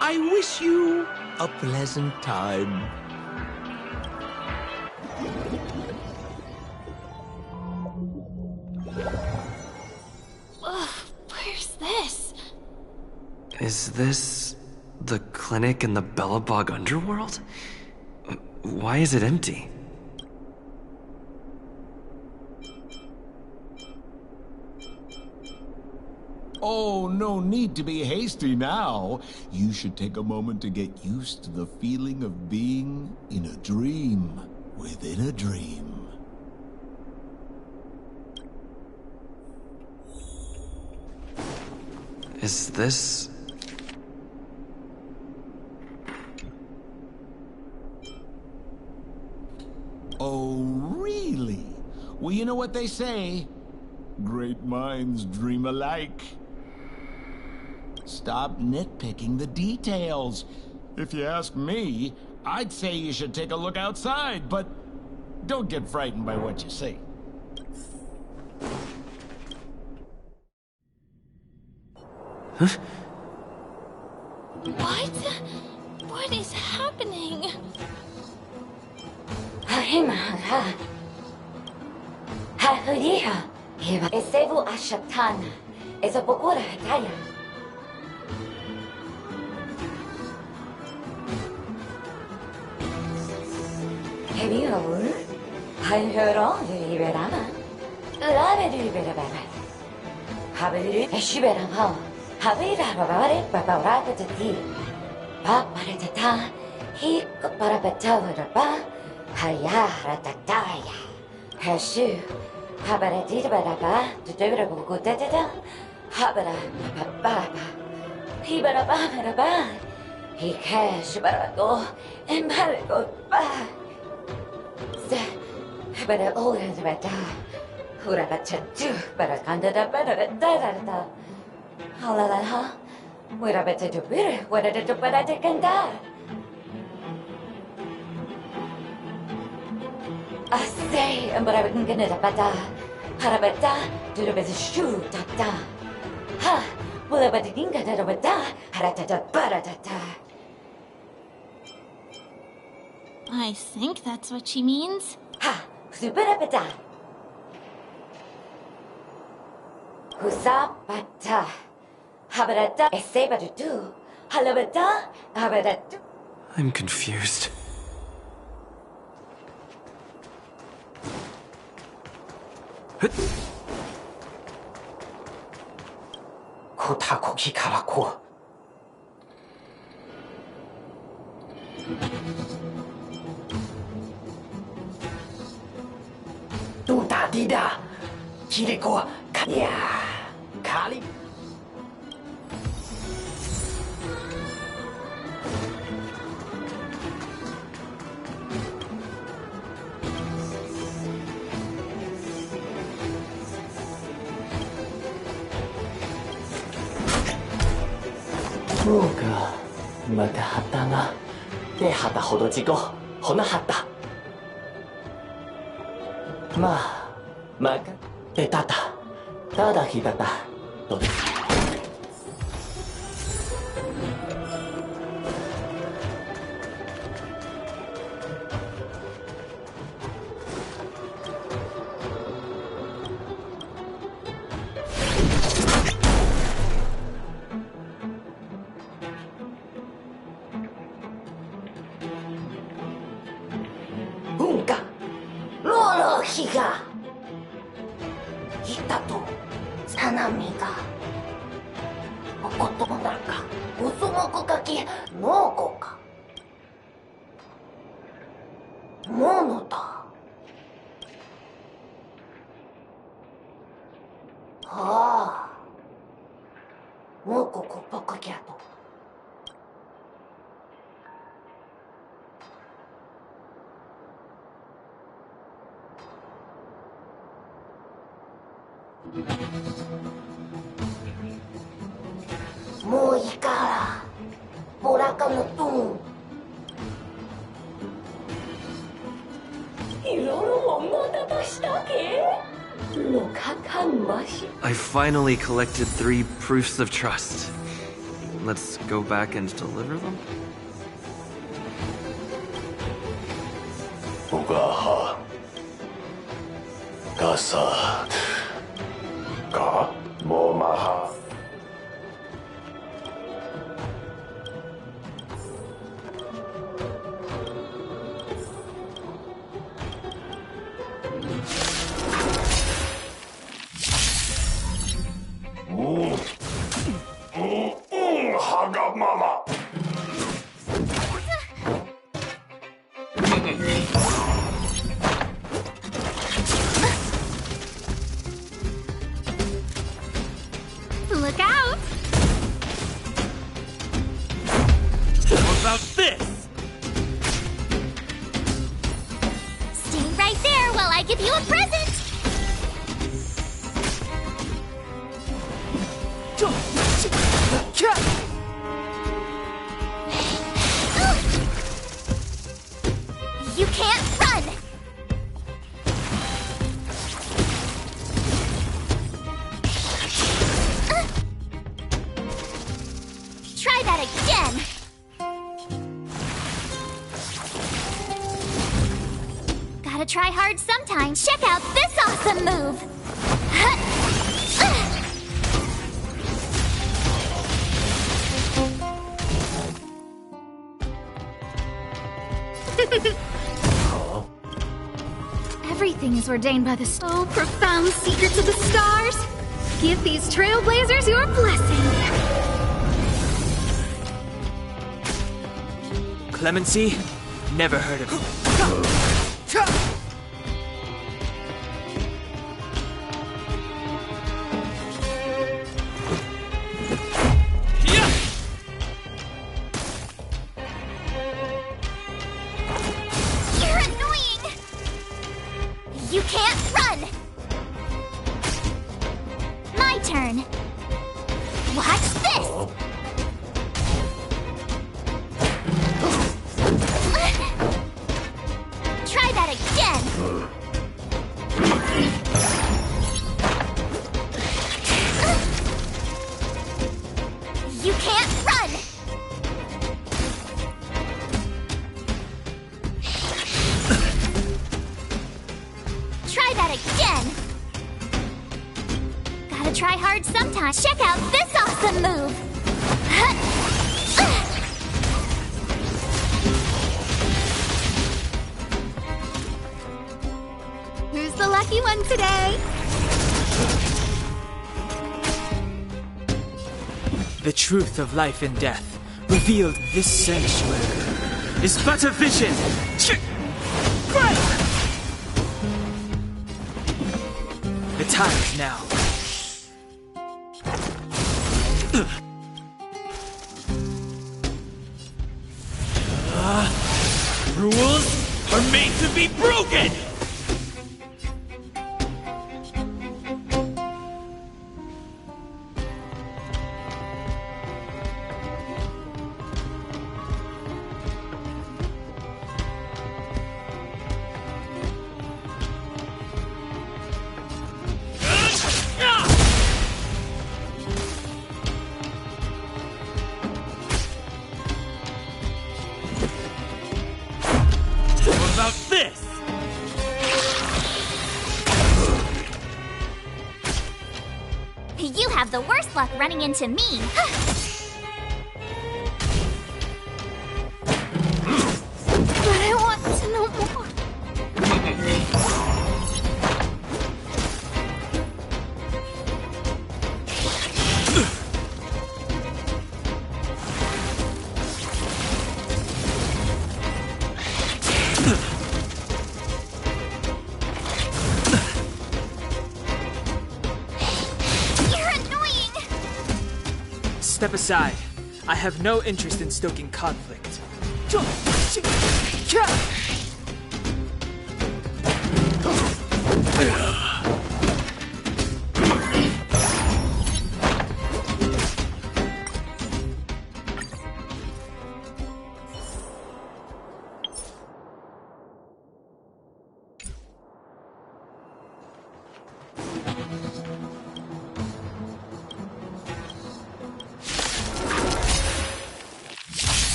I wish you a pleasant time. Ugh, where's this? Is this the clinic in the Bellabog underworld? Why is it empty? Oh, no need to be hasty now. You should take a moment to get used to the feeling of being in a dream within a dream. Is this... Oh, really? Well, you know what they say. Great minds dream alike. Stop nitpicking the details. If you ask me, I'd say you should take a look outside, but don't get frightened by what you see. Huh? What? What is happening? I think that's what she means. I'm confused. I finally collected 3 proofs of trust. Let's go back and deliver them? Ugaha. Gasat. Ga. Momaha. Haga mama. Look out! about this? Stay right there while I give you a present! You can't run! Try that again! Gotta try hard sometimes. Check out this awesome move! Everything is ordained by the oh, profound secrets of the stars. Give these trailblazers your blessing. Clemency? Never heard of it. You're annoying! You can't run! My turn. Watch this! Try that again! You can't run! Try that again! Gotta try hard sometimes. Check out this awesome move! Who's the lucky one today? The truth of life and death, revealed in this sanctuary, is but a vision. The time is now. Rules are made to be broken! What about this? You have the worst luck running into me. But I want to know more. You're annoying! Step aside. I have no interest in stoking conflict.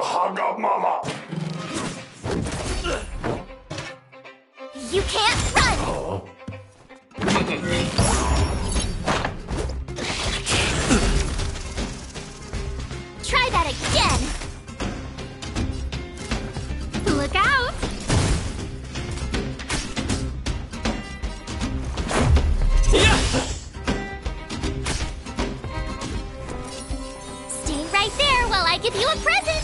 Hug up, mama. You can't run! Try that again! Look out! Stay right there while I give you a present!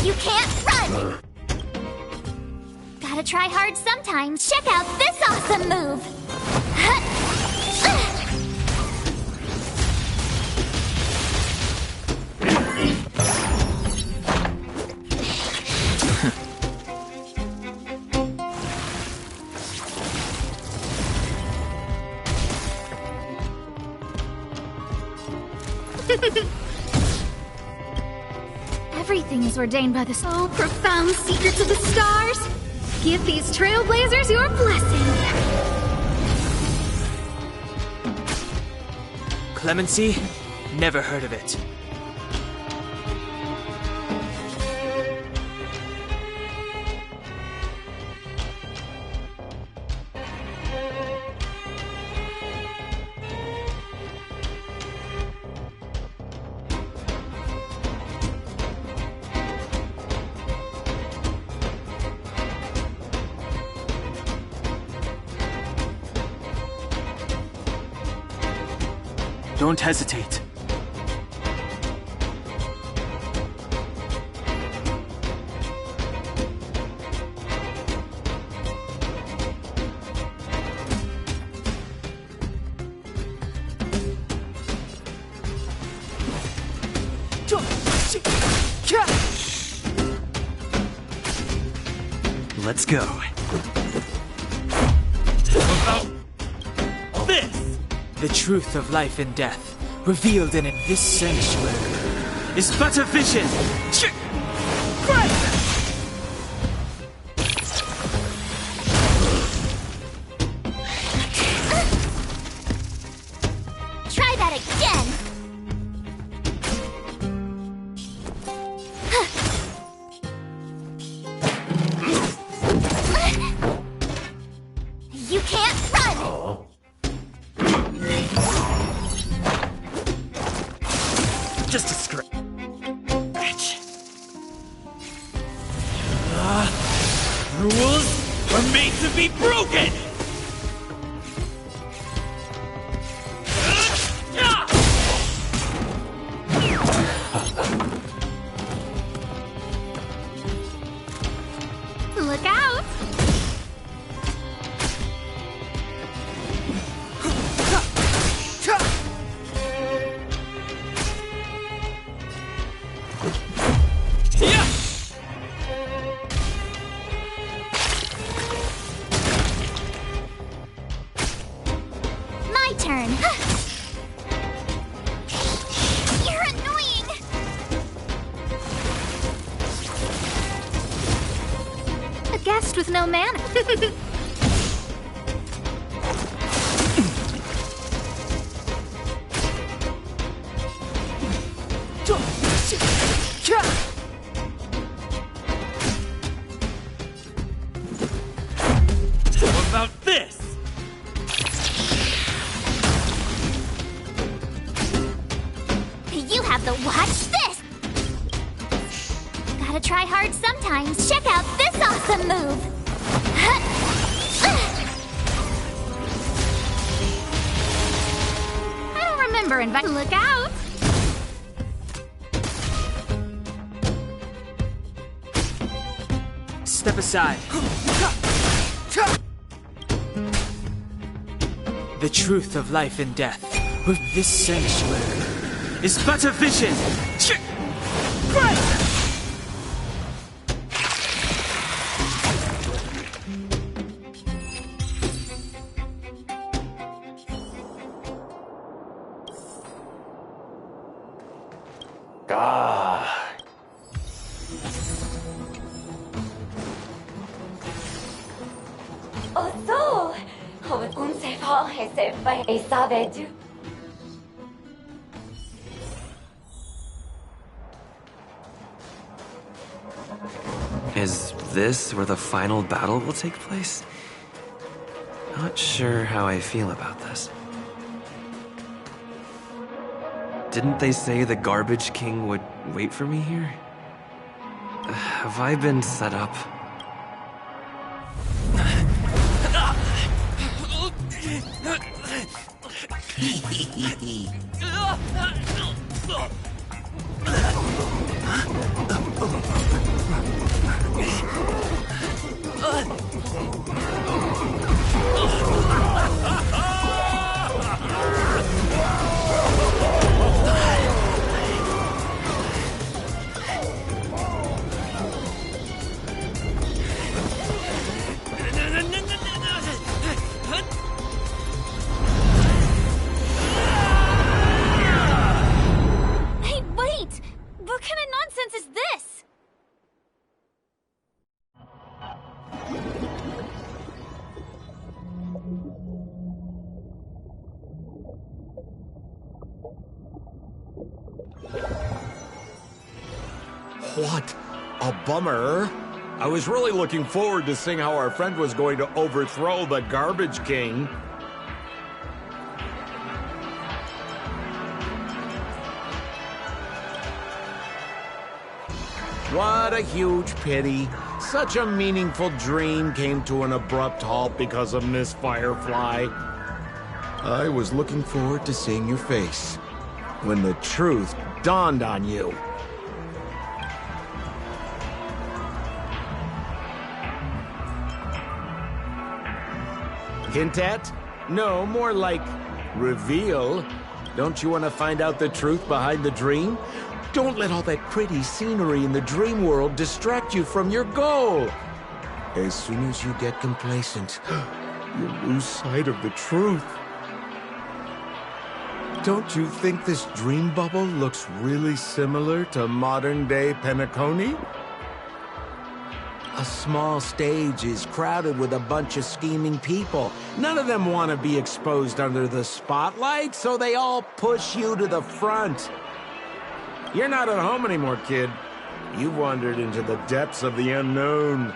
You can't run! Gotta try hard sometimes. Check out this awesome move! Everything is ordained by the so profound secrets of the stars. Give these trailblazers your blessing. Clemency? Never heard of it. Don't hesitate. Let's go. This! The truth of life and death, revealed in this sanctuary, is but a vision. Try that again! You can't run! Just a scratch. Rules are made to be broken! Look out! My turn. You're annoying! A guest with no manners. What about this? You have the watch this! Gotta try hard sometimes. Check out this awesome move! I don't remember inviting. Look out! Step aside. The truth of life and death, with this sanctuary, is but a vision. Oso! Un se fa e se fa e sabe tu. Is this where the final battle will take place? Not sure how I feel about this. Didn't they say the Garbage King would wait for me here? Have I been set up? What a bummer. I was really looking forward to seeing how our friend was going to overthrow the Garbage King. What a huge pity. Such a meaningful dream came to an abrupt halt because of Miss Firefly. I was looking forward to seeing your face when the truth dawned on you. Hint at? No, more like reveal. Don't you want to find out the truth behind the dream? Don't let all that pretty scenery in the dream world distract you from your goal. As soon as you get complacent, you lose sight of the truth. Don't you think this dream bubble looks really similar to modern-day Penacony? A small stage is crowded with a bunch of scheming people. None of them want to be exposed under the spotlight, so they all push you to the front. You're not at home anymore, kid. You've wandered into the depths of the unknown.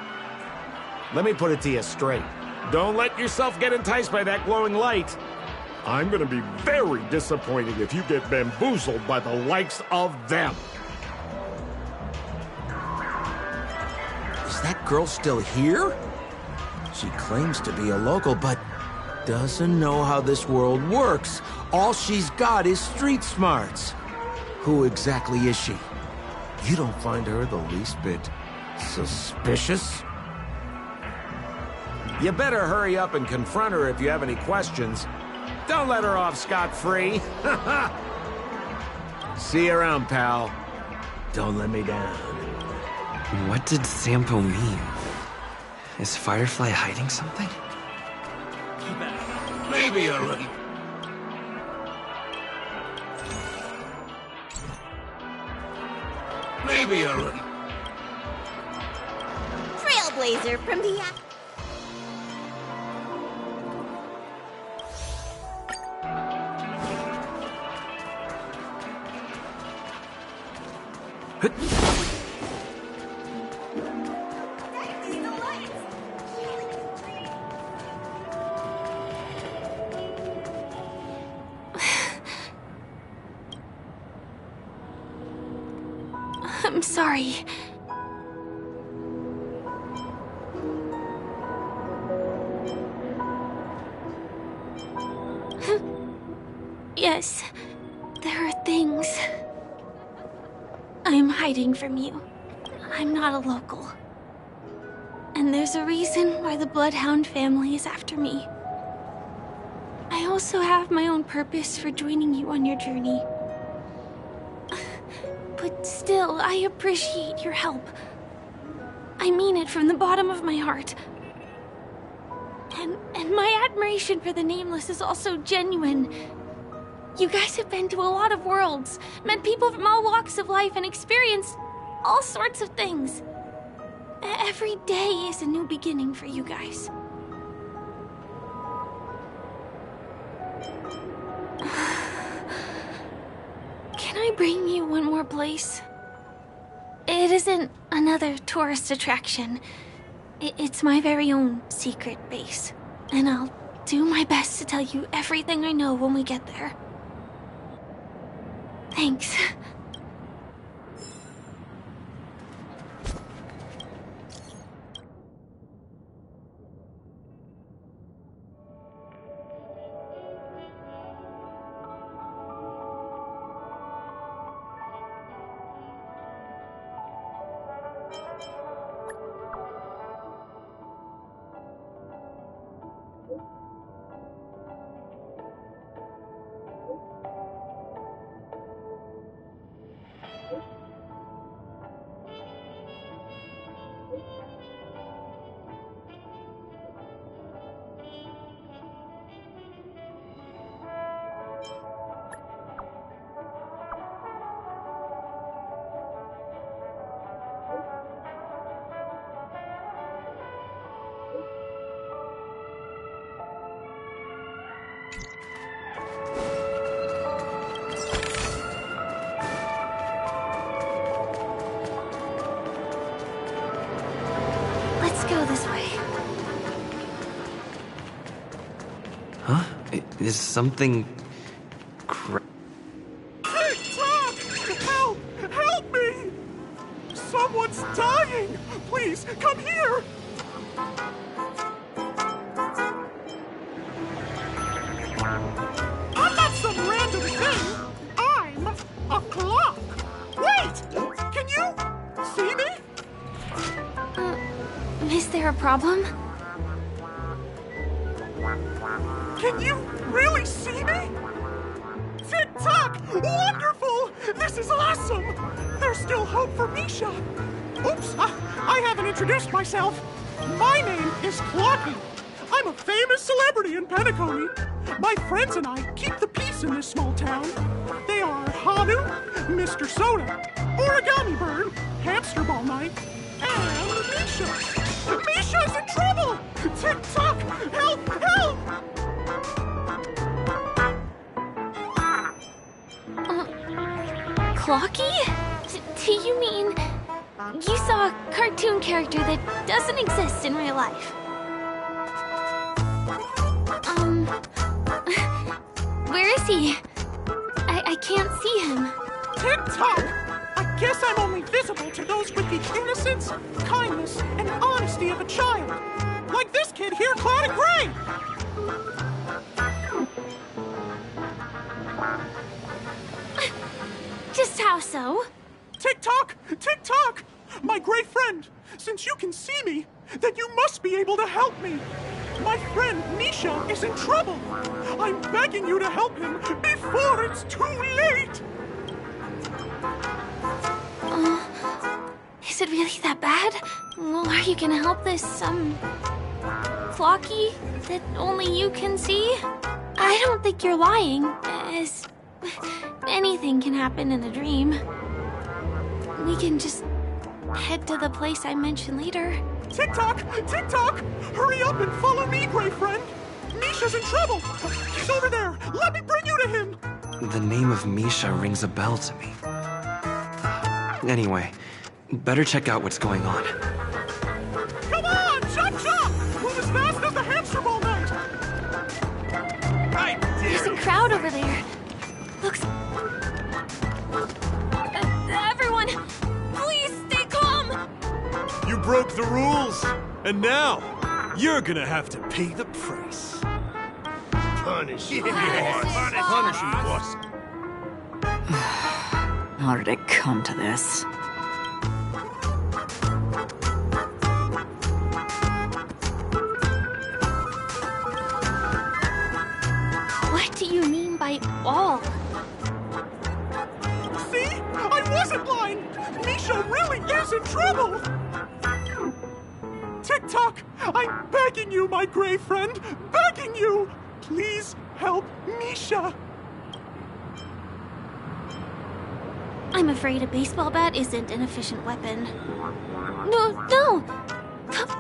Let me put it to you straight. Don't let yourself get enticed by that glowing light. I'm gonna be very disappointed if you get bamboozled by the likes of them. Is that girl still here? She claims to be a local, but doesn't know how this world works. All she's got is street smarts. Who exactly is she? You don't find her the least bit suspicious? You better hurry up and confront her if you have any questions. Don't let her off scot-free. See you around, pal. Don't let me down. What did Sampo mean? Is Firefly hiding something? Maybe a little. Maybe a little. Trailblazer from the... I'm sorry. Yes, there are things I'm hiding from you. I'm not a local. And there's a reason why the Bloodhound family is after me. I also have my own purpose for joining you on your journey. But still, I appreciate your help. I mean it from the bottom of my heart. And my admiration for the Nameless is also genuine. You guys have been to a lot of worlds, met people from all walks of life, and experienced all sorts of things. Every day is a new beginning for you guys. Can I bring you one more place? It isn't another tourist attraction. It's my very own secret base. And I'll do my best to tell you everything I know when we get there. Thanks. go this way. Huh? Is something... Tick-tock! Help! Help me! Someone's dying! Please, come here! I'm not some random thing! I'm a clock! Wait! Can you see me? Is there a problem? Can you really see me? Tick-tock! Wonderful! This is awesome! There's still hope for Misha! Oops, I haven't introduced myself. My name is Clocky. I'm a famous celebrity in Penacony. My friends and I keep the peace in this small town. They are Hanu, Mr. Soda, Origami Bird, Hamster Ball Night, and Misha. Misha's in trouble! Tick-tock! Help! Help! Clocky? Do you mean you saw a cartoon character that doesn't exist in real life? Where is he? I can't see him. Tick-tock! I guess I'm only visible to those with the innocence, kindness, and honesty of a child. Like this kid here clad in gray! Just how so? Tick-tock! Tick-tock! My great friend, since you can see me, then you must be able to help me. My friend Misha is in trouble. I'm begging you to help him before it's too late. Is it really that bad? Well, are you gonna help this, Clocky that only you can see? I don't think you're lying, as anything can happen in a dream. We can just head to the place I mentioned later. Tick-tock! Tick-tock! Hurry up and follow me, gray friend! Misha's in trouble! He's over there! Let me bring you to him! The name of Misha rings a bell to me. Anyway, better check out what's going on. Come on! Chop, chop! Move as fast as the hamster ball night! Right there! There's a crowd over there. Looks... everyone, please stay calm! You broke the rules, and now you're gonna have to pay the price. Punish him, boss. Punish him, boss. How did it come to this? What do you mean by all? See? I wasn't lying! Misha really is in trouble! Tick-tock! I'm begging you, my gray friend! Begging you! Please help Misha! I'm afraid a baseball bat isn't an efficient weapon. No!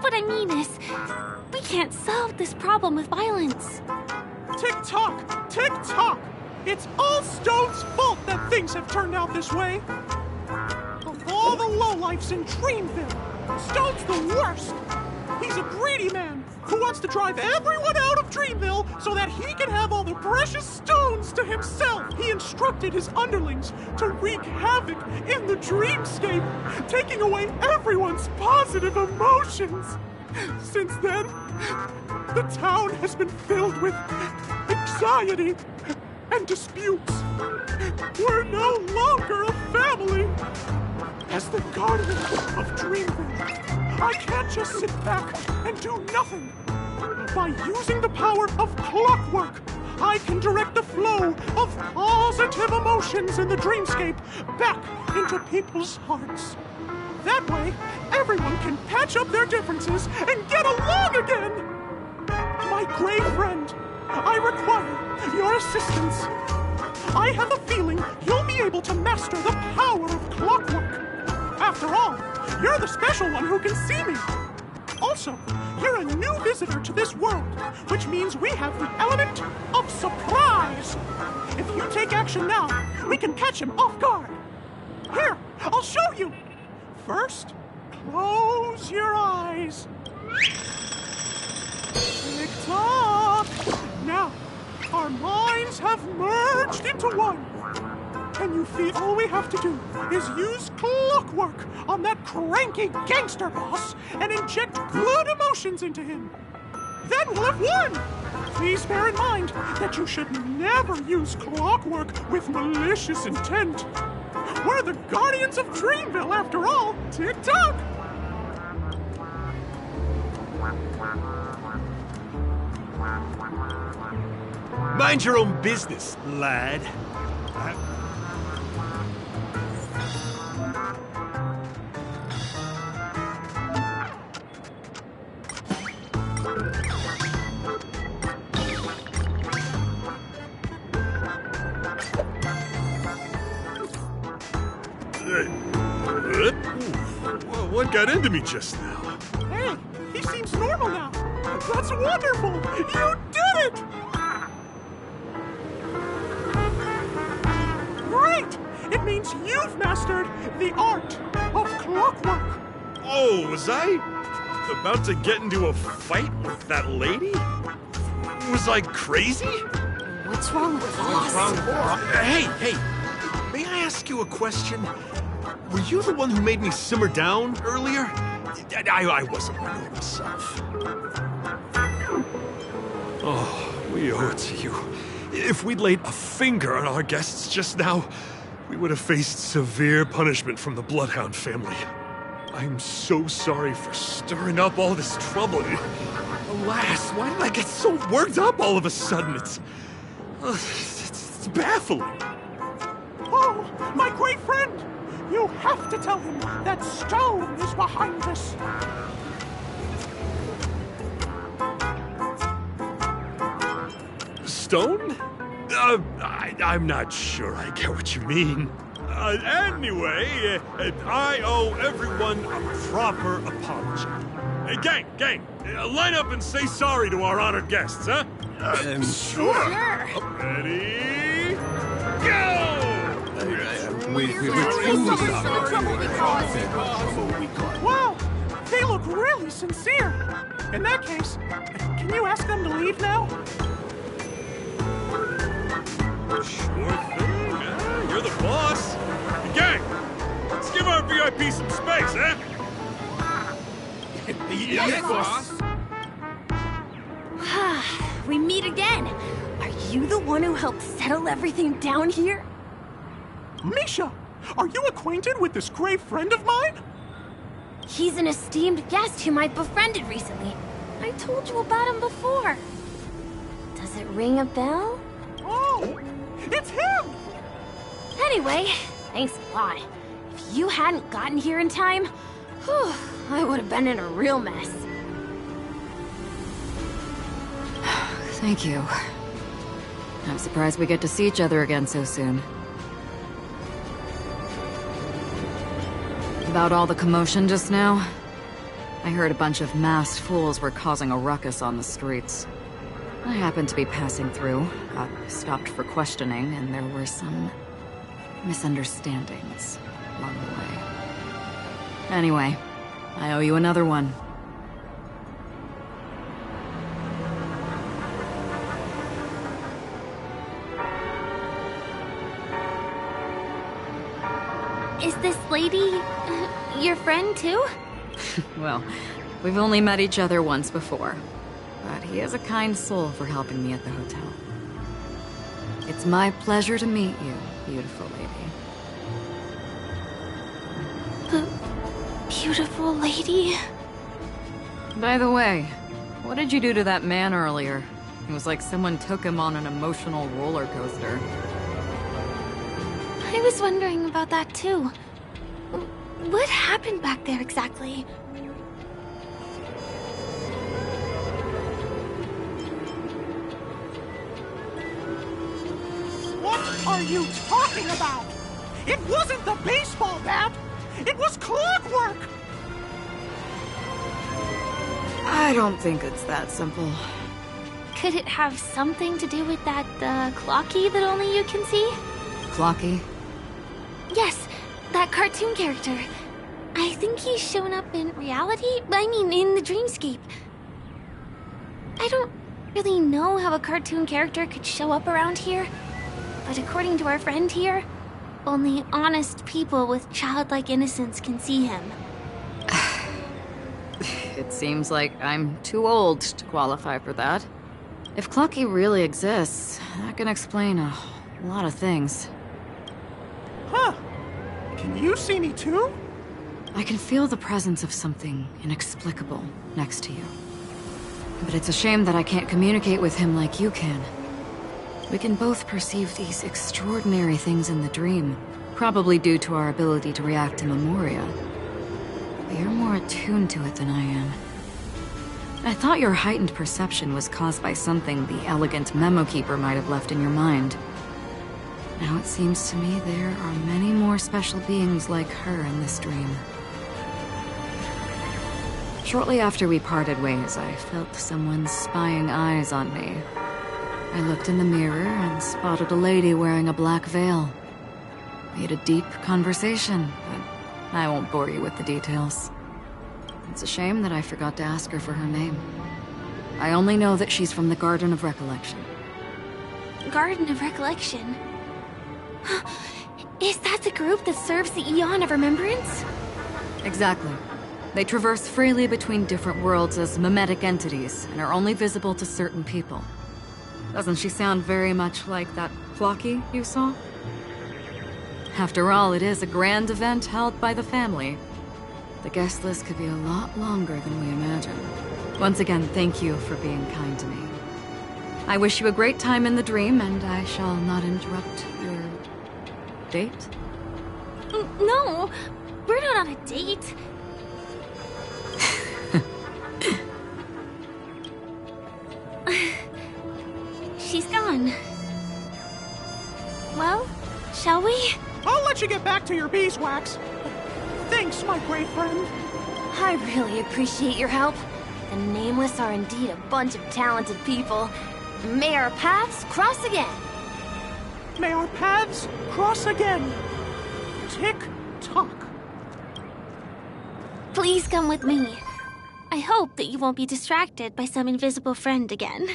What I mean is, we can't solve this problem with violence. Tick-tock! Tick-tock! It's all Stone's fault that things have turned out this way! Of all the lowlifes in Dreamville, Stone's the worst! He's a greedy man who wants to drive everyone out of Dreamville so that he can have all the precious stones to himself. He instructed his underlings to wreak havoc in the dreamscape, taking away everyone's positive emotions. Since then, the town has been filled with anxiety and disputes. We're no longer a family. As the guardian of Dreamville, I can't just sit back and do nothing. By using the power of clockwork, I can direct the flow of positive emotions in the dreamscape back into people's hearts. That way, everyone can patch up their differences and get along again. My gray friend, I require your assistance. I have a feeling you'll be able to master the power of clockwork. After all, you're the special one who can see me. Also, you're a new visitor to this world, which means we have the element of surprise. If you take action now, we can catch him off guard. Here, I'll show you. First, Close your eyes. Tick-tock. Now, our minds have merged into one. Can you feel? All we have to do is use clockwork on that cranky gangster boss and inject good emotions into him. Then we'll have won. Please bear in mind that you should never use clockwork with malicious intent. We're the Guardians of Dreamville, after all. Tick-tock! Mind your own business, lad. What got into me just now? Hey, he seems normal now. That's wonderful. You did it! Great! It means you've mastered the art of clockwork. Oh, was I about to get into a fight with that lady? Was I crazy? What's wrong with us? Hey, may I ask you a question? Were you the one who made me simmer down earlier? I wasn't my normal self. Oh, we owe it to you. If we'd laid a finger on our guests just now, we would have faced severe punishment from the Bloodhound family. I'm so sorry for stirring up all this trouble. Alas, why did I get so worked up all of a sudden? It's baffling. Oh, my great friend! You have to tell him that Stone is behind this. Stone? I'm not sure I get what you mean. Anyway, I owe everyone a proper apology. Gang, line up and say sorry to our honored guests, huh? Sure. Ready? Go! Wow, they look really sincere. In that case, can you ask them to leave now? Sure thing. You're the boss. Gang, let's give our VIP some space, eh? Yes, boss. We meet again. Are you the one who helped settle everything down here? Misha, are you acquainted with this grave friend of mine? He's an esteemed guest whom I befriended recently. I told you about him before. Does it ring a bell? Oh, it's him! Anyway, thanks a lot. If you hadn't gotten here in time, whew, I would have been in a real mess. Thank you. I'm surprised we get to see each other again so soon. About all the commotion just now, I heard a bunch of masked fools were causing a ruckus on the streets. I happened to be passing through, got stopped for questioning, and there were some misunderstandings along the way. Anyway, I owe you another one. Is this lady your friend too? Well, we've only met each other once before, but he is a kind soul for helping me at the hotel. It's my pleasure to meet you, beautiful lady. Beautiful lady? By the way, what did you do to that man earlier? It was like someone took him on an emotional roller coaster. I was wondering about that too. What happened back there exactly? What are you talking about? It wasn't the baseball bat! It was clockwork! I don't think it's that simple. Could it have something to do with that, Clocky that only you can see? Clocky? Yes, that cartoon character. I think he's shown up in reality? I mean, in the dreamscape. I don't really know how a cartoon character could show up around here, but according to our friend here, only honest people with childlike innocence can see him. It seems like I'm too old to qualify for that. If Clucky really exists, that can explain a lot of things. Huh. Can you see me too? I can feel the presence of something inexplicable next to you. But it's a shame that I can't communicate with him like you can. We can both perceive these extraordinary things in the dream, probably due to our ability to react to memoria. But you're more attuned to it than I am. I thought your heightened perception was caused by something the elegant memo keeper might have left in your mind. Now it seems to me there are many more special beings like her in this dream. Shortly after we parted ways, I felt someone's spying eyes on me. I looked in the mirror and spotted a lady wearing a black veil. We had a deep conversation, but I won't bore you with the details. It's a shame that I forgot to ask her for her name. I only know that she's from the Garden of Recollection. Garden of Recollection? Is that the group that serves the Eon of Remembrance? Exactly. They traverse freely between different worlds as mimetic entities and are only visible to certain people. Doesn't she sound very much like that Flocky you saw? After all, it is a grand event held by the family. The guest list could be a lot longer than we imagined. Once again, thank you for being kind to me. I wish you a great time in the dream, and I shall not interrupt your date? No, we're not on a date. She's gone. Well, shall we? I'll let you get back to your beeswax. Thanks, my great friend. I really appreciate your help. The Nameless are indeed a bunch of talented people. May our paths cross again. May our paths cross again. Tick-tock. Please come with me. I hope that you won't be distracted by some invisible friend again.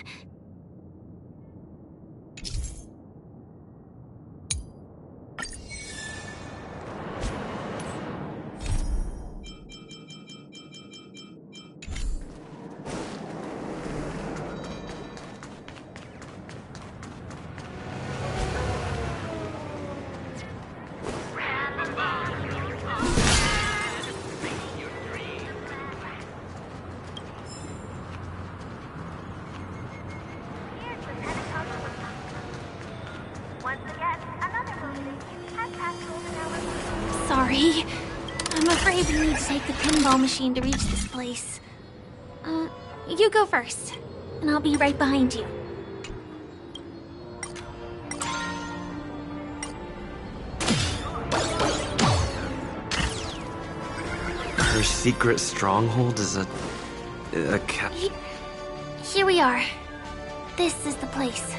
Sorry. I'm afraid we need to take the pinball machine to reach this place. You go first, and I'll be right behind you. Her secret stronghold is a cat. Here we are. This is the place.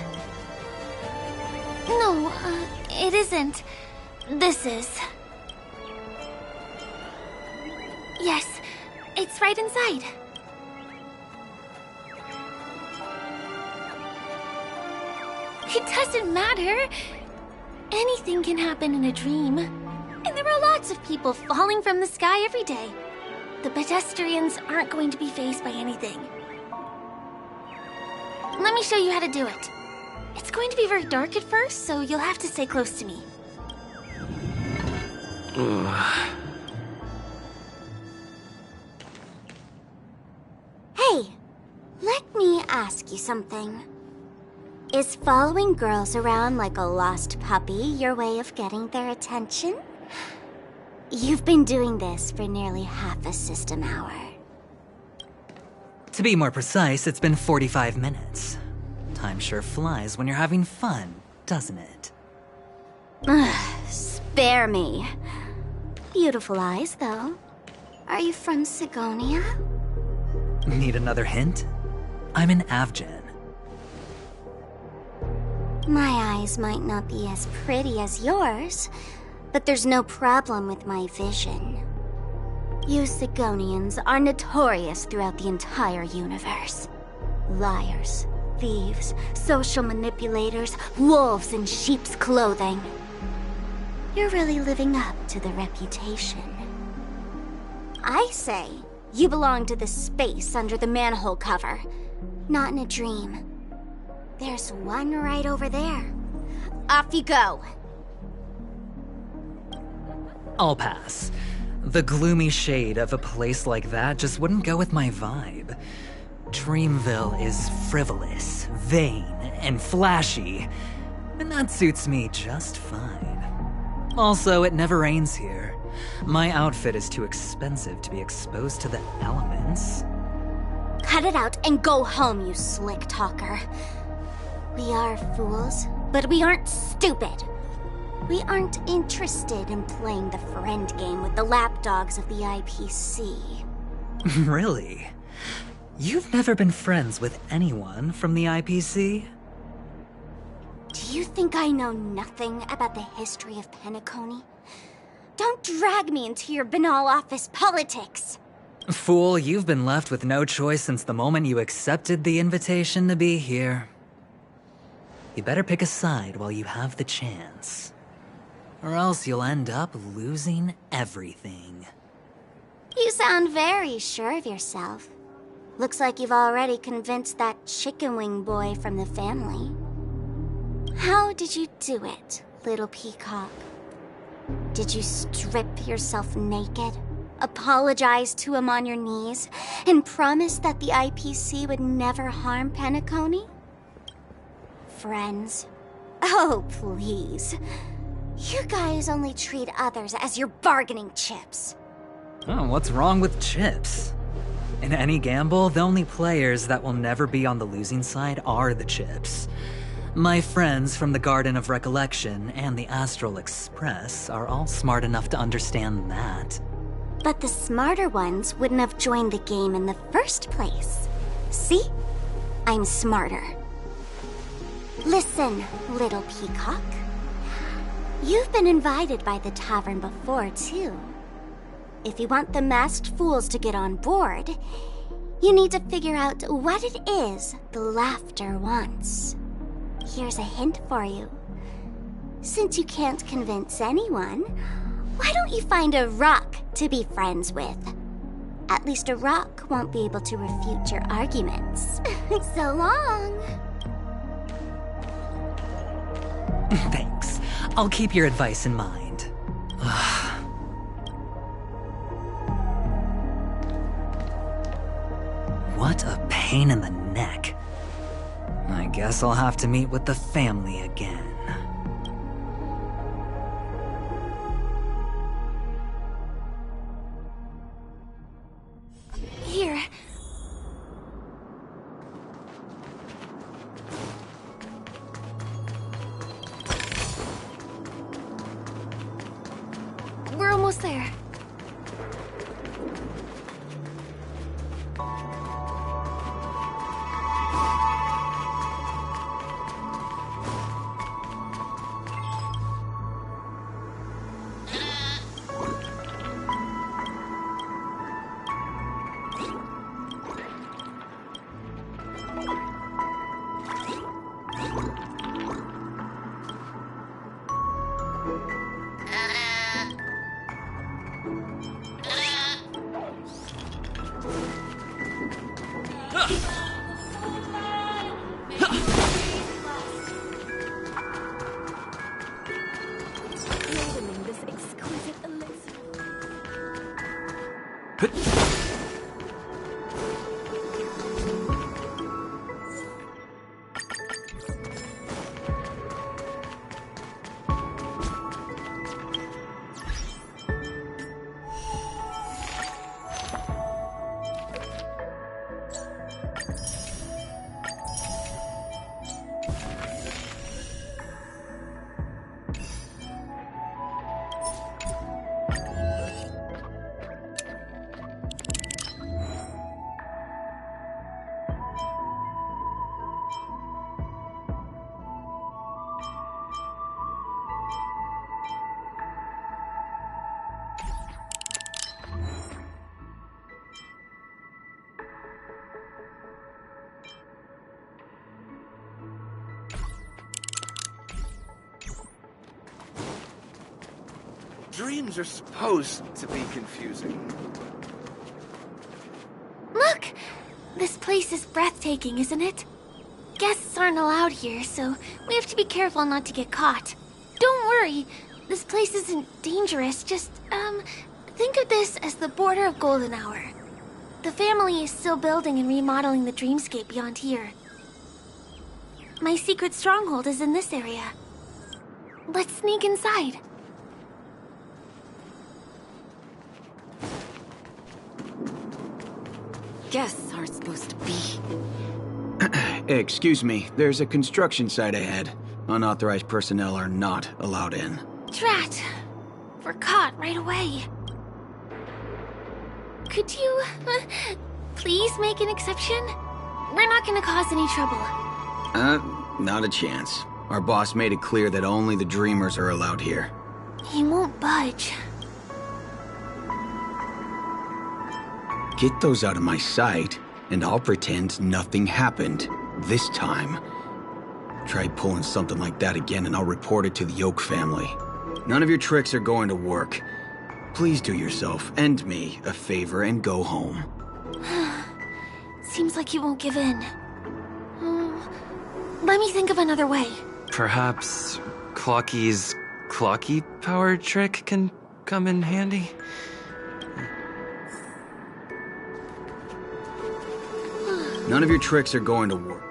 No, it isn't. This is. Yes, it's right inside. It doesn't matter. Anything can happen in a dream. And there are lots of people falling from the sky every day. The pedestrians aren't going to be fazed by anything. Let me show you how to do it. It's going to be very dark at first, so you'll have to stay close to me. Hey, let me ask you something. Is following girls around like a lost puppy your way of getting their attention? You've been doing this for nearly half a system hour. To be more precise, it's been 45 minutes. Time sure flies when you're having fun, doesn't it? Spare me. Beautiful eyes, though. Are you from Sigonia? Need another hint? I'm an Avgen. My eyes might not be as pretty as yours, but there's no problem with my vision. You Sigonians are notorious throughout the entire universe. Liars, thieves, social manipulators, wolves in sheep's clothing. You're really living up to the reputation. I say, you belong to the space under the manhole cover, not in a dream. There's one right over there. Off you go. I'll pass. The gloomy shade of a place like that just wouldn't go with my vibe. Dreamville is frivolous, vain, and flashy, and that suits me just fine. Also, it never rains here. My outfit is too expensive to be exposed to the elements. Cut it out and go home, you slick talker. We are fools, but we aren't stupid. We aren't interested in playing the friend game with the lapdogs of the IPC. Really? You've never been friends with anyone from the IPC? Do you think I know nothing about the history of Penacony? Don't drag me into your banal office politics! Fool, you've been left with no choice since the moment you accepted the invitation to be here. You better pick a side while you have the chance. Or else you'll end up losing everything. You sound very sure of yourself. Looks like you've already convinced that chicken wing boy from the family. How did you do it, little peacock? Did you strip yourself naked, apologize to him on your knees, and promise that the IPC would never harm Penacony? Friends? Oh, please. You guys only treat others as your bargaining chips. Oh, what's wrong with chips? In any gamble, the only players that will never be on the losing side are the chips. My friends from the Garden of Recollection and the Astral Express are all smart enough to understand that. But the smarter ones wouldn't have joined the game in the first place. See? I'm smarter. Listen, little peacock. You've been invited by the tavern before, too. If you want the masked fools to get on board, you need to figure out what it is the laughter wants. Here's a hint for you. Since you can't convince anyone, why don't you find a rock to be friends with? At least a rock won't be able to refute your arguments. So long. Thanks. I'll keep your advice in mind. What a pain in the neck. I guess I'll have to meet with the family again. Here. We're almost there. Dreams are supposed to be confusing. Look! This place is breathtaking, isn't it? Guests aren't allowed here, so we have to be careful not to get caught. Don't worry, this place isn't dangerous, just, think of this as the border of Golden Hour. The family is still building and remodeling the dreamscape beyond here. My secret stronghold is in this area. Let's sneak inside. Guests aren't supposed to be. Excuse me, there's a construction site ahead. Unauthorized personnel are not allowed in. Drat! We're caught right away. Could you, please make an exception? We're not gonna cause any trouble. Not a chance. Our boss made it clear that only the dreamers are allowed here. He won't budge. Get those out of my sight, and I'll pretend nothing happened. This time. Try pulling something like that again, and I'll report it to the Oak family. None of your tricks are going to work. Please do yourself and me a favor and go home. Seems like he won't give in. Let me think of another way. Perhaps Clocky's Clocky power trick can come in handy? None of your tricks are going to work.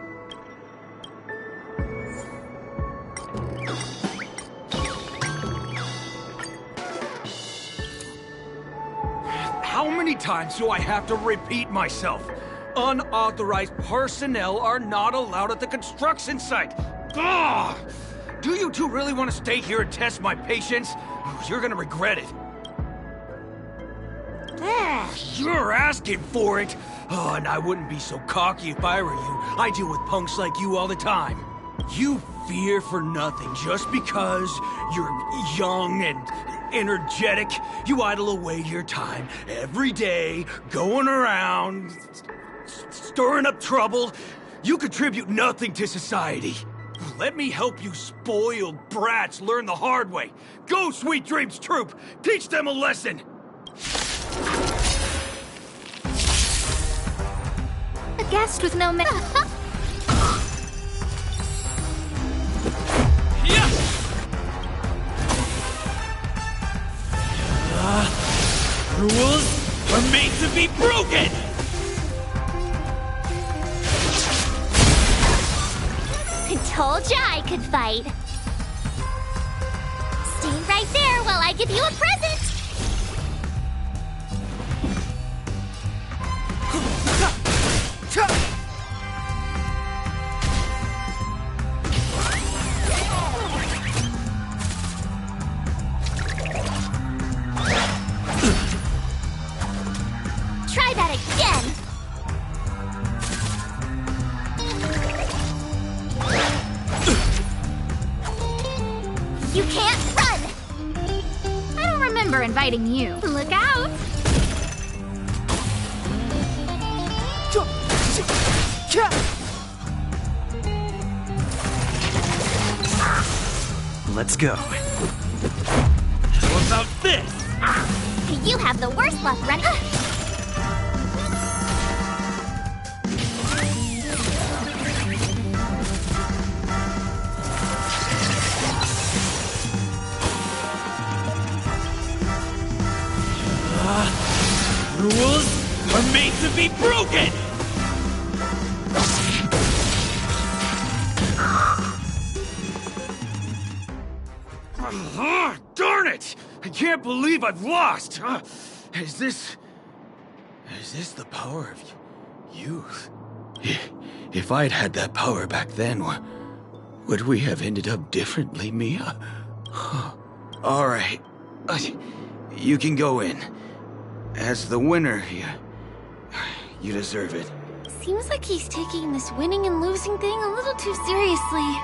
How many times do I have to repeat myself? Unauthorized personnel are not allowed at the construction site. Ugh! Do you two really want to stay here and test my patience? You're gonna regret it. You're asking for it. Oh, and I wouldn't be so cocky if I were you. I deal with punks like you all the time. You fear for nothing just because you're young and energetic. You idle away your time every day, going around, stirring up trouble. You contribute nothing to society. Let me help you spoiled brats learn the hard way. Go, Sweet Dreams Troop! Teach them a lesson! A guest with no Rules are made to be broken! I told ya I could fight. Stay right there while I give you a present. Try that again. You can't run! I don't remember inviting you. Look out! Let's go. How about this? You have the worst luck running. Rules are made to be broken! Darn it! I can't believe I've lost! Is this the power of youth? If I'd had that power back then, would we have ended up differently, Mia? All right. You can go in. As the winner, you deserve it. Seems like he's taking this winning and losing thing a little too seriously.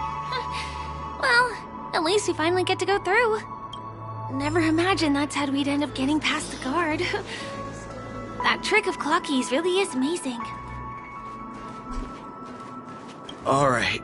Well, at least we finally get to go through. Never imagined that's how we'd end up getting past the guard. That trick of Clocky's really is amazing. All right.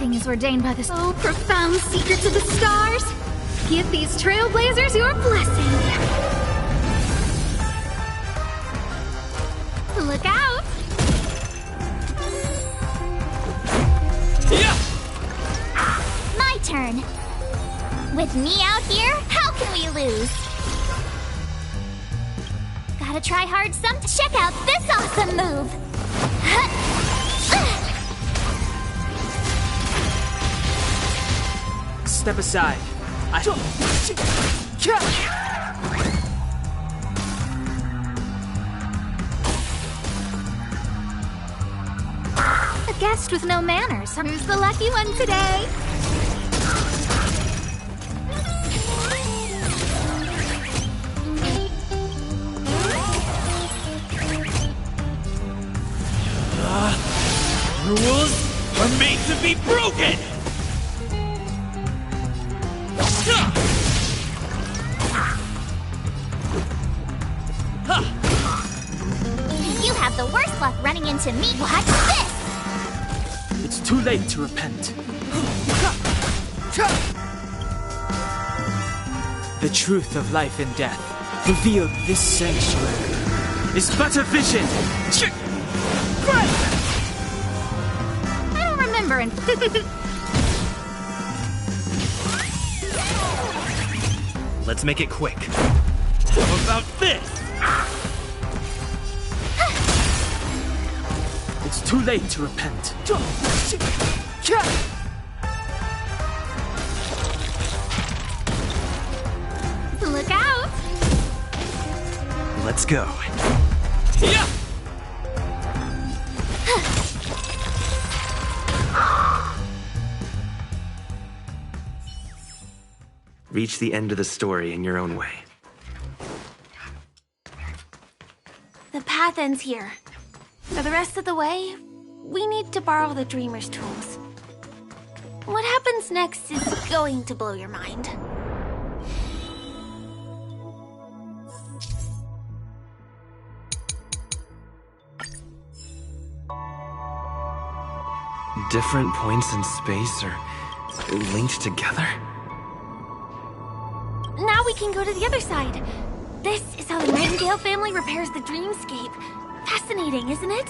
Nothing is ordained by the profound secrets of the stars. Give these trailblazers your blessing. Look out! My turn. With me out here, how can we lose? Gotta try hard some to check out this awesome move. Step aside. A guest with no manners. Who's the lucky one today? Rules are made to be broken! You have the worst luck running into me. Watch this! It's too late to repent. The truth of life and death, revealed in this sanctuary, is but a vision. I don't remember. Let's make it quick. How about this? It's too late to repent. Look out! Let's go. Reach the end of the story in your own way. The path ends here. For the rest of the way, we need to borrow the Dreamer's tools. What happens next is going to blow your mind. Different points in space are linked together? Now we can go to the other side. This is how the Nightingale family repairs the dreamscape. Fascinating, isn't it?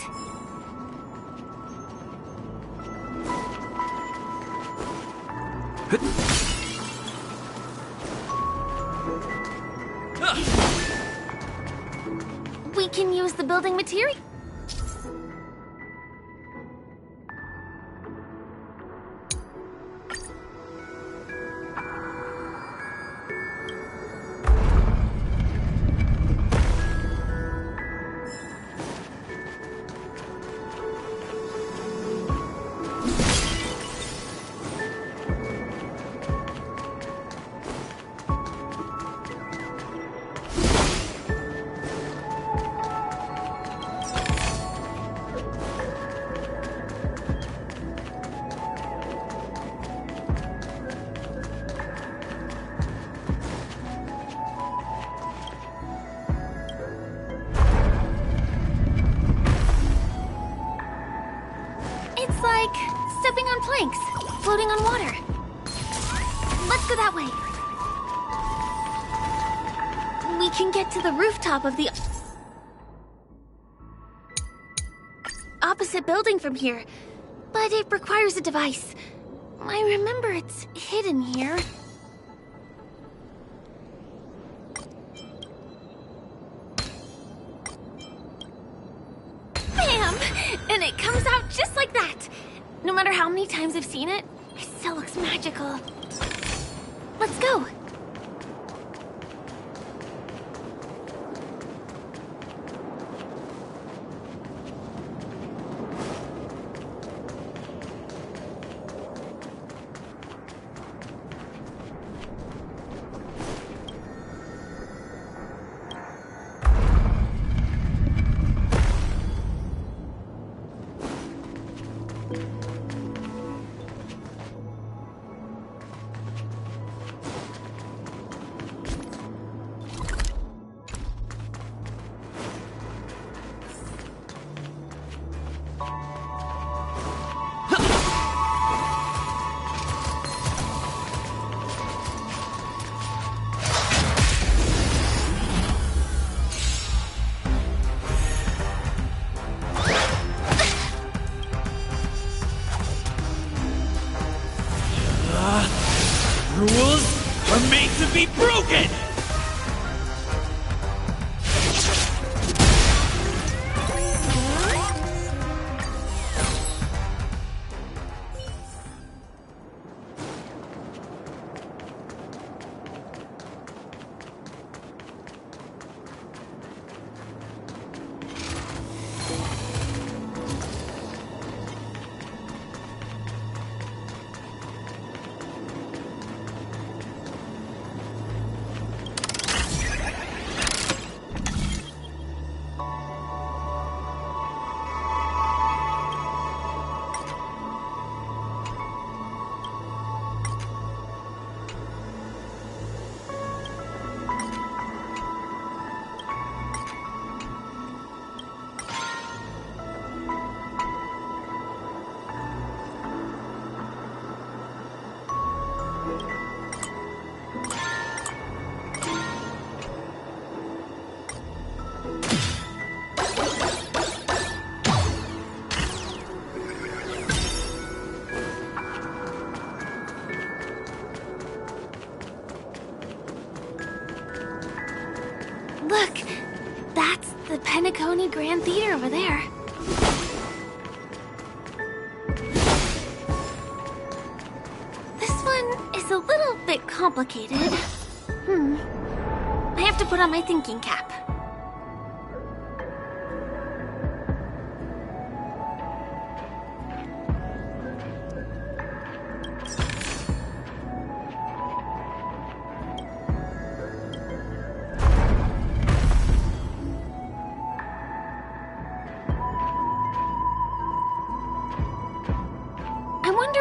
We can use the building material. It's like stepping on planks, floating on water. Let's go that way. We can get to the rooftop of the opposite building from here, but it requires a device. I remember it's hidden here. Bam! And it comes out just like that. No matter how many times I've seen it, it still looks magical. Let's go. Rules are made to be broken! Look, that's the Penacony Grand Theater over there. This one is a little bit complicated. I have to put on my thinking cap. I wonder...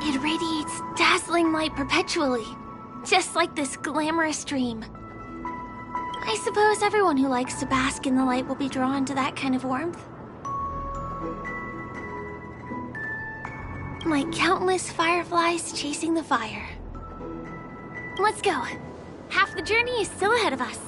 It radiates dazzling light perpetually, just like this glamorous dream. I suppose everyone who likes to bask in the light will be drawn to that kind of warmth. Like countless fireflies chasing the fire. Let's go. Half the journey is still ahead of us.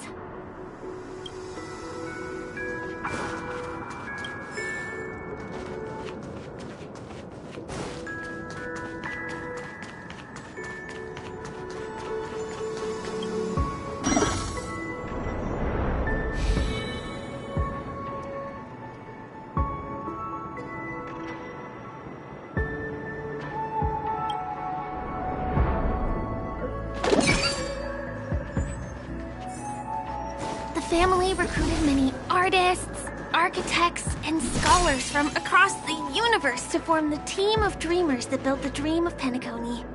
The family recruited many artists, architects, and scholars from across the universe to form the team of dreamers that built the dream of Penacony.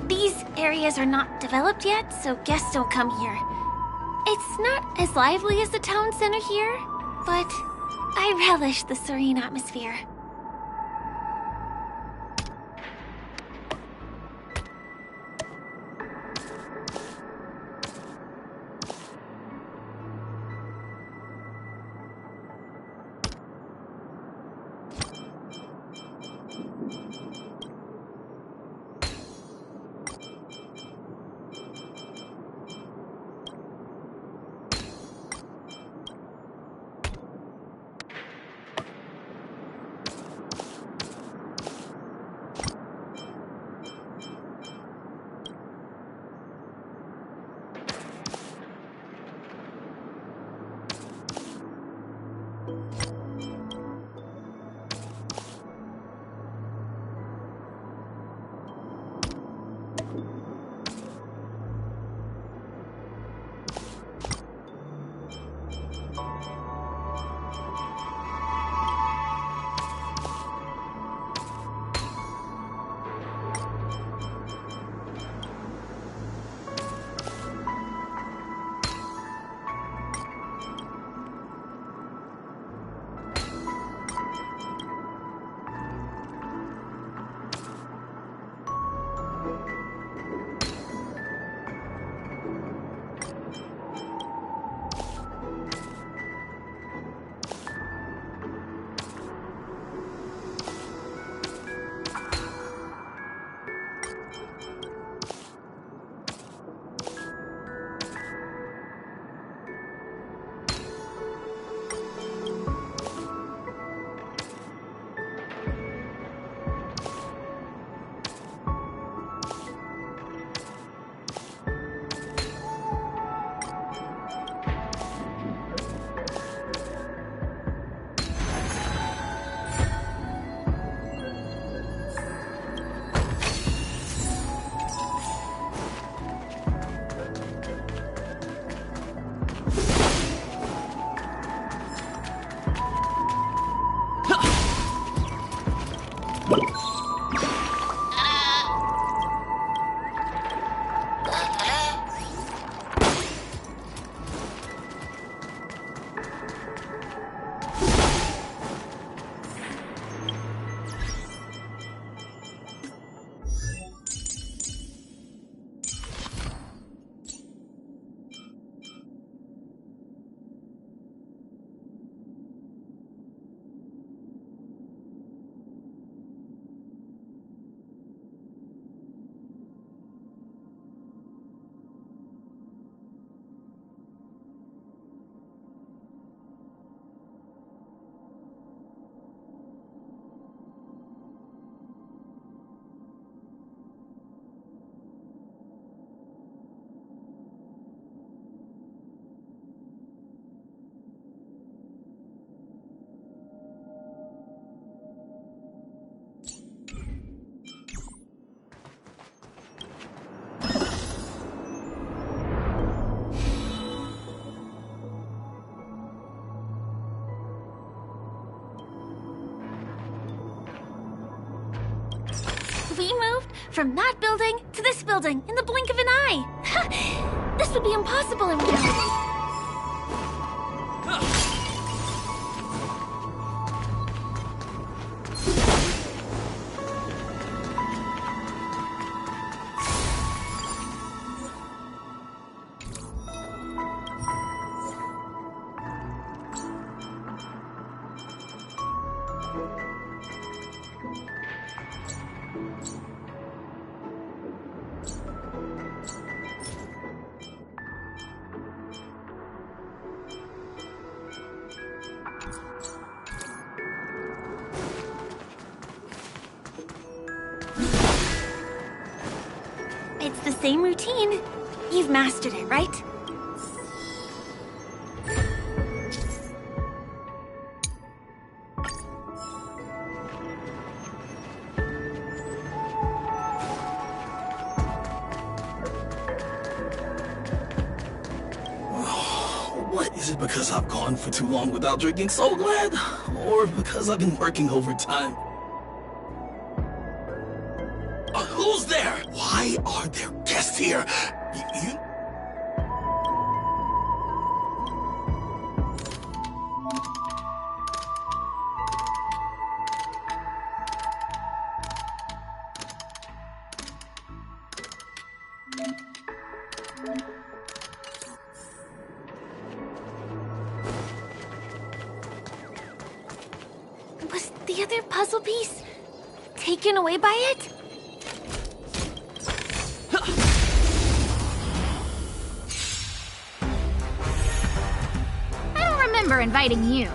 These areas are not developed yet, so guests don't come here. It's not as lively as the town center here, but I relish the serene atmosphere. We moved from that building to this building in the blink of an eye. This would be impossible in reality. It's the same routine. You've mastered it, right? What? Is it because I've gone for too long without drinking So Glad? Or because I've been working overtime? Who's there? Why are there guests here? You... Was the other puzzle piece taken away by it? I don't remember inviting you.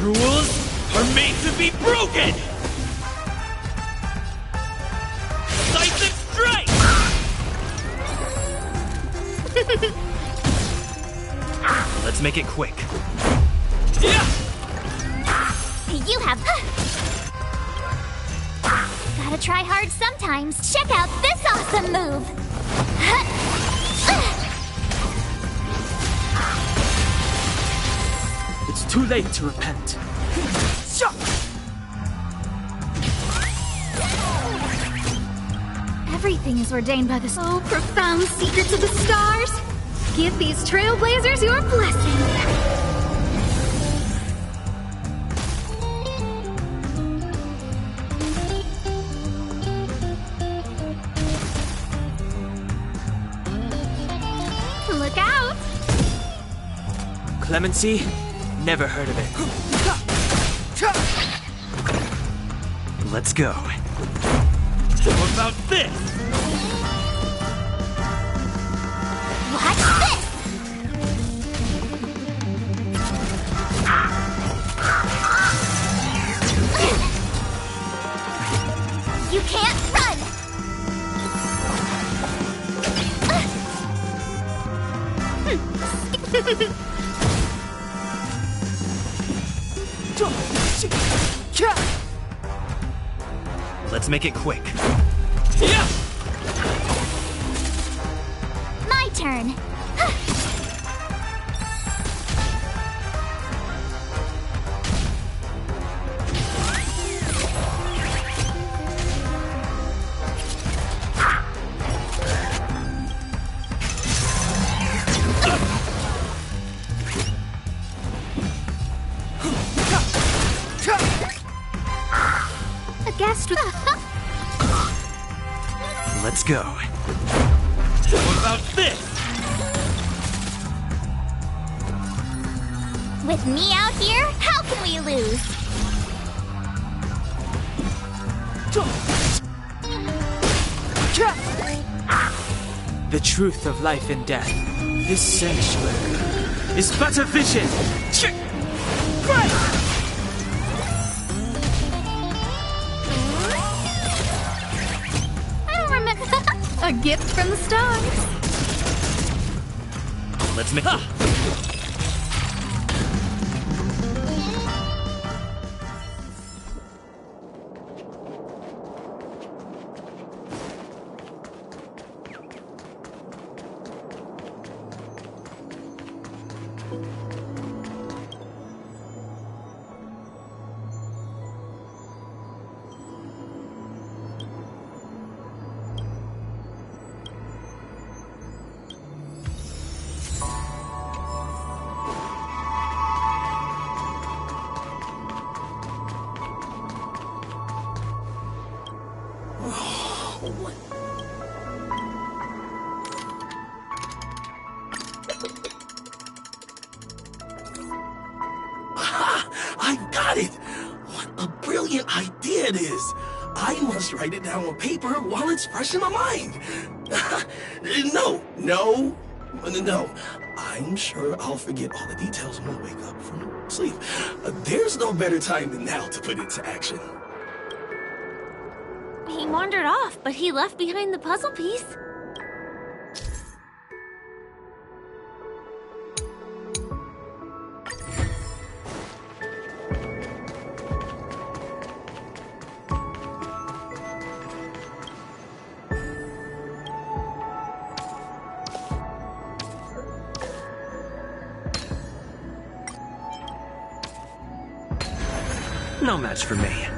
Rules are made to be broken! Decisive strike! Let's make it quick. You have... Gotta try hard sometimes. Check out this awesome move! It's too late to repent. Everything is ordained by the so profound secrets of the stars. Give these trailblazers your blessing. Look out! Clemency? Never heard of it. Let's go. What about this? Watch this! You can't run! Let's make it quick. My turn. A guest with... Let's go. What about this? With me out here, how can we lose? The truth of life and death. This sanctuary is but a vision. I don't remember. A gift from the stars. Let's make I got it! What a brilliant idea it is! I must write it down on paper while it's fresh in my mind. No. I'm sure I'll forget all the details when I wake up from sleep. There's no better time than now to put it to action. He wandered off, but he left behind the puzzle piece. No match for me.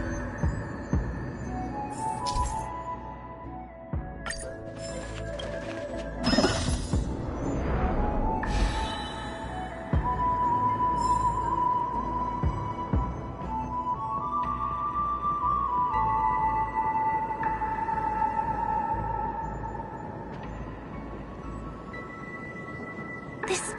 This...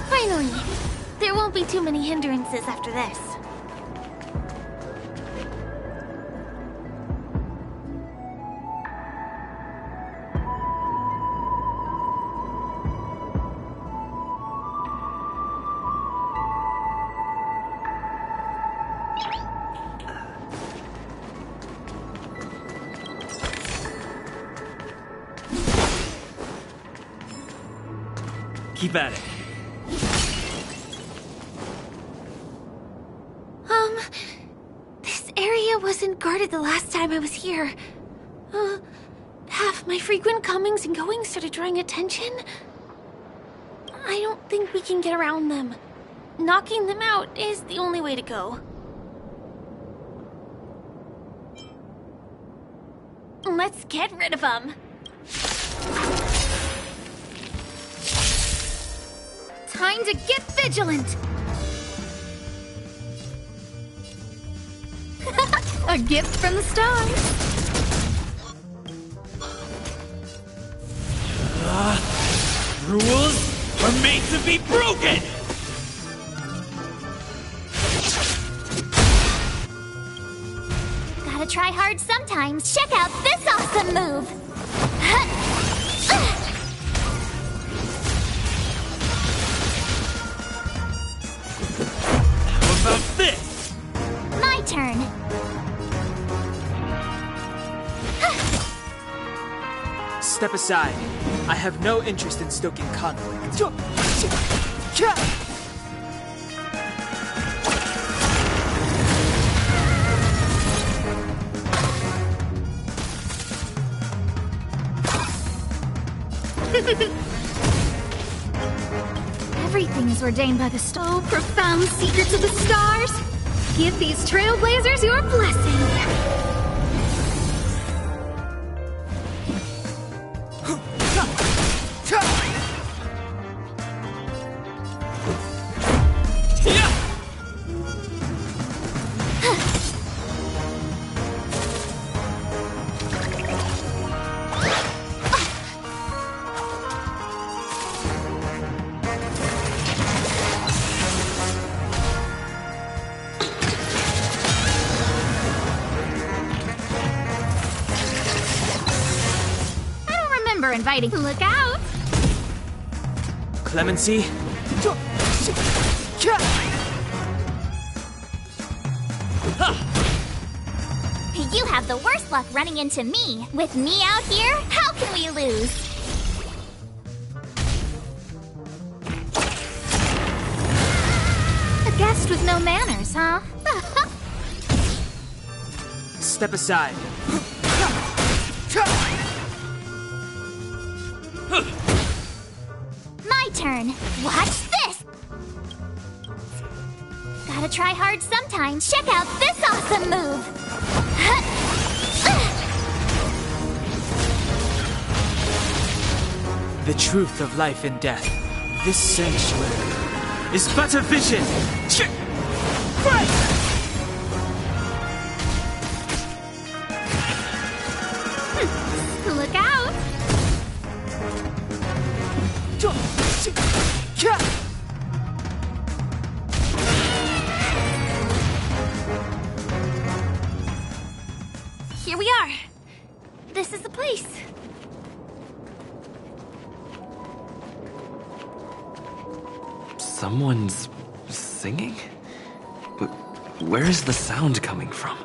Finally! There won't be too many hindrances after this. Keep at it. This area wasn't guarded the last time I was here. Have my frequent comings and goings started drawing attention? I don't think we can get around them. Knocking them out is the only way to go. Let's get rid of them. Time to get vigilant! A gift from the stars. Rules are made to be broken! Gotta try hard sometimes. Check out this awesome move! How about this? My turn. Step aside. I have no interest in stoking conflict. Everything is ordained by the so profound secrets of the stars. Give these trailblazers your blessing. Inviting. Look out! Clemency? You have the worst luck running into me. With me out here, how can we lose? A guest with no manners, huh? Step aside. My turn. Watch this! Gotta try hard sometimes. Check out this awesome move! The truth of life and death. This sanctuary is but a vision! Look out! Here we are. This is the place. Someone's singing? But where is the sound coming from?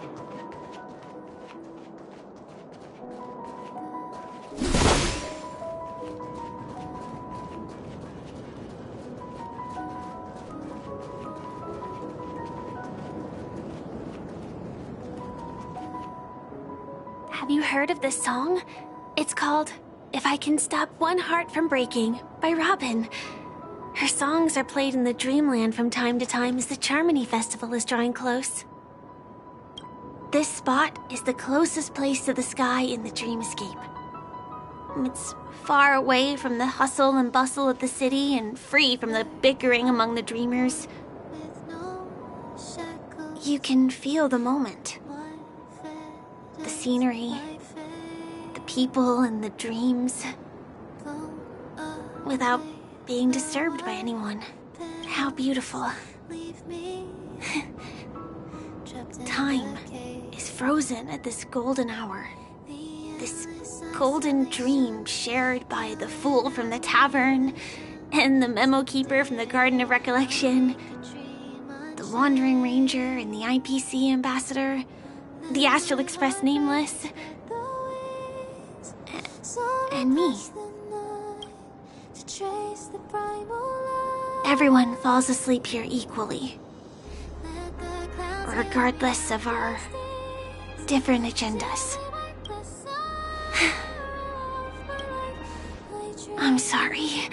Have you heard of this song? It's called If I Can Stop One Heart from Breaking by Robin. Her songs are played in the Dreamland from time to time as the Charmony Festival is drawing close. This spot is the closest place to the sky in the dreamscape. It's far away from the hustle and bustle of the city and free from the bickering among the dreamers. You can feel the moment. The scenery, the people and the dreams, without being disturbed by anyone. How beautiful. Time is frozen at this golden hour. This golden dream shared by the fool from the tavern and the memo keeper from the Garden of Recollection, the wandering ranger and the IPC ambassador, the Astral Express nameless, and me. Everyone falls asleep here equally, regardless of our different agendas. I'm sorry.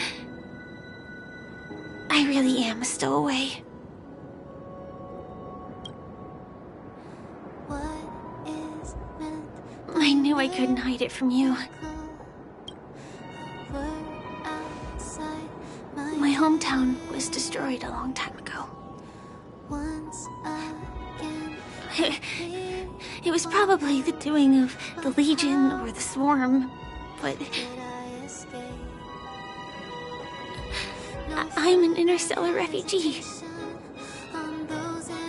I really am a stowaway. I knew I couldn't hide it from you. My hometown was destroyed a long time ago. It was probably the doing of the Legion or the Swarm, but I'm an interstellar refugee.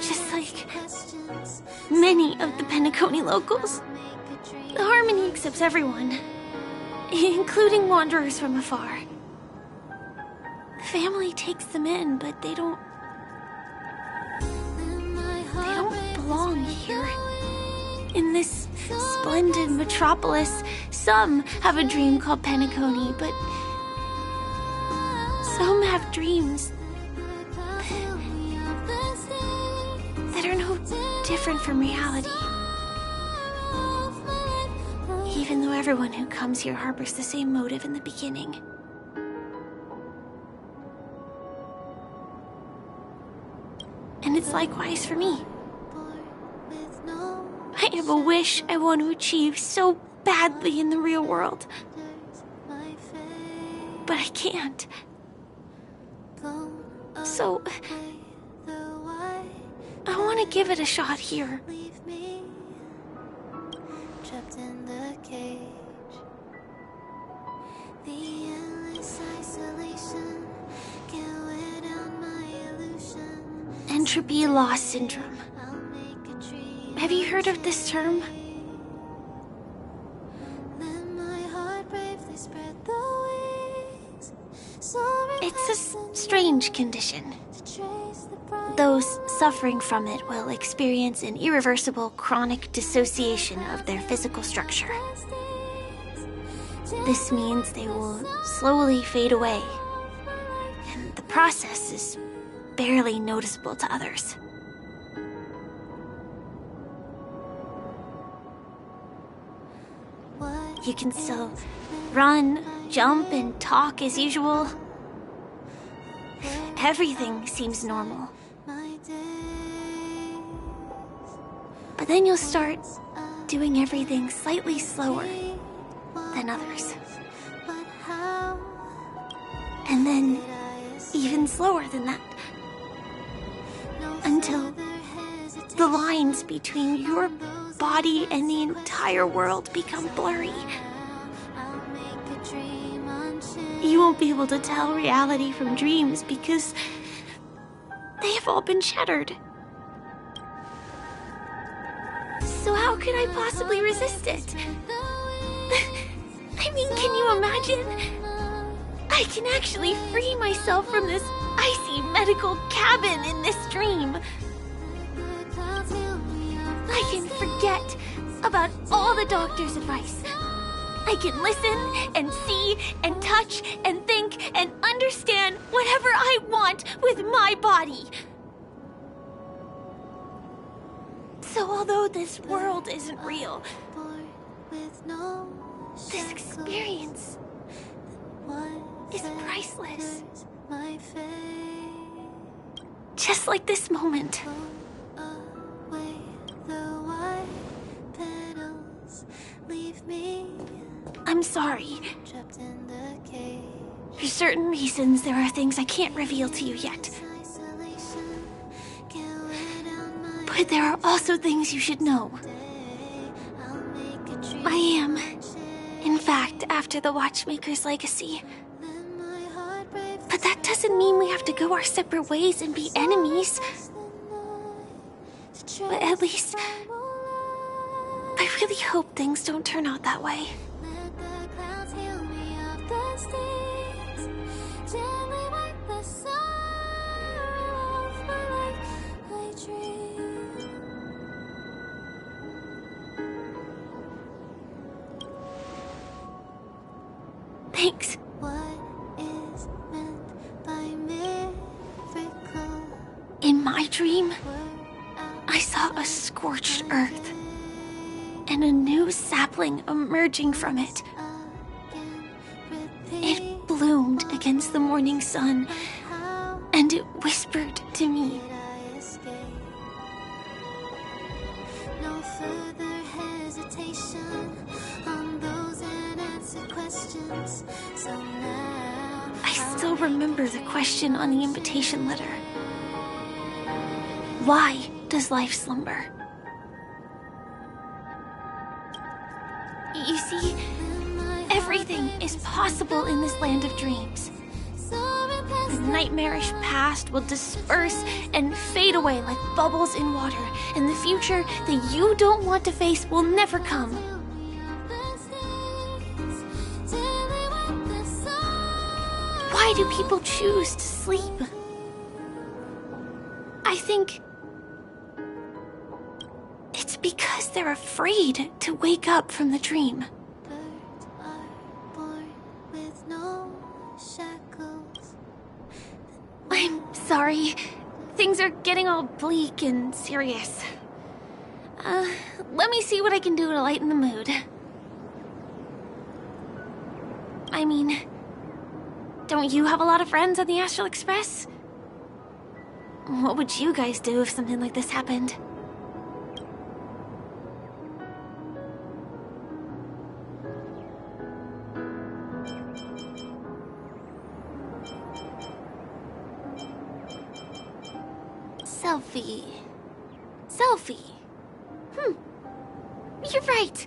Just like many of the Penacony locals. The Harmony accepts everyone, including wanderers from afar. The family takes them in, but they don't belong here. In this splendid metropolis, some have a dream called Penacony, but some have dreams that are no different from reality. Even though everyone who comes here harbors the same motive in the beginning. And it's likewise for me. I have a wish I want to achieve so badly in the real world. But I can't. So, I want to give it a shot here. Trapped in the cage. The endless isolation can't wear down my illusion. Entropy loss syndrome. Have you heard of this term? It's a strange condition. Those suffering from it will experience an irreversible chronic dissociation of their physical structure. This means they will slowly fade away, and the process is barely noticeable to others. You can still run, jump, and talk as usual. Everything seems normal. But then you'll start doing everything slightly slower than others. And then even slower than that. Until the lines between your body and the entire world become blurry. You won't be able to tell reality from dreams because they have all been shattered. So how could I possibly resist it? I mean, can you imagine? I can actually free myself from this icy medical cabin in this dream. I can forget about all the doctor's advice. I can listen and see and touch and think and understand whatever I want with my body. So although this world isn't real, this experience is priceless. Just like this moment. I'm sorry. For certain reasons, there are things I can't reveal to you yet. But there are also things you should know. I am, in fact, after the Watchmaker's legacy. But that doesn't mean we have to go our separate ways and be enemies. But at least, I really hope things don't turn out that way. Thanks. my dream, I saw a scorched earth and a new sapling emerging from it. It bloomed against the morning sun, and it whispered to me. No further hesitation on those unanswered questions. So now I still remember the question on the invitation letter. Why does life slumber? You see, everything is possible in this land of dreams. The nightmarish past will disperse and fade away like bubbles in water, and the future that you don't want to face will never come. Why do people choose to sleep? I think it's because they're afraid to wake up from the dream. I'm sorry. Things are getting all bleak and serious. Let me see what I can do to lighten the mood. I mean, don't you have a lot of friends on the Astral Express? What would you guys do if something like this happened? Selfie. You're right.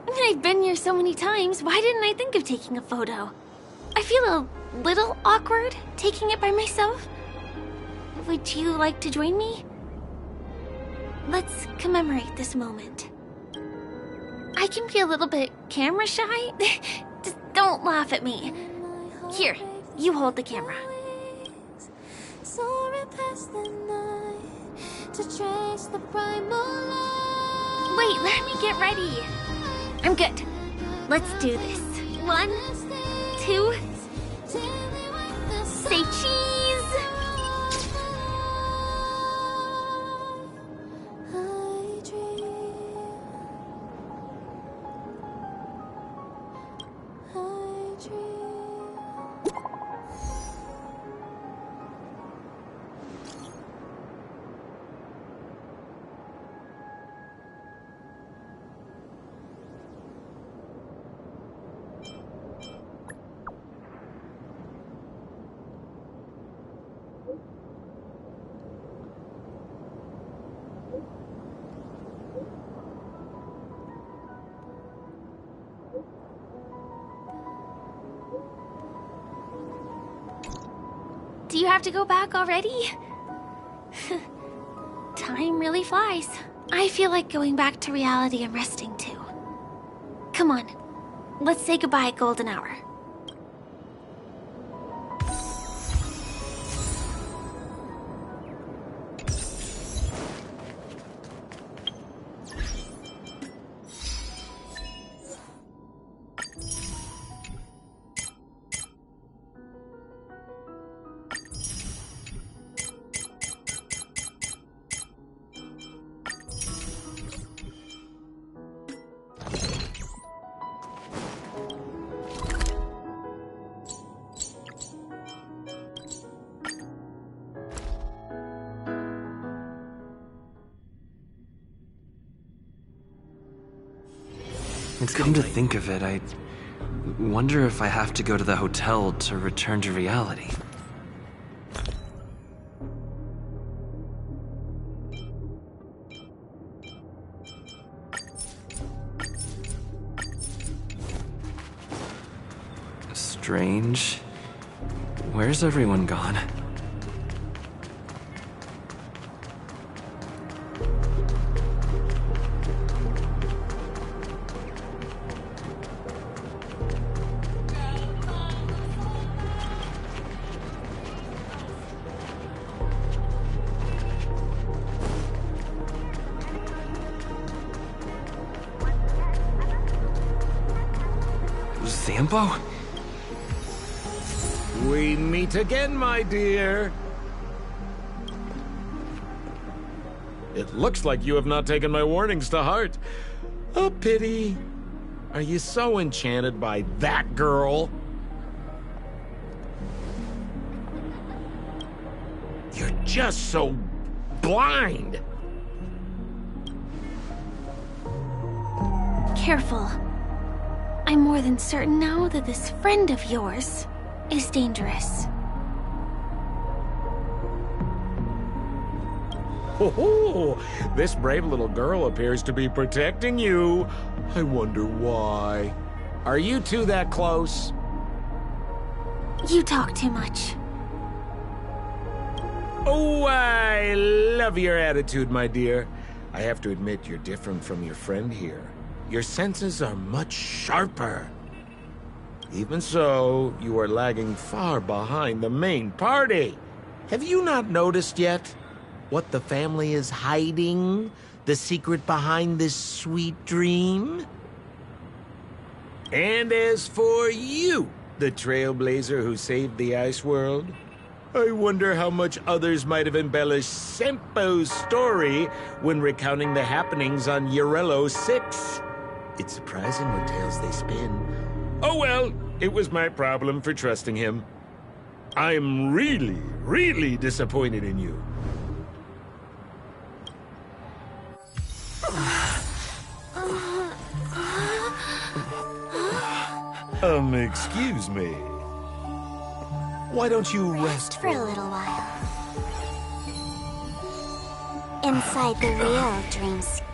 I mean, I've been here so many times. Why didn't I think of taking a photo? I feel a little awkward taking it by myself. Would you like to join me? Let's commemorate this moment. I can be a little bit camera shy. Just don't laugh at me. Here, you hold the camera. Wait, let me get ready. I'm good. Let's do this. 1, 2, say cheese. Do you have to go back already? Time really flies. I feel like going back to reality and resting too. Come on, let's say goodbye, Golden Hour. Come to think of it, I wonder if I have to go to the hotel to return to reality. Strange. Where's everyone gone? Sambo? We meet again, my dear. It looks like you have not taken my warnings to heart. A pity. Are you so enchanted by that girl? You're just so blind. Careful. I'm more than certain now that this friend of yours is dangerous. Oh, this brave little girl appears to be protecting you. I wonder why. Are you two that close? You talk too much. Oh, I love your attitude, my dear. I have to admit you're different from your friend here. Your senses are much sharper. Even so, you are lagging far behind the main party. Have you not noticed yet what the family is hiding? The secret behind this sweet dream? And as for you, the trailblazer who saved the ice world, I wonder how much others might have embellished Sempo's story when recounting the happenings on Eurello 6. It's surprising what tales they spin. Oh well, it was my problem for trusting him. I'm really, really disappointed in you. Excuse me. Why don't you rest For a little while. Inside the real dreamscape.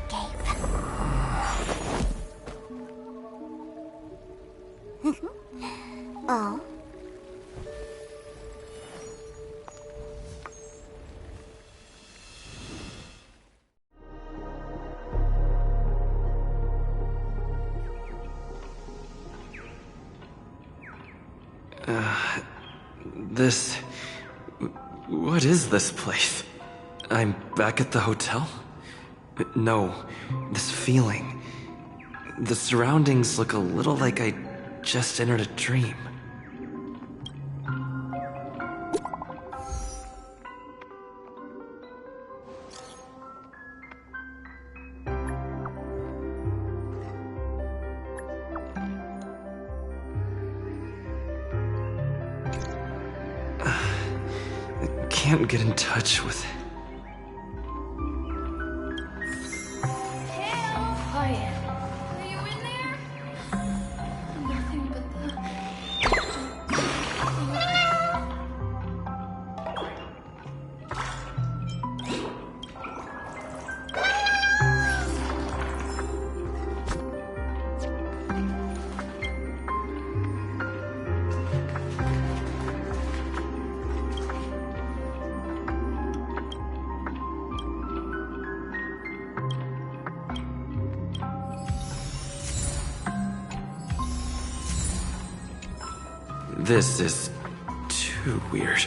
Oh? What is this place? I'm back at the hotel? No, this feeling. The surroundings look a little like I just entered a dream. Can't get in touch with it. Quiet. Are you in there? Nothing but This is too weird.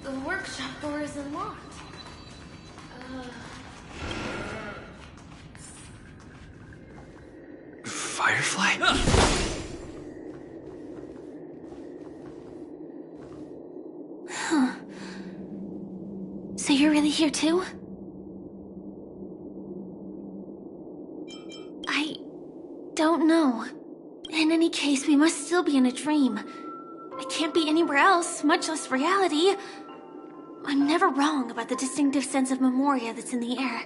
the workshop door is unlocked. Firefly? Huh. So you're really here too? I don't know. In any case, we must still be in a dream. I can't be anywhere else, much less reality. I'm never wrong about the distinctive sense of memoria that's in the air.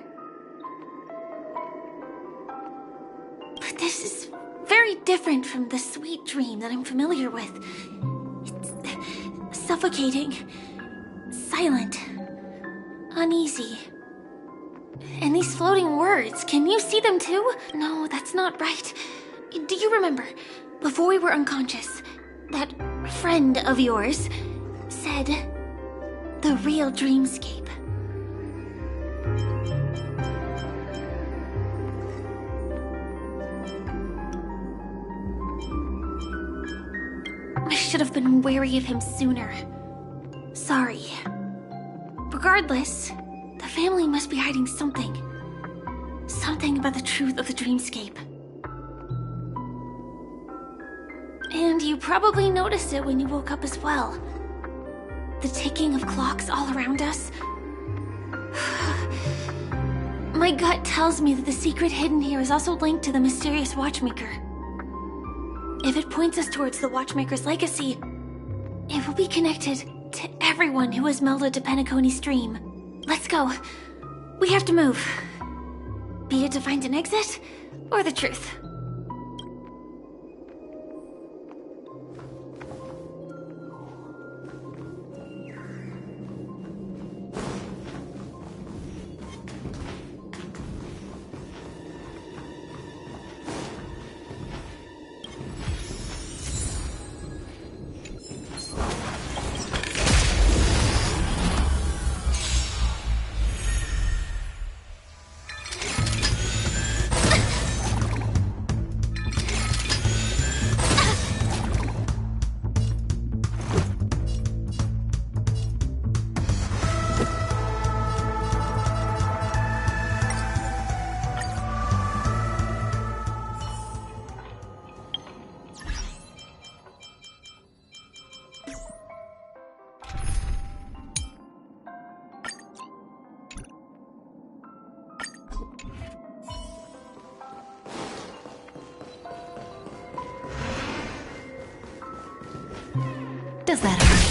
But this is very different from the sweet dream that I'm familiar with. It's suffocating, silent, uneasy. And these floating words, can you see them too? No, that's not right. Do you remember, before we were unconscious, that friend of yours said, the real dreamscape? I should have been wary of him sooner. Sorry. Regardless, the family must be hiding something. Something about the truth of the dreamscape. And you probably noticed it when you woke up as well. The ticking of clocks all around us. My gut tells me that the secret hidden here is also linked to the mysterious Watchmaker. If it points us towards the Watchmaker's legacy, it will be connected to everyone who has melded to Penacony's dream. Let's go. We have to move. Be it to find an exit, or the truth. Does that hurt?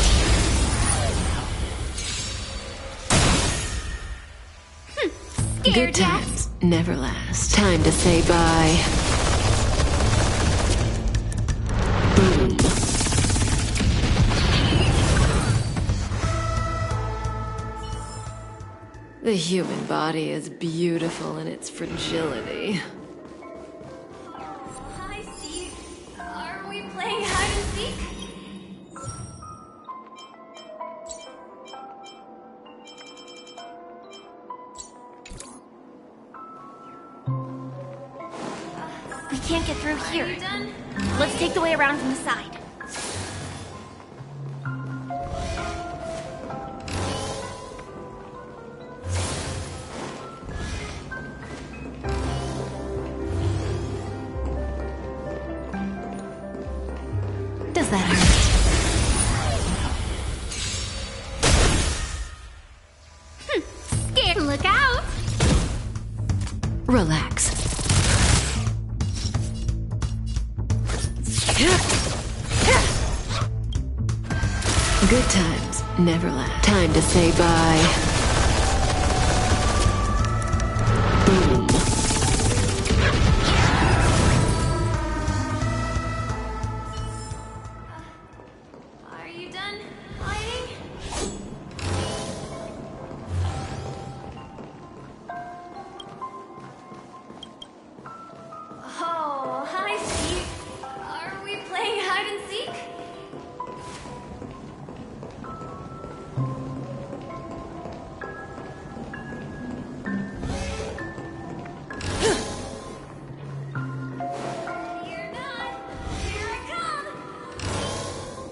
Good times never last. Time to say bye. Boom. The human body is beautiful in its fragility. Hi, Steve. Are we playing hide and seek? We can't get through here. Are you done? Let's take the way around from the side. Does that hurt? Scared. Look out! Relax. Good times never last. Time to say bye. Boom. Are you done hiding? Oh, hi, Steve. Are we playing hide and seek? You're not. Here I come.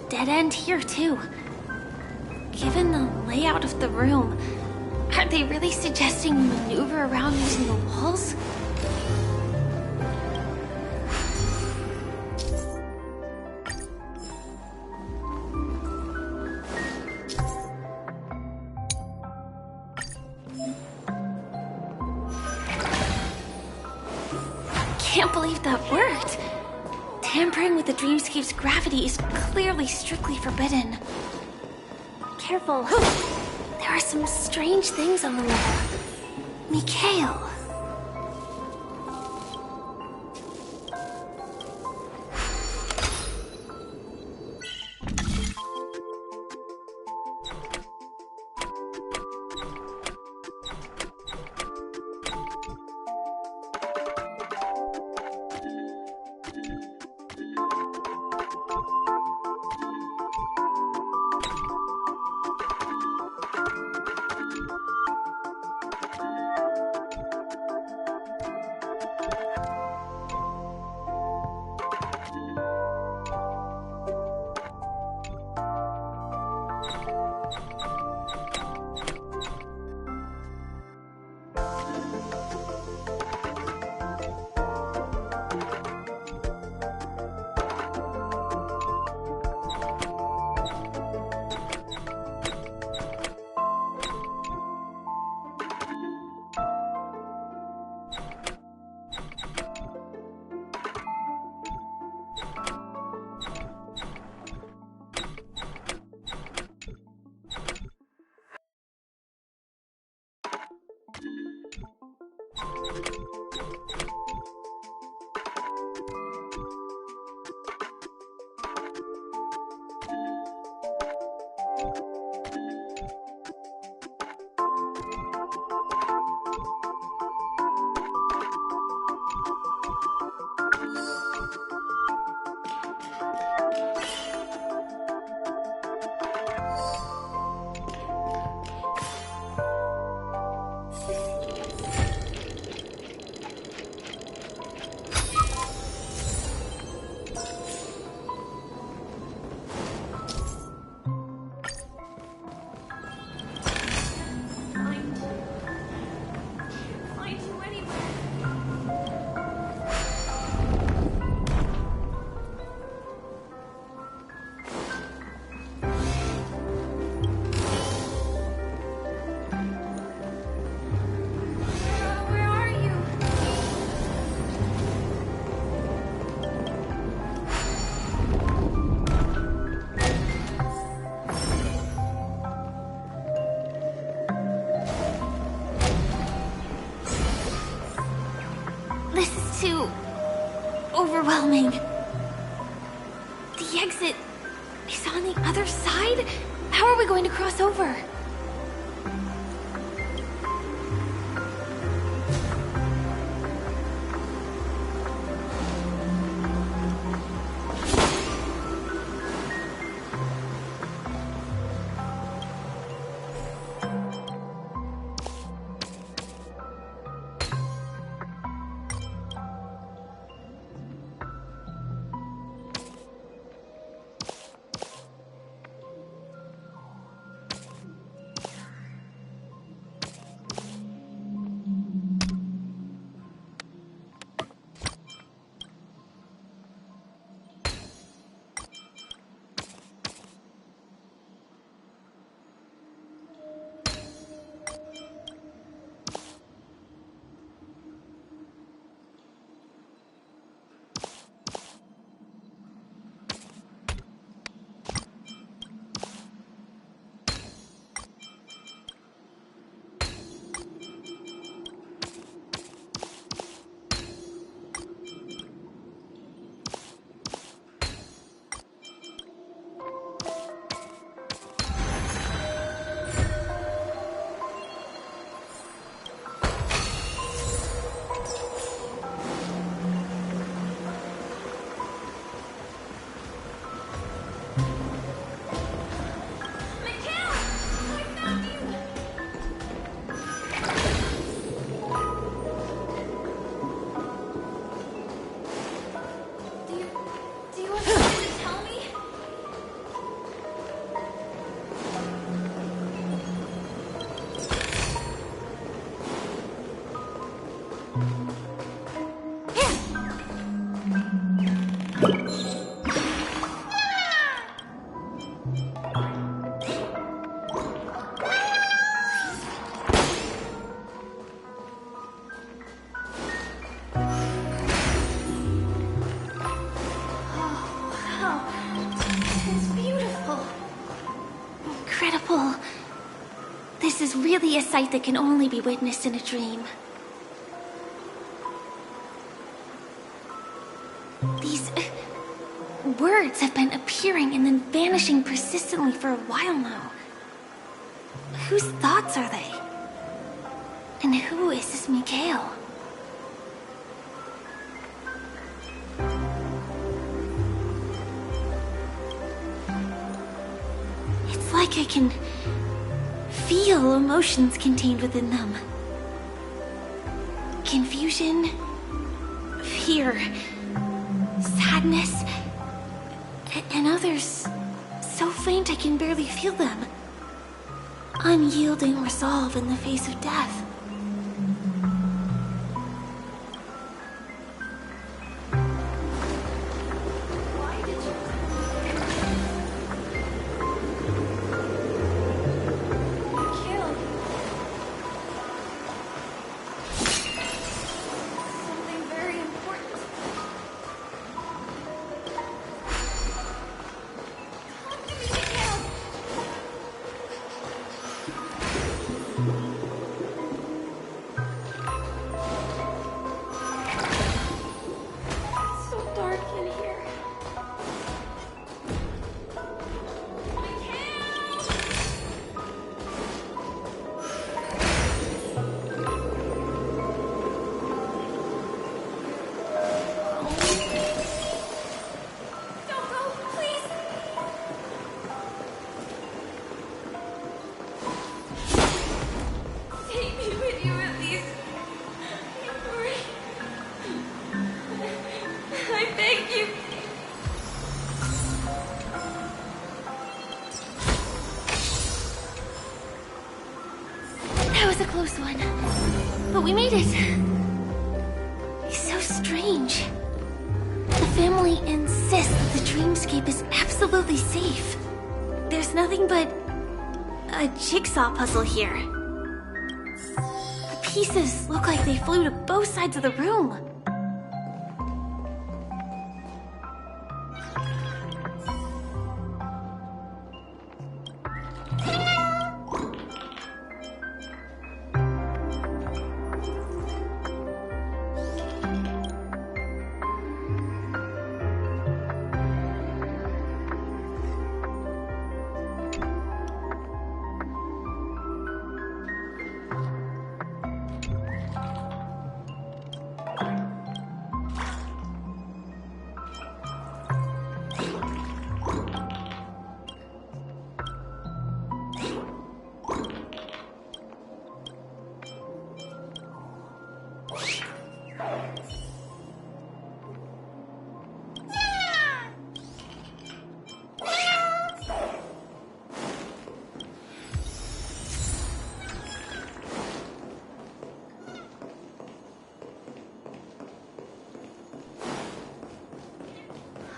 Dead end here, too. Given the layout of the room, are they really suggesting we maneuver around using the walls? Can't believe that worked. Tampering with the dreamscape's gravity is clearly strictly forbidden. Careful. There are some strange things on the wall. Mikhail. overwhelming. The exit is on the other side? How are we going to cross over? This is really a sight that can only be witnessed in a dream. These words have been appearing and then vanishing persistently for a while now. Whose thoughts are they? And who is this Mikhail? It's like I can feel emotions contained within them. Confusion, fear, sadness, and others so faint I can barely feel them. Unyielding resolve in the face of death. A close one, but we made it. It's so strange. The family insists that the dreamscape is absolutely safe. There's nothing but a jigsaw puzzle here. The pieces look like they flew to both sides of the room.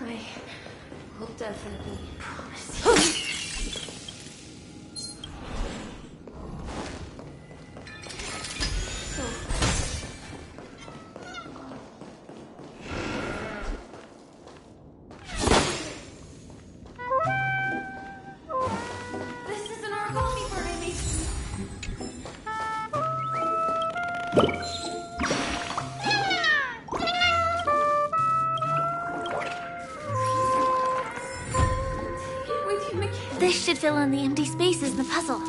I will definitely promise you. This isn't our coffee party. This should fill in the empty spaces in the puzzle.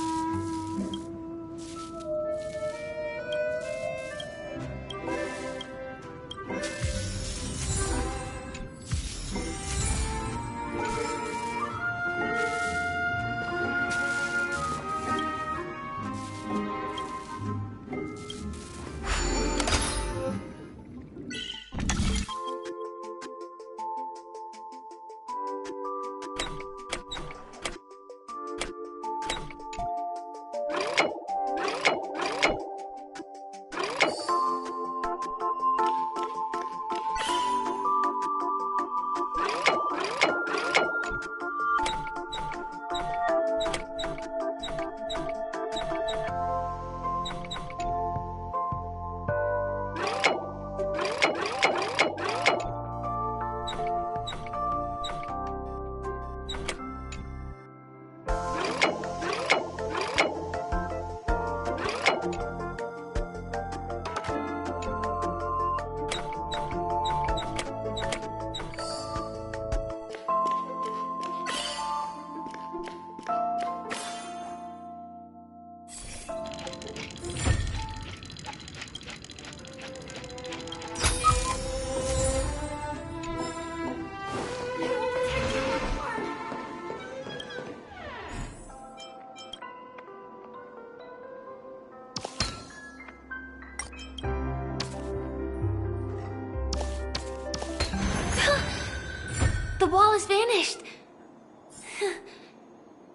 The wall has vanished.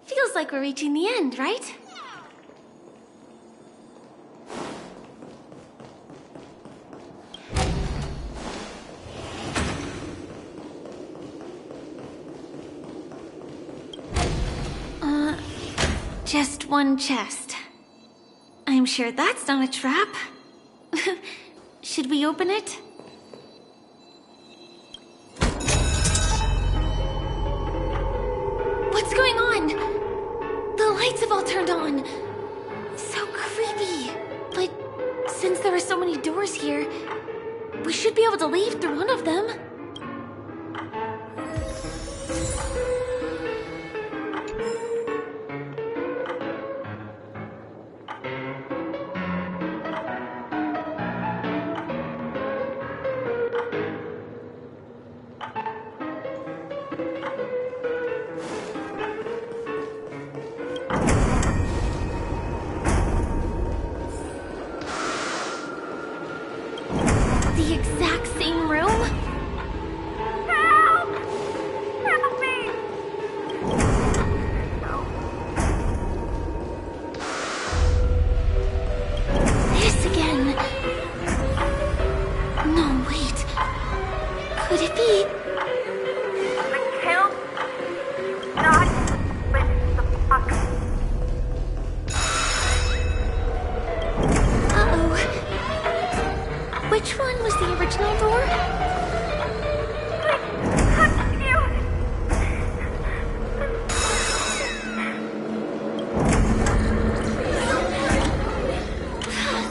Feels like we're reaching the end, right? Just one chest. I'm sure that's not a trap. Should we open it? What's going on? The lights have all turned on. So creepy. But since there are so many doors here, we should be able to leave through one of them. The exact same room? Help! Help me! This again. No, wait. Could it be? The kill? Not with the fuck. Which one was the original door?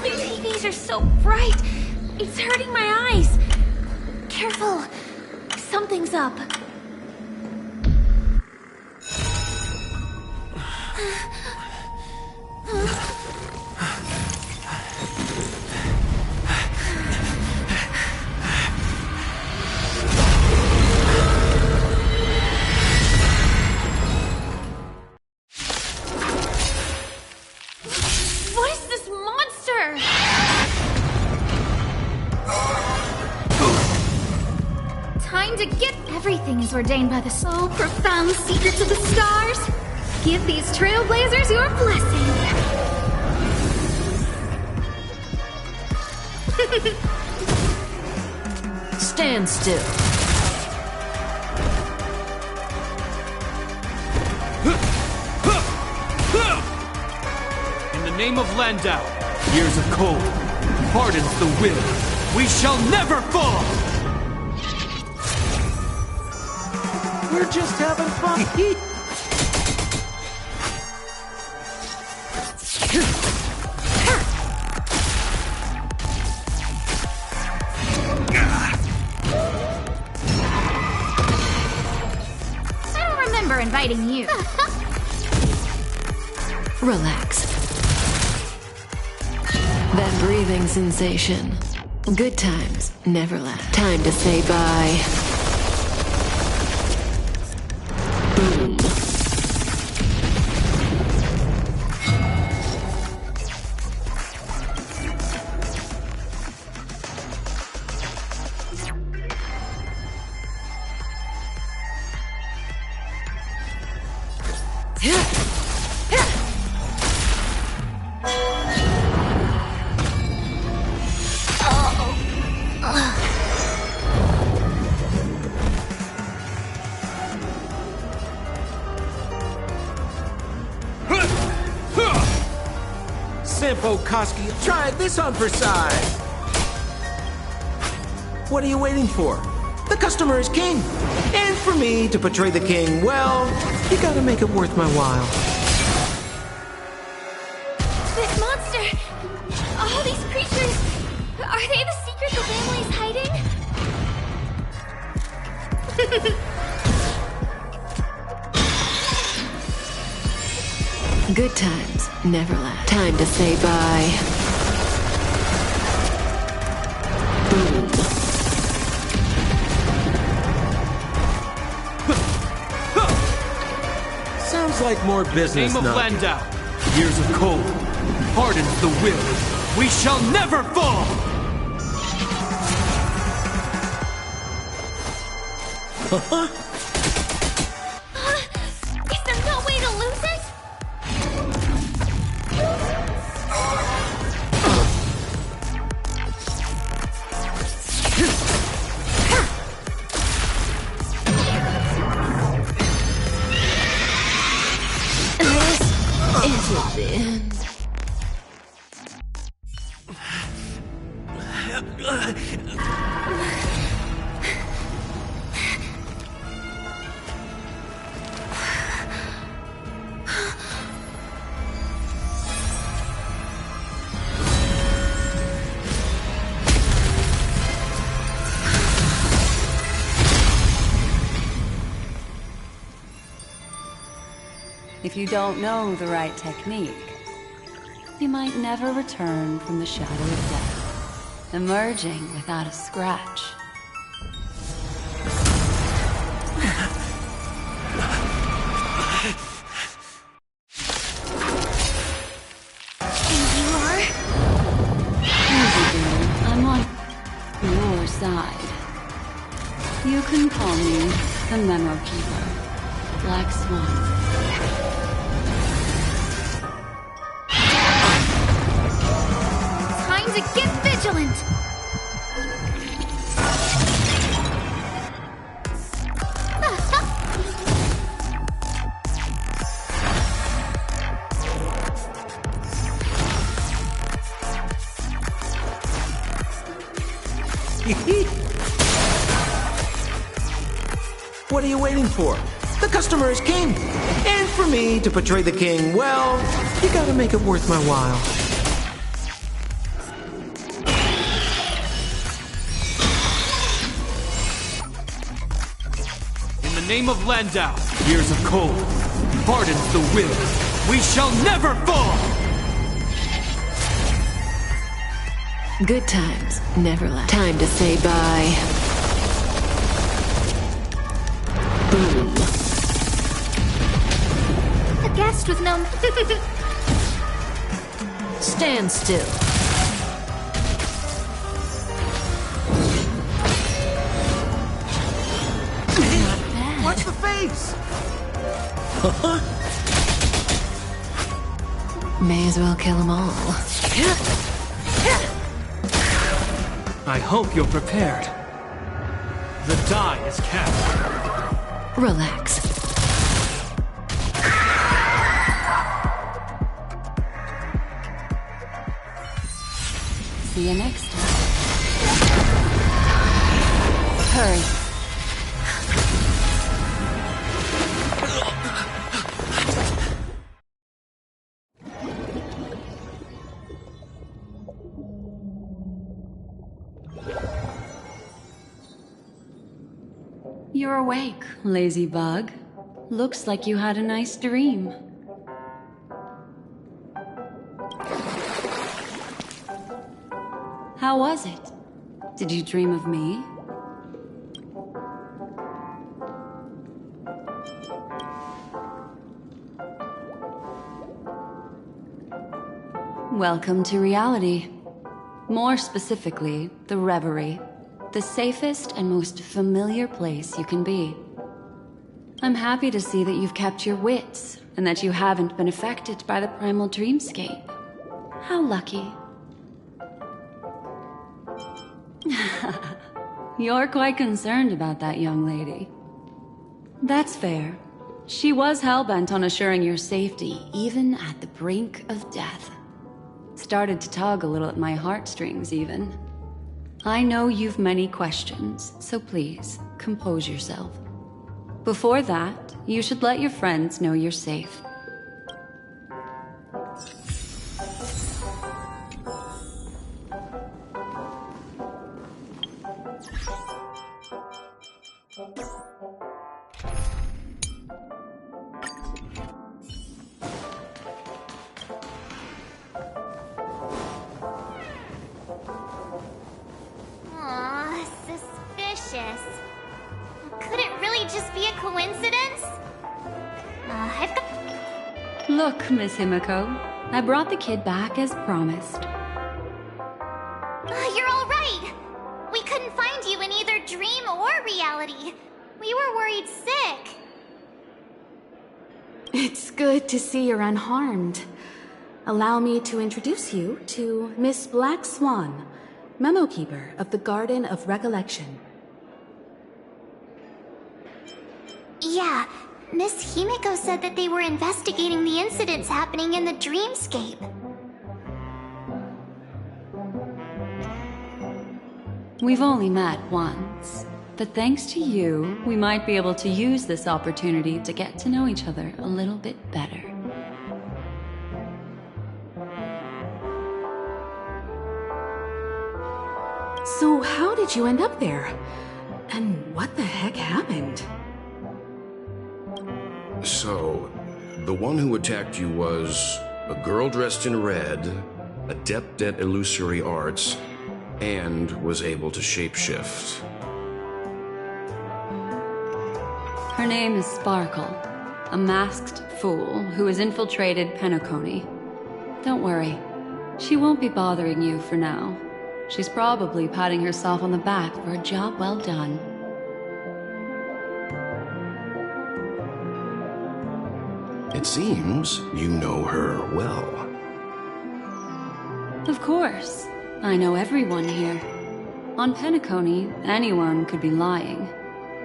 The TVs are so bright. It's hurting my eyes. Careful. Something's up. What is this monster? Time to get everything is ordained by the so profound secrets of the stars. Give these trailblazers your blessing. Stand still. the name of Landau, years of cold hardens the will. We shall never fall! We're just having fun. I don't remember inviting you. Relax. That breathing sensation. Good times never last. Time to say bye. Boom. Simple, Koski. Try this on for size. What are you waiting for? The customer is king. And for me to portray the king, well, you gotta make it worth my while. This monster! All these creatures! Are they the secret the family's hiding? Good times never last. Time to say bye. Boom. Sounds like more business Name of now. Landau, years of cold hardens the will. We shall never fall! Is there no way to lose it? This isn't the end. If you don't know the right technique, you might never return from the shadow of death, emerging without a scratch. And you are? Easy, girl. I'm on your side. You can call me the Memo Keeper, Black Swan. Time to get vigilant! What are you waiting for? The customer is king. And for me to portray the king, well, you gotta make it worth my while. In the name of Landau, years of cold hardens the will. We shall never fall! Good times never last. Time to say bye. Boom. A guest with no... Stand still. Watch the face! May as well kill them all. I hope you're prepared. The die is cast. Relax. See you next time. Hurry. You're awake, lazy bug. Looks like you had a nice dream. How was it? Did you dream of me? Welcome to reality. More specifically, the Reverie. The safest and most familiar place you can be. I'm happy to see that you've kept your wits, and that you haven't been affected by the primal dreamscape. How lucky. You're quite concerned about that young lady. That's fair. She was hell-bent on assuring your safety, even at the brink of death. Started to tug a little at my heartstrings, even. I know you've many questions, so please, compose yourself. Before that, you should let your friends know you're safe. Aw, suspicious. Could it really just be a coincidence? I've got... Look, Miss Himiko, I brought the kid back as promised. You're all right. We couldn't find you in either dream or reality. We were worried sick. It's good to see you're unharmed. Allow me to introduce you to Miss Black Swan, Memo Keeper of the Garden of Recollection. Yeah, Miss Himiko said that they were investigating the incidents happening in the dreamscape. We've only met once, but thanks to you, we might be able to use this opportunity to get to know each other a little bit better. So how did you end up there? And what the heck happened? So, the one who attacked you was a girl dressed in red, adept at illusory arts, and was able to shapeshift. Her name is Sparkle, a masked fool who has infiltrated Penacony. Don't worry, she won't be bothering you for now. She's probably patting herself on the back for a job well done. It seems you know her well. Of course. I know everyone here. On Penacony, anyone could be lying,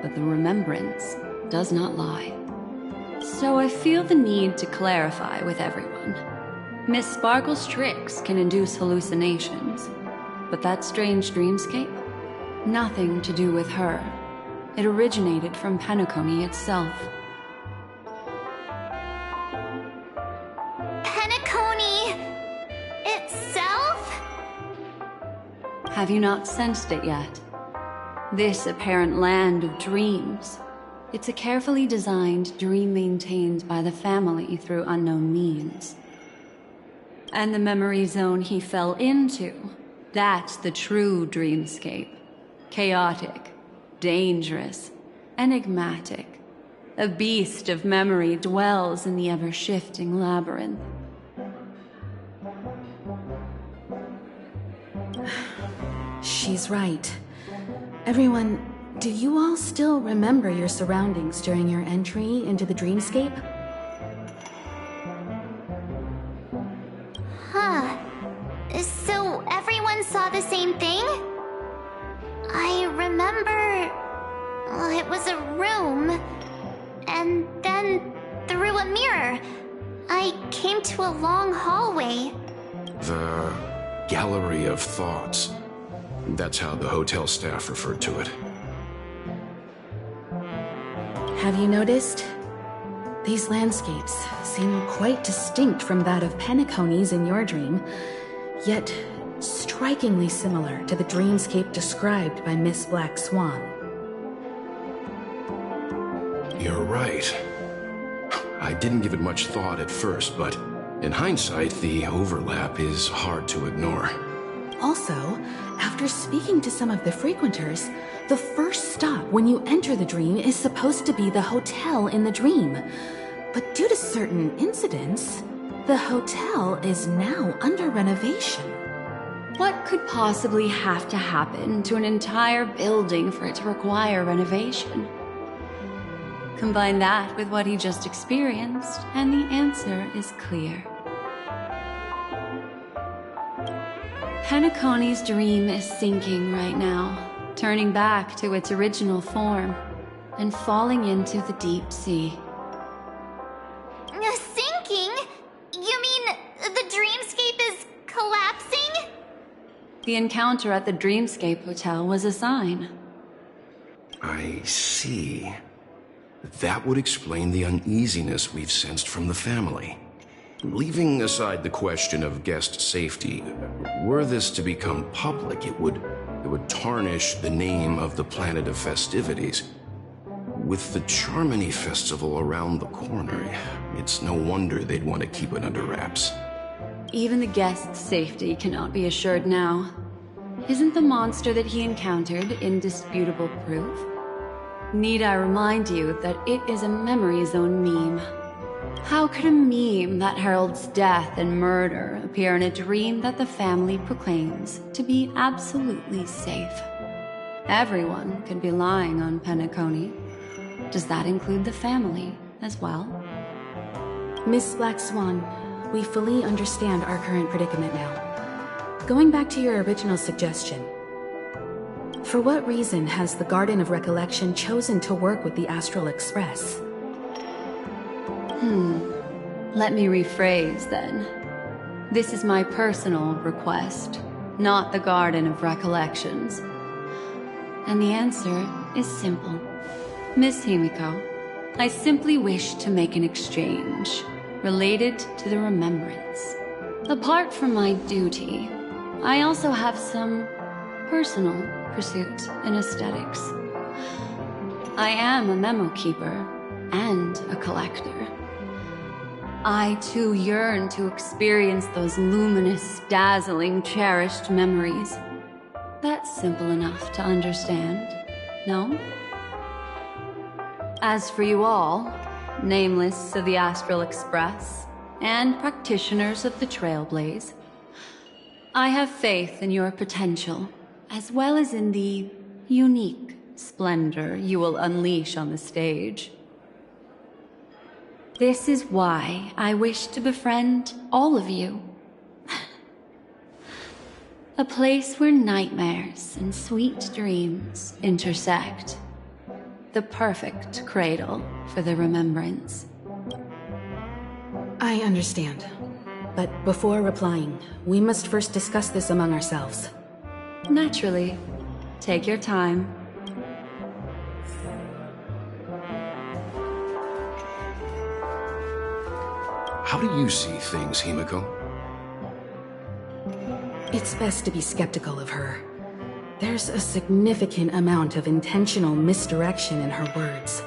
but the remembrance does not lie. So I feel the need to clarify with everyone. Miss Sparkle's tricks can induce hallucinations, but that strange dreamscape? Nothing to do with her. It originated from Penacony itself. Penacony itself? Have you not sensed it yet? This apparent land of dreams. It's a carefully designed dream maintained by the family through unknown means. And the memory zone he fell into, that's the true dreamscape. Chaotic, dangerous, enigmatic. A beast of memory dwells in the ever-shifting labyrinth. She's right. Everyone, do you all still remember your surroundings during your entry into the dreamscape? Huh. So everyone saw the same thing? I remember... it was a room. And then, through a mirror, I came to a long hallway. The gallery of thoughts. That's how the hotel staff referred to it. Have you noticed? These landscapes seem quite distinct from that of Penacony's in your dream, yet strikingly similar to the dreamscape described by Miss Black Swan. You're right. I didn't give it much thought at first, but in hindsight, the overlap is hard to ignore. Also, after speaking to some of the frequenters, the first stop when you enter the dream is supposed to be the hotel in the dream. But due to certain incidents, the hotel is now under renovation. What could possibly have to happen to an entire building for it to require renovation? Combine that with what he just experienced, and the answer is clear. Penacony's dream is sinking right now, turning back to its original form, and falling into the deep sea. Sinking? You mean the dreamscape is collapsing? The encounter at the Dreamscape Hotel was a sign. I see. That would explain the uneasiness we've sensed from the family. Leaving aside the question of guest safety, were this to become public, it would tarnish the name of the planet of festivities. With the Charmony Festival around the corner, it's no wonder they'd want to keep it under wraps. Even the guest's safety cannot be assured now. Isn't the monster that he encountered indisputable proof? Need I remind you that it is a memory zone meme? How could a meme that heralds death and murder appear in a dream that the family proclaims to be absolutely safe? Everyone could be lying on Penacony. Does that include the family as well? Miss Black Swan, we fully understand our current predicament now. Going back to your original suggestion, for what reason has the Garden of Recollection chosen to work with the Astral Express? Let me rephrase then. This is my personal request, not the Garden of Recollections. And the answer is simple. Miss Himiko, I simply wish to make an exchange related to the remembrance. Apart from my duty, I also have some personal pursuits in aesthetics. I am a memo keeper and a collector. I too yearn to experience those luminous, dazzling, cherished memories. That's simple enough to understand, no? As for you all, nameless of the Astral Express, and practitioners of the Trailblaze, I have faith in your potential, as well as in the unique splendor you will unleash on the stage. This is why I wish to befriend all of you. A place where nightmares and sweet dreams intersect. The perfect cradle for the remembrance. I understand. But before replying, we must first discuss this among ourselves. Naturally. Take your time. How do you see things, Himiko? It's best to be skeptical of her. There's a significant amount of intentional misdirection in her words.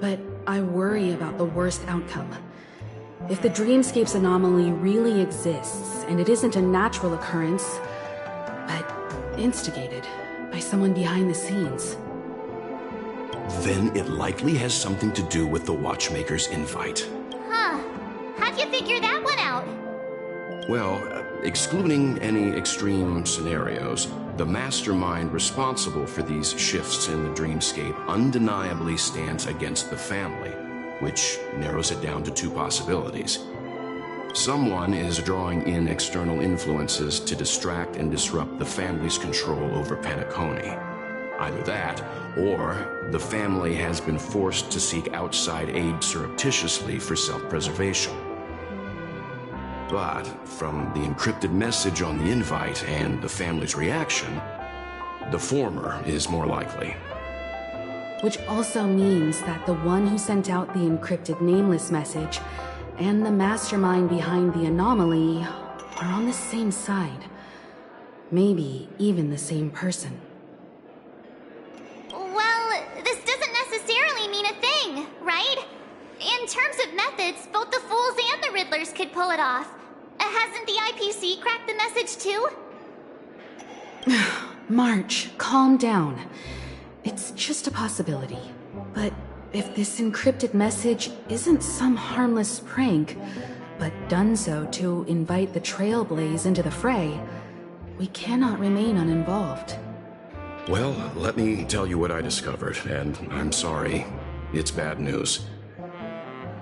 But I worry about the worst outcome. If the dreamscape's anomaly really exists, and it isn't a natural occurrence, but instigated by someone behind the scenes, then it likely has something to do with the Watchmaker's invite. Huh. How'd you figure that one out? Well, excluding any extreme scenarios, the mastermind responsible for these shifts in the dreamscape undeniably stands against the family, which narrows it down to two possibilities. Someone is drawing in external influences to distract and disrupt the family's control over Penacony. Either that, or the family has been forced to seek outside aid surreptitiously for self-preservation. But from the encrypted message on the invite and the family's reaction, the former is more likely. Which also means that the one who sent out the encrypted nameless message and the mastermind behind the anomaly are on the same side. Maybe even the same person. Well, this doesn't necessarily mean a thing, right? In terms of methods, both the Fools and the Riddlers could pull it off. Hasn't the IPC cracked the message too? March, calm down. It's just a possibility. But if this encrypted message isn't some harmless prank, but done so to invite the Trailblaze into the fray, we cannot remain uninvolved. Well, let me tell you what I discovered, and I'm sorry, it's bad news.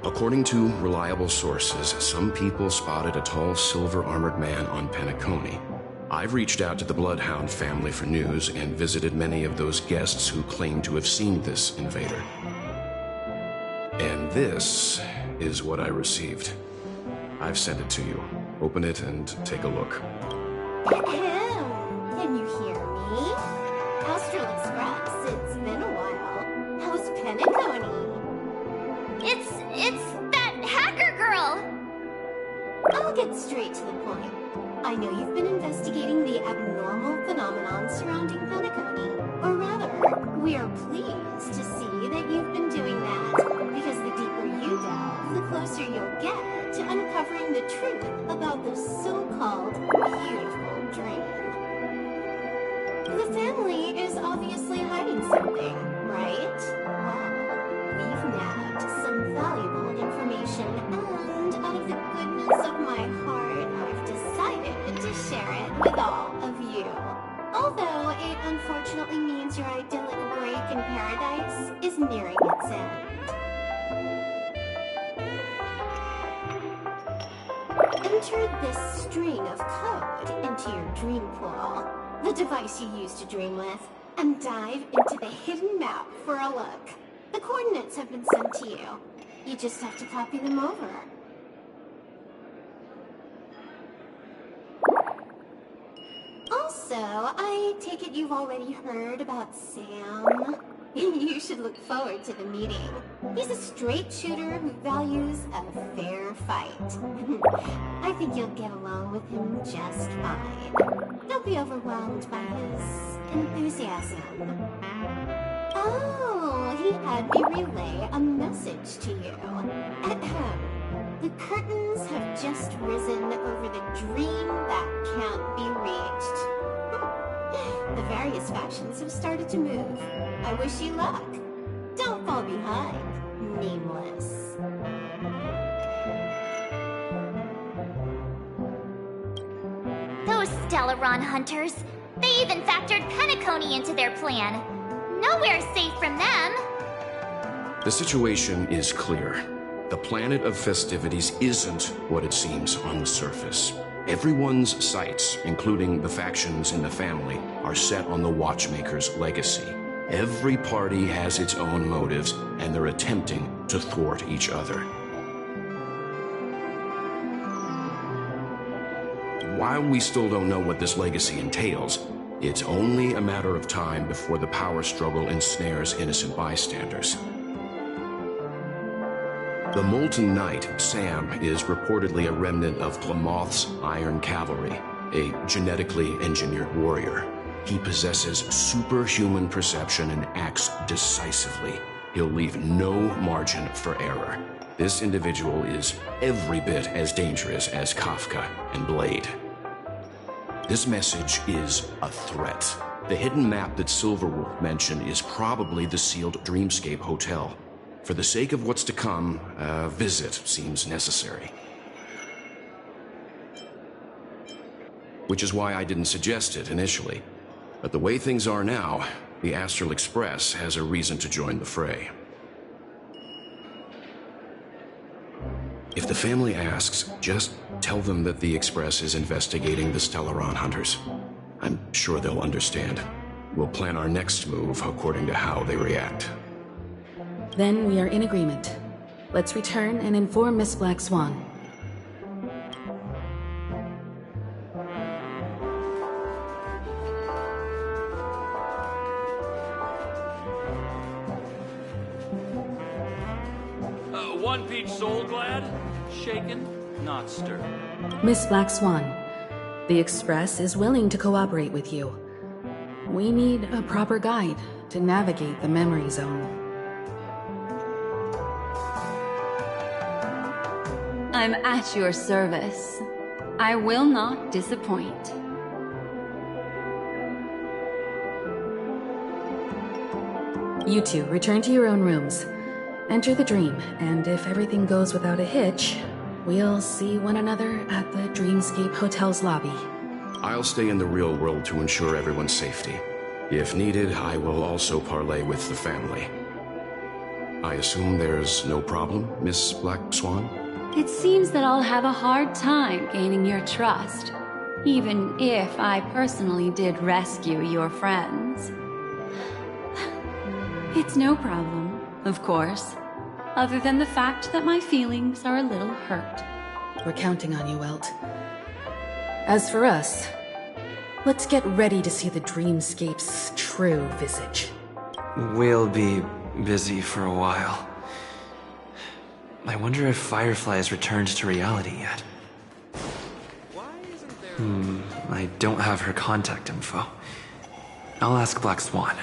According to reliable sources, some people spotted a tall silver-armored man on Penacony. I've reached out to the Bloodhound family for news and visited many of those guests who claim to have seen this invader. And this is what I received. I've sent it to you. Open it and take a look. Can you hear me? Astral Express, it's been a while. How's Penacony? It's that hacker girl! I'll get straight to the point. I know you've been investigating the abnormal phenomenon surrounding Penacony. Or rather, we are pleased to see that you've been doing that, because the deeper you delve, the closer you'll get to uncovering the truth about this so-called beautiful dream. The family is obviously hiding something, right? Well, we've nabbed some valuable information, and out of the goodness of my heart, I've decided to share it with all of you. Although it unfortunately means your idyllic break in paradise is nearing its end. Enter this string of code into your dream pool, the device you use to dream with, and dive into the hidden map for a look. The coordinates have been sent to you. You just have to copy them over. Also, I take it you've already heard about Sam? You should look forward to the meeting. He's a straight shooter who values a fair fight. I think you'll get along with him just fine. Don't be overwhelmed by his enthusiasm. Oh, he had me relay a message to you. The curtains have just risen over the dream that can't be reached. The various factions have started to move. I wish you luck. Don't fall behind, nameless. Those Stellaron hunters. They even factored Penacony into their plan. Nowhere safe from them. The situation is clear. The planet of festivities isn't what it seems on the surface. Everyone's sights, including the factions in the family, are set on the Watchmaker's legacy. Every party has its own motives, and they're attempting to thwart each other. While we still don't know what this legacy entails, it's only a matter of time before the power struggle ensnares innocent bystanders. The Molten Knight, Sam, is reportedly a remnant of Plamoth's Iron Cavalry, a genetically engineered warrior. He possesses superhuman perception and acts decisively. He'll leave no margin for error. This individual is every bit as dangerous as Kafka and Blade. This message is a threat. The hidden map that Silverwolf mentioned is probably the sealed Dreamscape Hotel. For the sake of what's to come, a visit seems necessary. Which is why I didn't suggest it initially. But the way things are now, the Astral Express has a reason to join the fray. If the family asks, just tell them that the Express is investigating the Stellaron hunters. I'm sure they'll understand. We'll plan our next move according to how they react. Then we are in agreement. Let's return and inform Miss Black Swan. one-peach soul glad? Shaken, not stirred. Miss Black Swan, the Express is willing to cooperate with you. We need a proper guide to navigate the memory zone. I'm at your service. I will not disappoint. You two return to your own rooms. Enter the dream, and if everything goes without a hitch, we'll see one another at the Dreamscape Hotel's lobby. I'll stay in the real world to ensure everyone's safety. If needed, I will also parley with the family. I assume there's no problem, Miss Black Swan? It seems that I'll have a hard time gaining your trust, even if I personally did rescue your friends. It's no problem, of course, other than the fact that my feelings are a little hurt. We're counting on you, Welt. As for us, let's get ready to see the Dreamscape's true visage. We'll be busy for a while. I wonder if Firefly has returned to reality yet. I don't have her contact info. I'll ask Black Swan.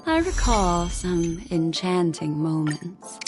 I recall some enchanting moments.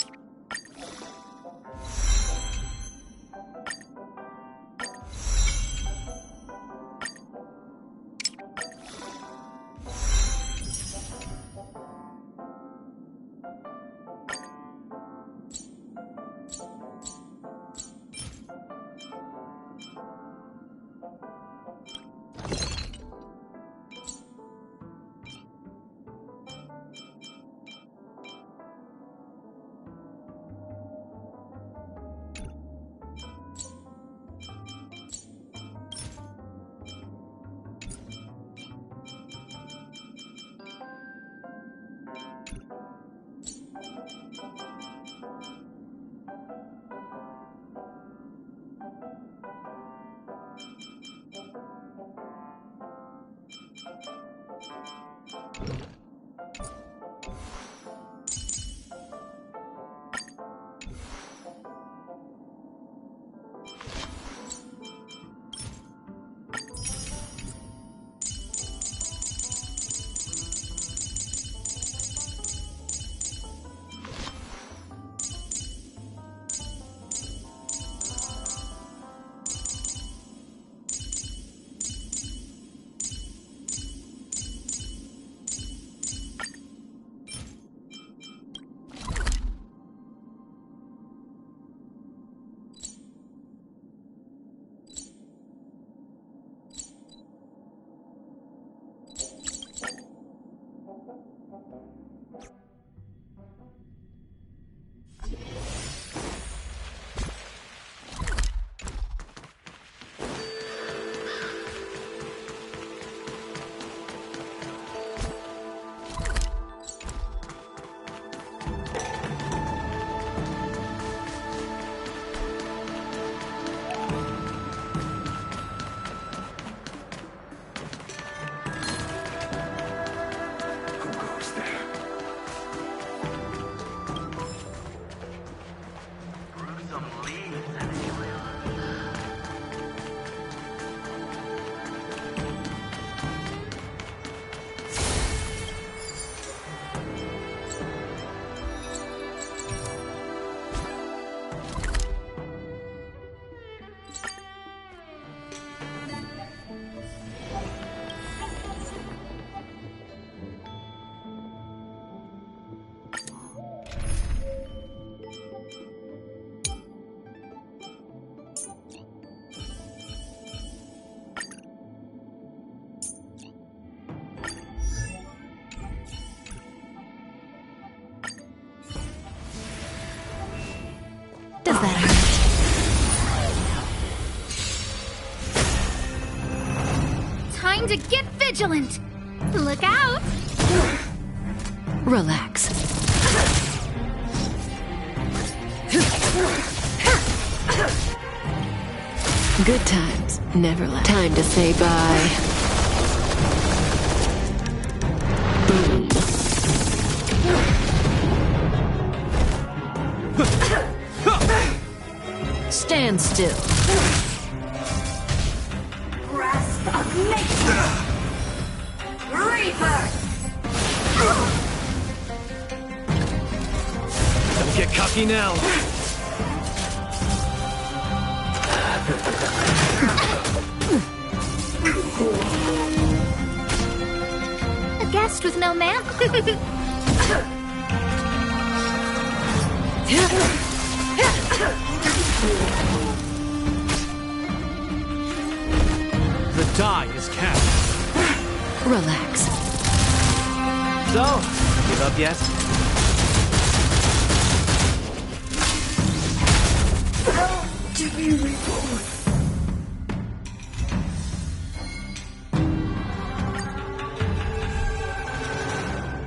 Does that hurt? Time to get vigilant! Look out! Relax. Good times never last. Time to say bye. Boom. Stand still. Grasp of nature! Reaper! Don't get cocky now. A guest with no map? The die is cast. Relax. So, give up yet? To be reborn.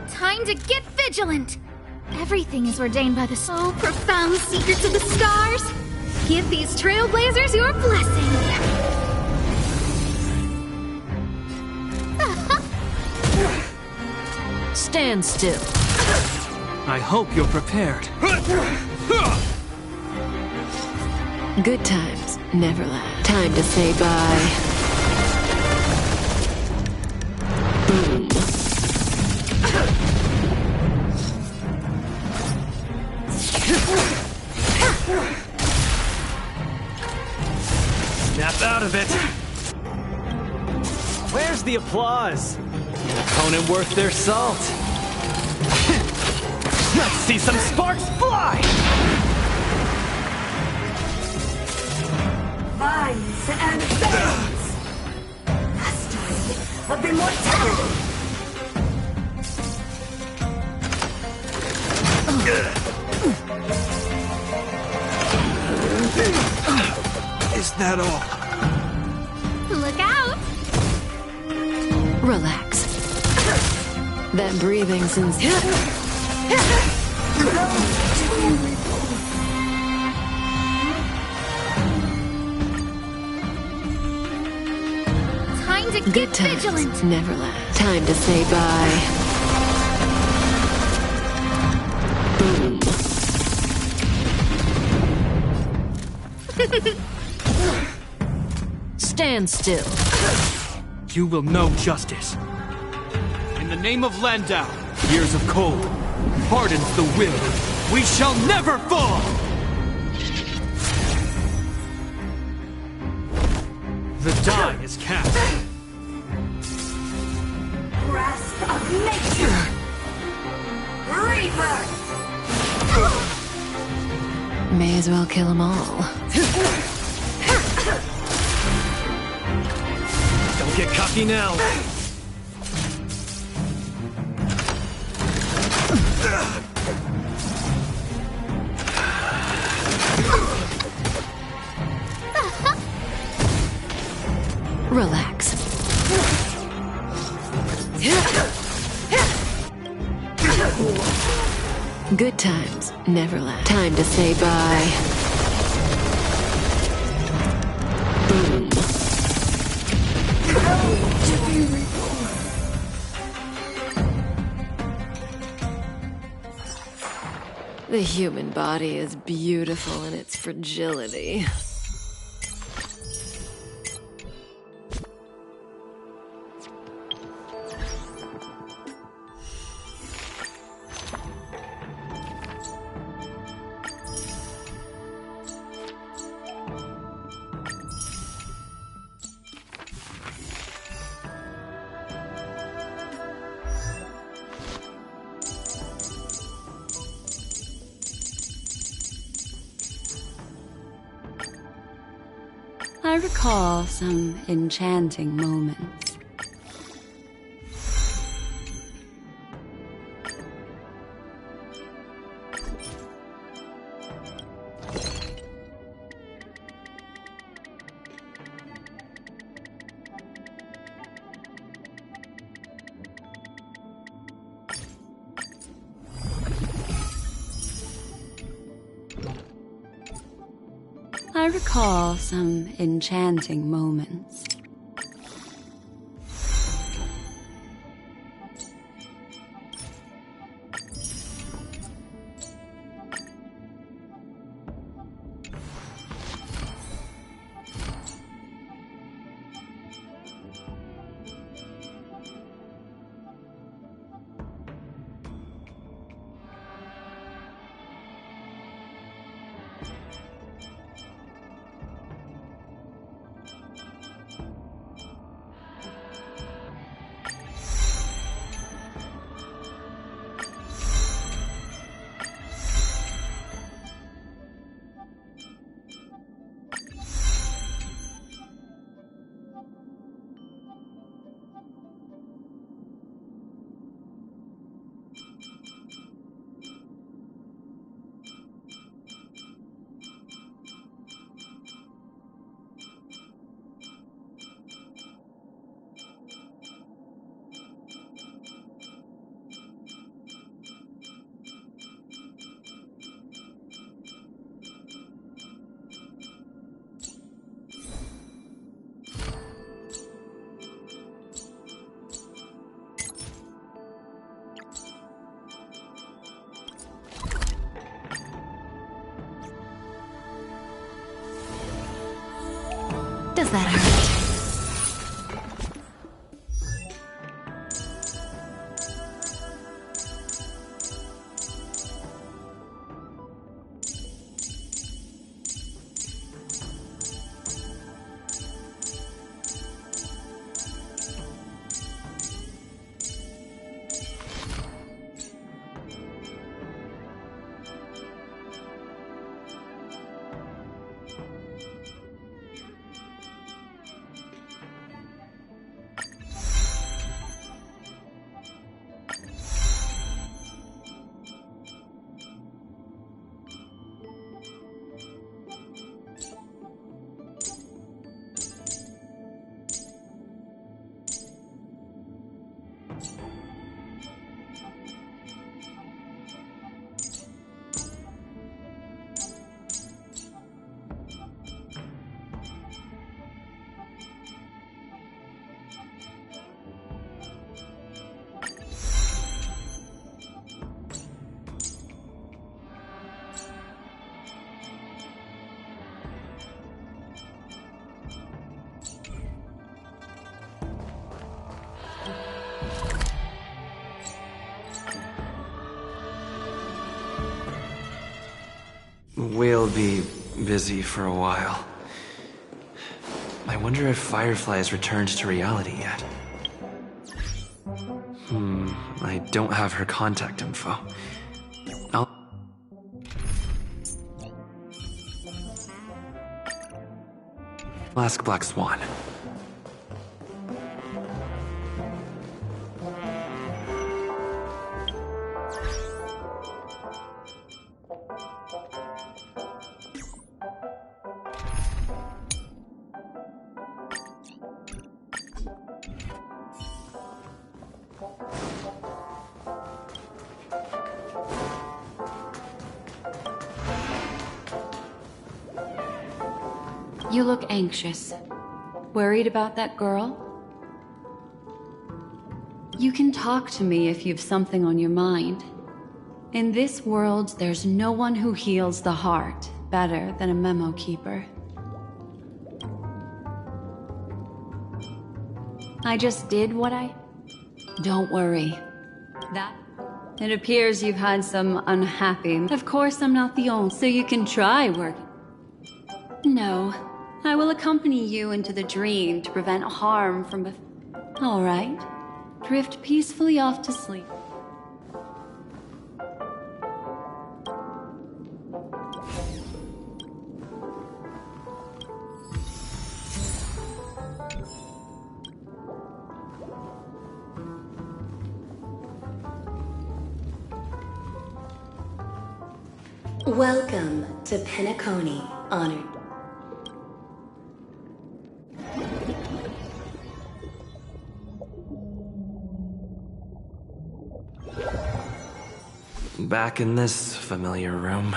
Time to get vigilant! Everything is ordained by the so profound secrets of the stars. Give these trailblazers your blessing. Stand still. I hope you're prepared. Good times never last. Time to say bye. Boom. Snap out of it. Where's the applause? An opponent worth their salt. Let's see some sparks fly! Vines and veins! Mastery of immortality! Is that all? Look out! Relax. That breathing sensation. Time to get Good times vigilant! never last. Time to say bye. Boom. Stand still. You will know justice. In the name of Landau, years of cold, hardens the will. We shall never fall! The die is cast. Grasp of nature! Reaper! May as well kill them all. Don't get cocky now. Relax. Good times never last. Time to say bye. Boom. The human body is beautiful in its fragility. I recall some enchanting moments. I recall some enchanting moments. Does that hurt? We'll be busy for a while. I wonder if Firefly has returned to reality yet. I don't have her contact info. I'll... ask Black Swan. You look anxious. Worried about that girl? You can talk to me if you've something on your mind. In this world, there's no one who heals the heart better than a memo keeper. I just did what I... Don't worry. It appears you've had some unhappy... Of course, I'm not the only, so you can try working. No. I will accompany you into the dream to prevent harm from All right. Drift peacefully off to sleep. Welcome to Penacony, Honored. Back in this familiar room.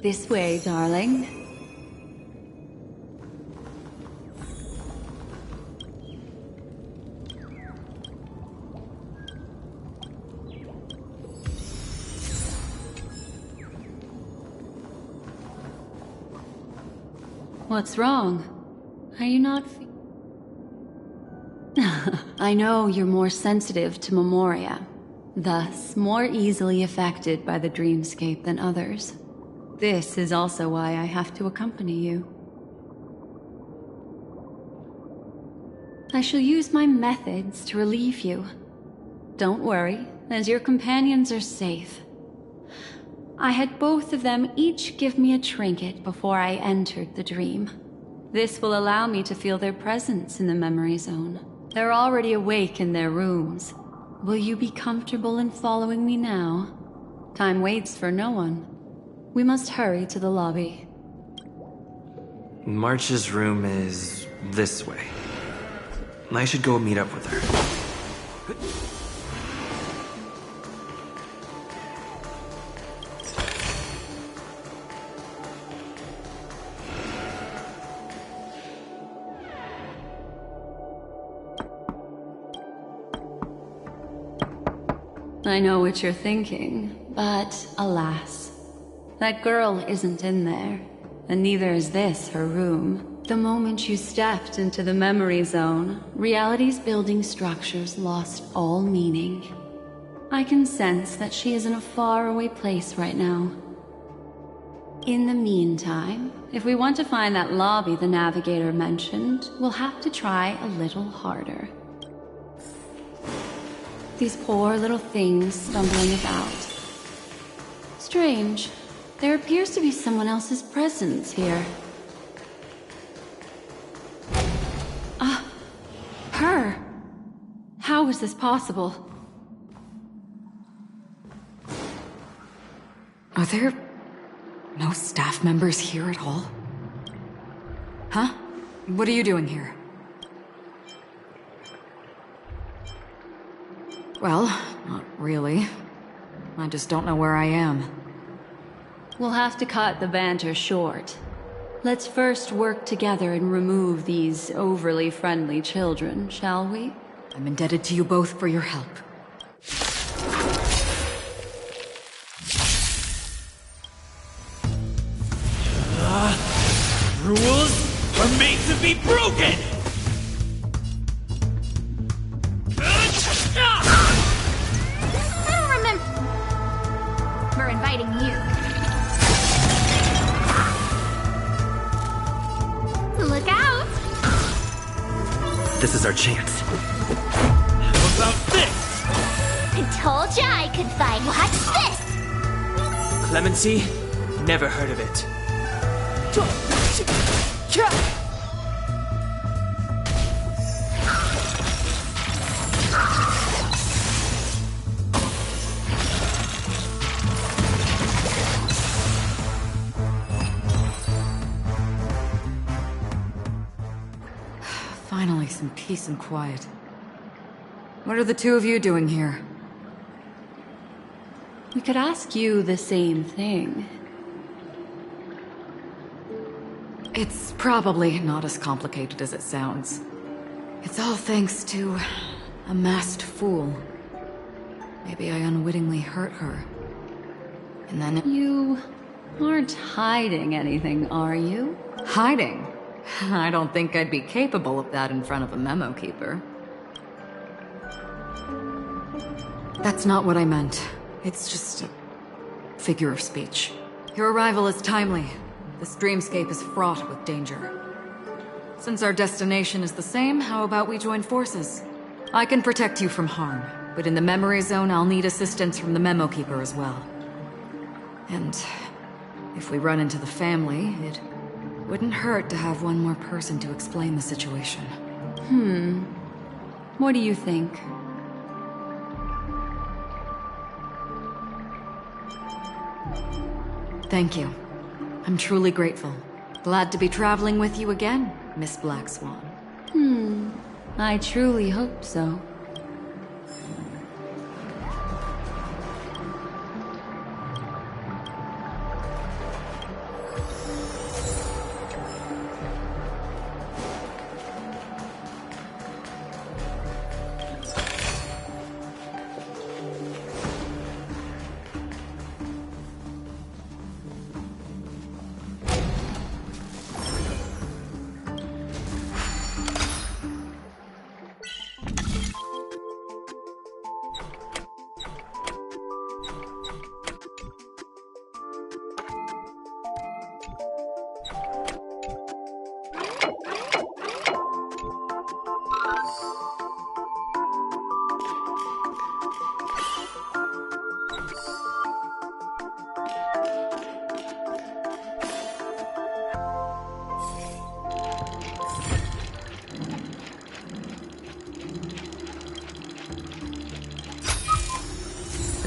This way, darling. What's wrong? Are you not I know you're more sensitive to memoria, thus more easily affected by the dreamscape than others. This is also why I have to accompany you. I shall use my methods to relieve you. Don't worry, as your companions are safe. I had both of them each give me a trinket before I entered the dream. This will allow me to feel their presence in the memory zone. They're already awake in their rooms. Will you be comfortable in following me now? Time waits for no one. We must hurry to the lobby. March's room is this way. I should go meet up with her. I know what you're thinking, but alas, that girl isn't in there, and neither is this her room. The moment you stepped into the memory zone, reality's building structures lost all meaning. I can sense that she is in a faraway place right now. In the meantime, if we want to find that lobby the navigator mentioned, we'll have to try a little harder. These poor little things stumbling about. Strange. There appears to be someone else's presence here. Her! How is this possible? Are there no staff members here at all? Huh? What are you doing here? Well, not really. I just don't know where I am. We'll have to cut the banter short. Let's first work together and remove these overly friendly children, shall we? I'm indebted to you both for your help. Rules are made to be broken! I don't remember inviting you. Look out! This is our chance. How about this? I told ya I could fight. Watch this! Clemency? Never heard of it. Finally, some peace and quiet. What are the two of you doing here? We could ask you the same thing. It's probably not as complicated as it sounds. It's all thanks to a masked fool. Maybe I unwittingly hurt her. And then You aren't hiding anything, are you? hiding? I don't think I'd be capable of that in front of a memo keeper. That's not what I meant. It's just a figure of speech. Your arrival is timely. This dreamscape is fraught with danger. Since our destination is the same, how about we join forces? I can protect you from harm, but in the memory zone I'll need assistance from the memo keeper as well. And if we run into the family, it wouldn't hurt to have one more person to explain the situation. What do you think? Thank you. I'm truly grateful. Glad to be traveling with you again, Miss Black Swan. I truly hope so.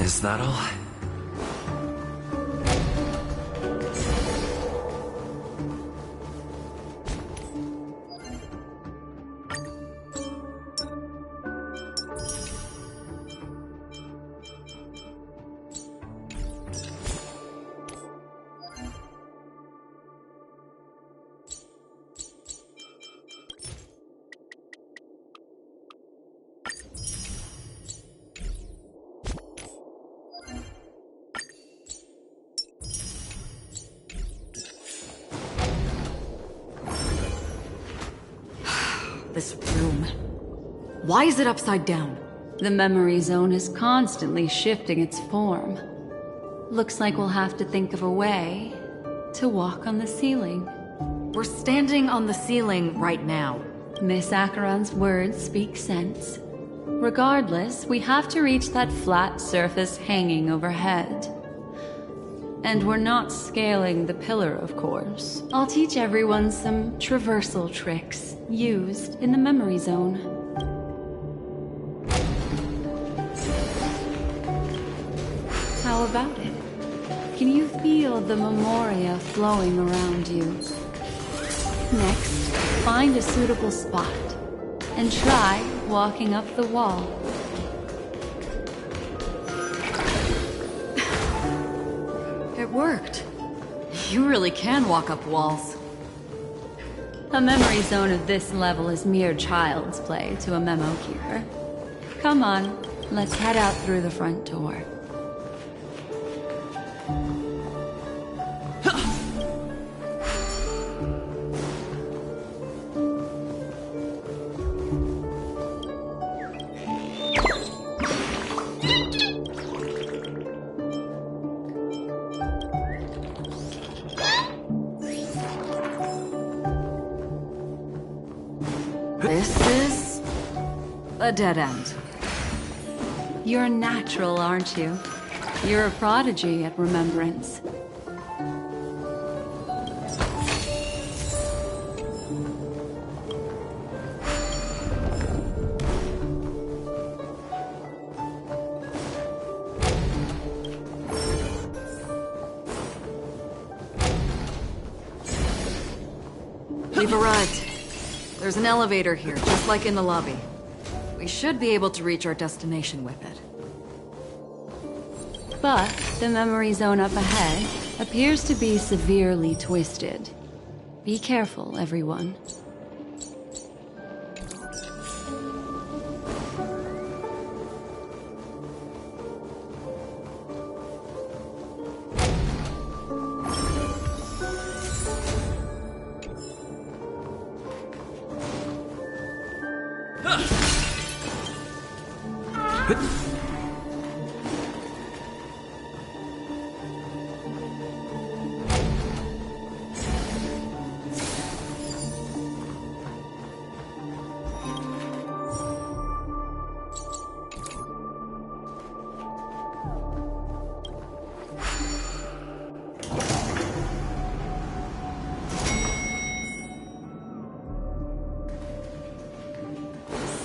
Is that all? This room. Why is it upside down? The memory zone is constantly shifting its form. Looks like we'll have to think of a way to walk on the ceiling. We're standing on the ceiling right now. Miss Acheron's words speak sense. Regardless, we have to reach that flat surface hanging overhead. And we're not scaling the pillar, of course. I'll teach everyone some traversal tricks used in the memory zone. How about it? Can you feel the memoria flowing around you? Next, find a suitable spot and try walking up the wall. It worked. You really can walk up walls. A memory zone of this level is mere child's play to a memo keeper. Come on, let's head out through the front door. This is a dead end. You're natural, aren't you? You're a prodigy at remembrance. We've arrived. There's an elevator here, just like in the lobby. We should be able to reach our destination with it. But the memory zone up ahead appears to be severely twisted. Be careful, everyone.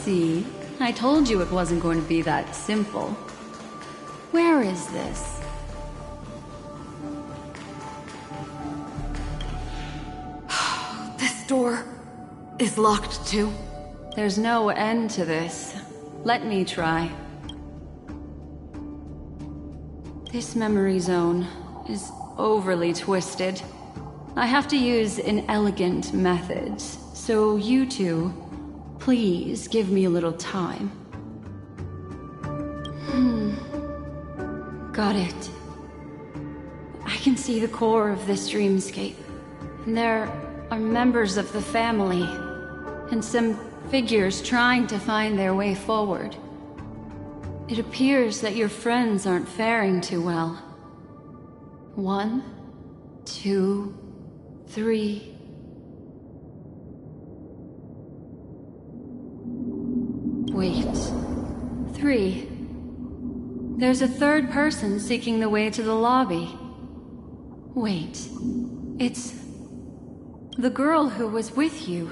See? I told you it wasn't going to be that simple. Where is this? This door is locked too. There's no end to this. Let me try. This memory zone is overly twisted. I have to use inelegant methods, so you two, please give me a little time. Got it. I can see the core of this dreamscape. And there are members of the family, and some figures trying to find their way forward. It appears that your friends aren't faring too well. 1, 2, 3... Wait. 3. There's a third person seeking the way to the lobby. Wait. It's... the girl who was with you.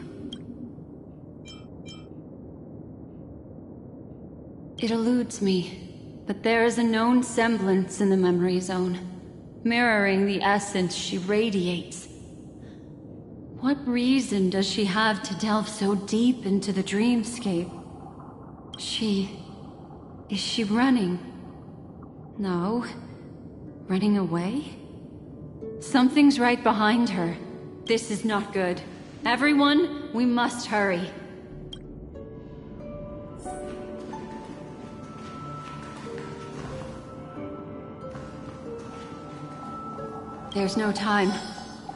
It eludes me. but there is a known semblance in the memory zone, mirroring the essence she radiates. What reason does she have to delve so deep into the dreamscape? Is she running? No. Running away? Something's right behind her. This is not good. Everyone, we must hurry. There's no time.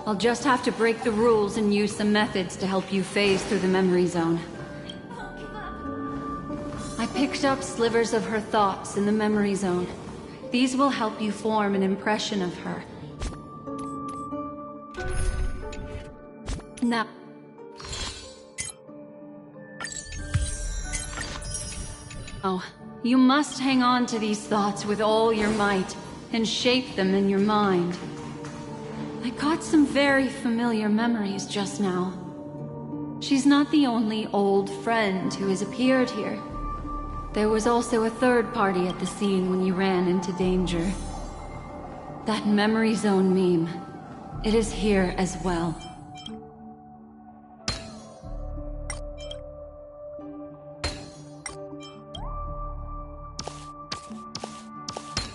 I'll just have to break the rules and use some methods to help you phase through the memory zone. I picked up slivers of her thoughts in the memory zone. These will help you form an impression of her. Now... Oh, you must hang on to these thoughts with all your might, and shape them in your mind. I got some very familiar memories just now. She's not the only old friend who has appeared here. There was also a third party at the scene when you ran into danger. That memory zone meme. It is here as well.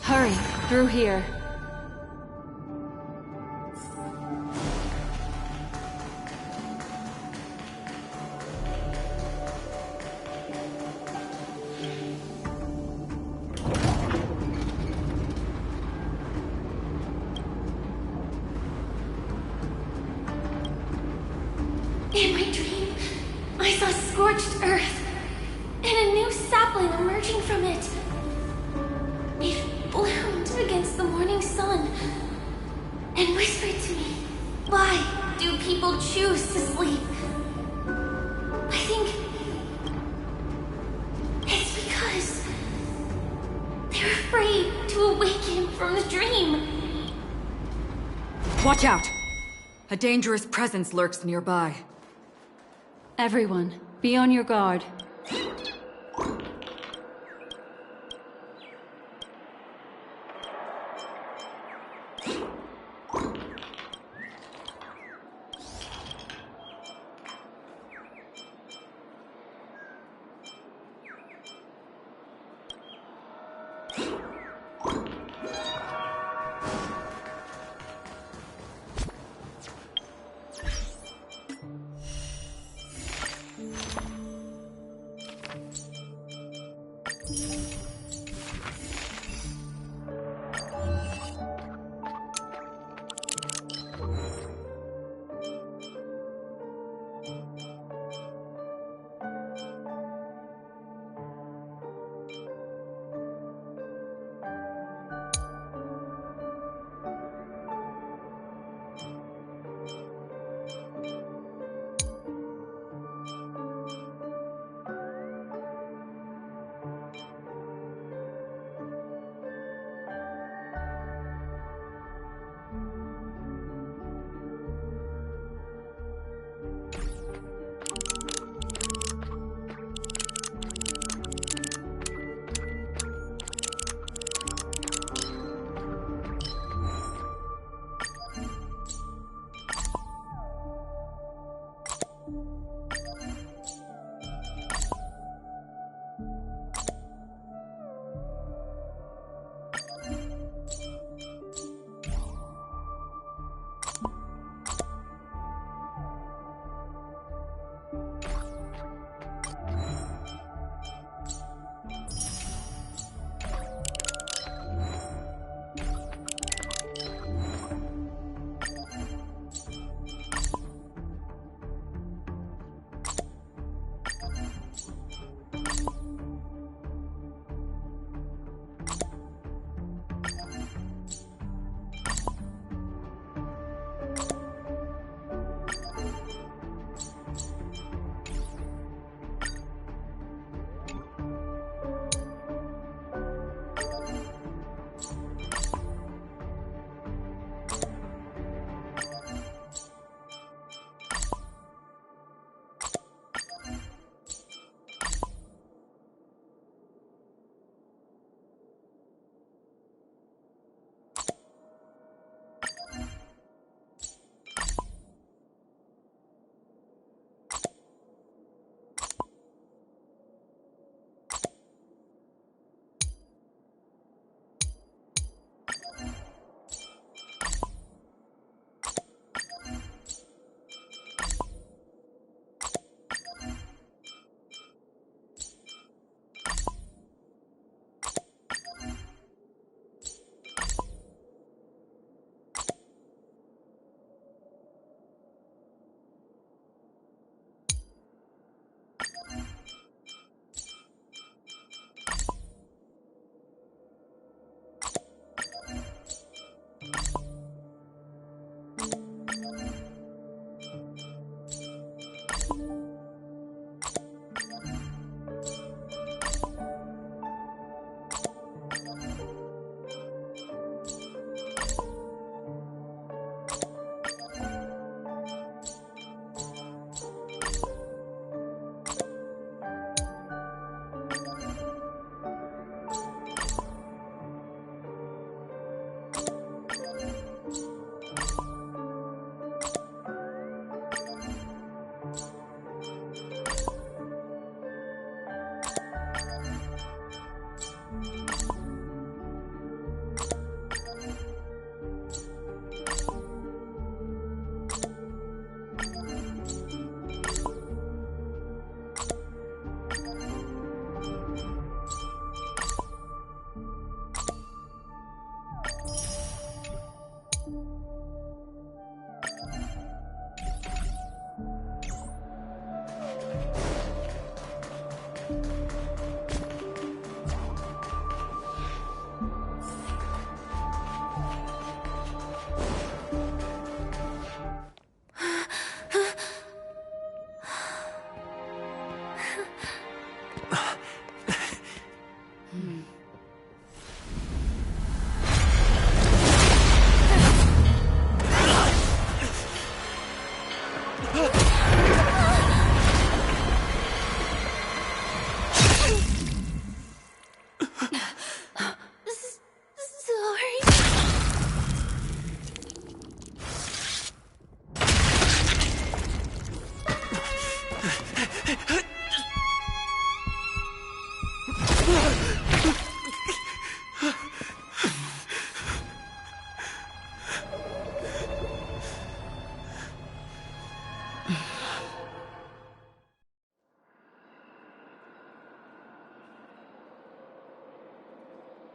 Hurry, through here. In my dream, I saw scorched earth, and a new sapling emerging from it. It bloomed against the morning sun, and whispered to me, "Why do people choose to sleep?" I think it's because they're afraid to awaken from the dream. Watch out! A dangerous presence lurks nearby. Everyone, be on your guard.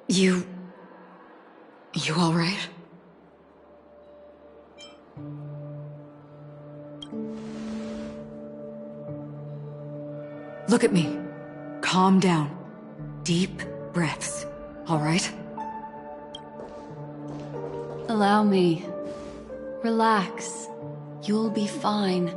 You all right? Look at me. Calm down. Deep breaths, all right? Allow me. Relax. You'll be fine.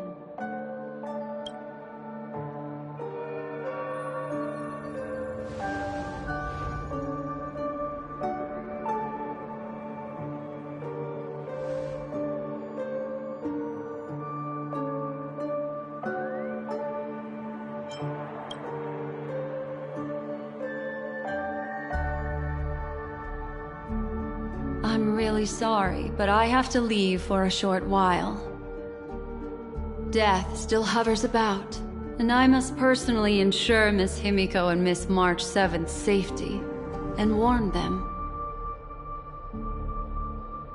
I'm really sorry, but I have to leave for a short while. Death still hovers about, and I must personally ensure Miss Himiko and Miss March 7th's safety, and warn them.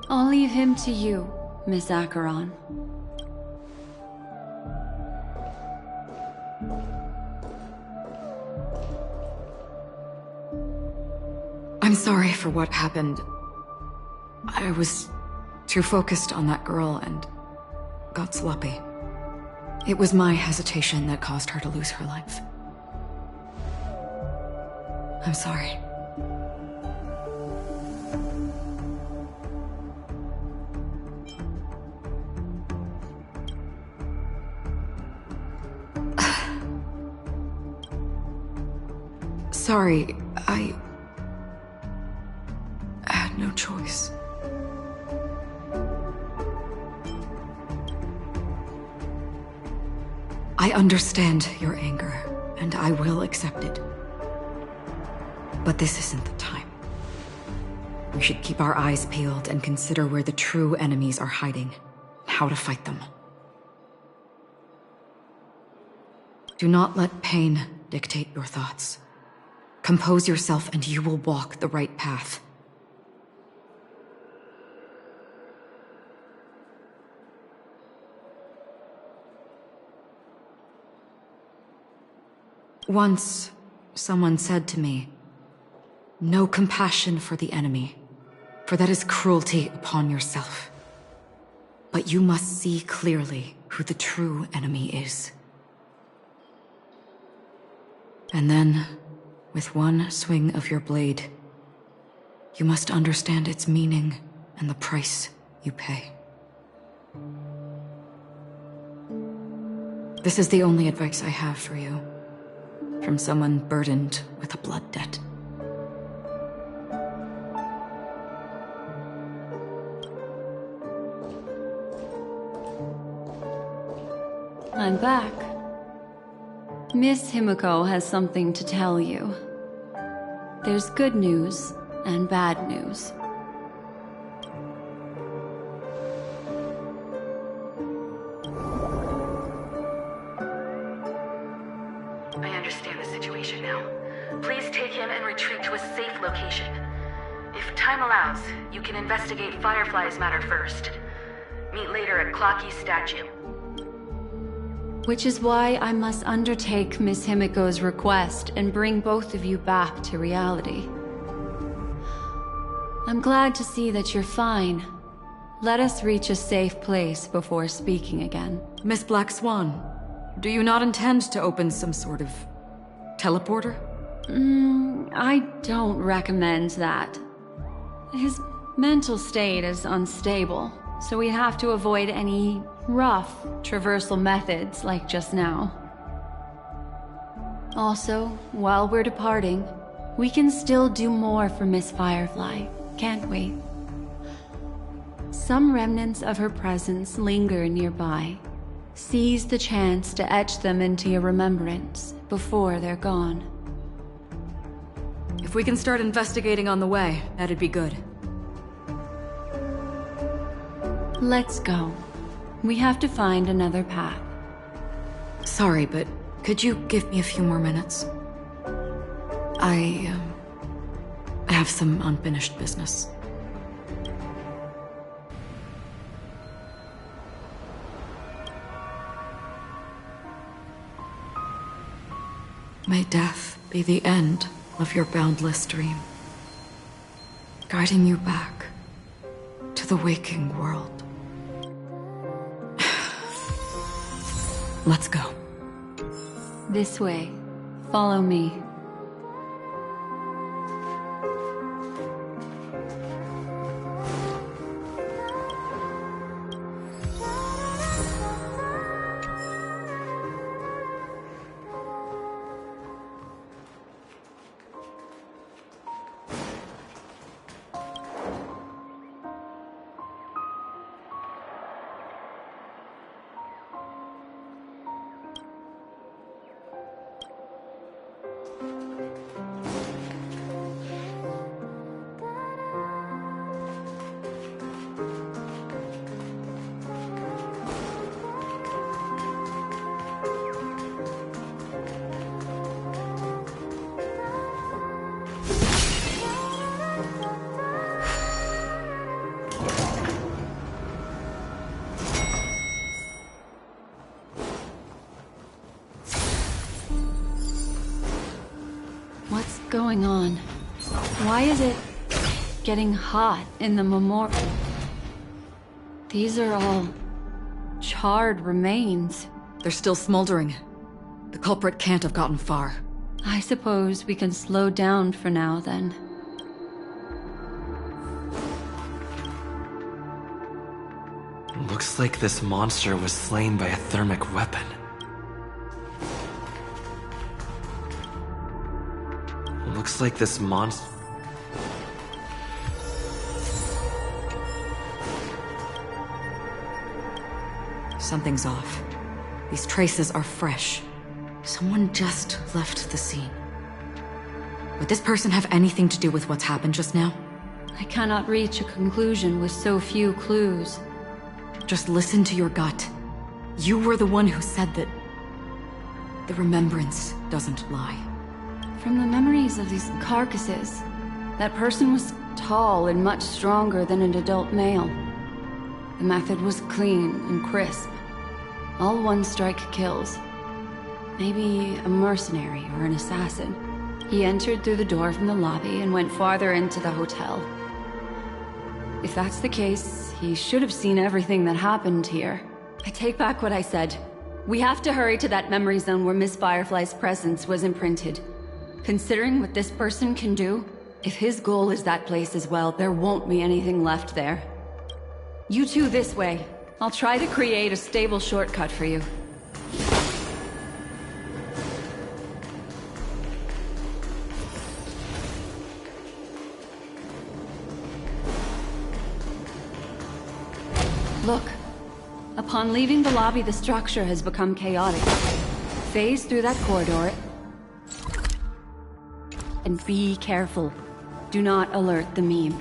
I'll leave him to you, Miss Acheron. I'm sorry for what happened. I was too focused on that girl and got sloppy. It was my hesitation that caused her to lose her life. I'm sorry. Sorry, I had no choice. I understand your anger, and I will accept it. But this isn't the time. We should keep our eyes peeled and consider where the true enemies are hiding, and how to fight them. Do not let pain dictate your thoughts. Compose yourself and you will walk the right path. Once, someone said to me, "No compassion for the enemy, for that is cruelty upon yourself. But you must see clearly who the true enemy is." And then, with one swing of your blade, you must understand its meaning and the price you pay. This is the only advice I have for you. From someone burdened with a blood debt. I'm back. Miss Himiko has something to tell you. There's good news and bad news. I understand the situation now. Please take him and retreat to a safe location. If time allows, you can investigate Firefly's matter first. Meet later at Clocky's statue. Which is why I must undertake Miss Himiko's request and bring both of you back to reality. I'm glad to see that you're fine. Let us reach a safe place before speaking again. Miss Black Swan, do you not intend to open some sort of teleporter? I don't recommend that. His mental state is unstable, so we have to avoid any rough traversal methods like just now. Also, while we're departing, we can still do more for Miss Firefly, can't we? Some remnants of her presence linger nearby. Seize the chance to etch them into your remembrance before they're gone. If we can start investigating on the way, that'd be good. Let's go. We have to find another path. Sorry, but could you give me a few more minutes? I have some unfinished business. May death be the end of your boundless dream, guiding you back to the waking world. Let's go. This way. Follow me. What's going on? Why is it getting hot in the memorial? These are all charred remains. They're still smoldering. The culprit can't have gotten far. I suppose we can slow down for now, then. Looks like this monster was slain by a thermic weapon. Looks like this monster... Something's off. These traces are fresh. Someone just left the scene. Would this person have anything to do with what's happened just now? I cannot reach a conclusion with so few clues. Just listen to your gut. You were the one who said that the remembrance doesn't lie. From the memories of these carcasses, that person was tall and much stronger than an adult male. The method was clean and crisp. All one-strike kills. Maybe a mercenary or an assassin. He entered through the door from the lobby and went farther into the hotel. If that's the case, he should have seen everything that happened here. I take back what I said. We have to hurry to that memory zone where Miss Firefly's presence was imprinted. Considering what this person can do, if his goal is that place as well, there won't be anything left there. You two this way. I'll try to create a stable shortcut for you. Look. Upon leaving the lobby, the structure has become chaotic. Phase through that corridor. And be careful. Do not alert the meme.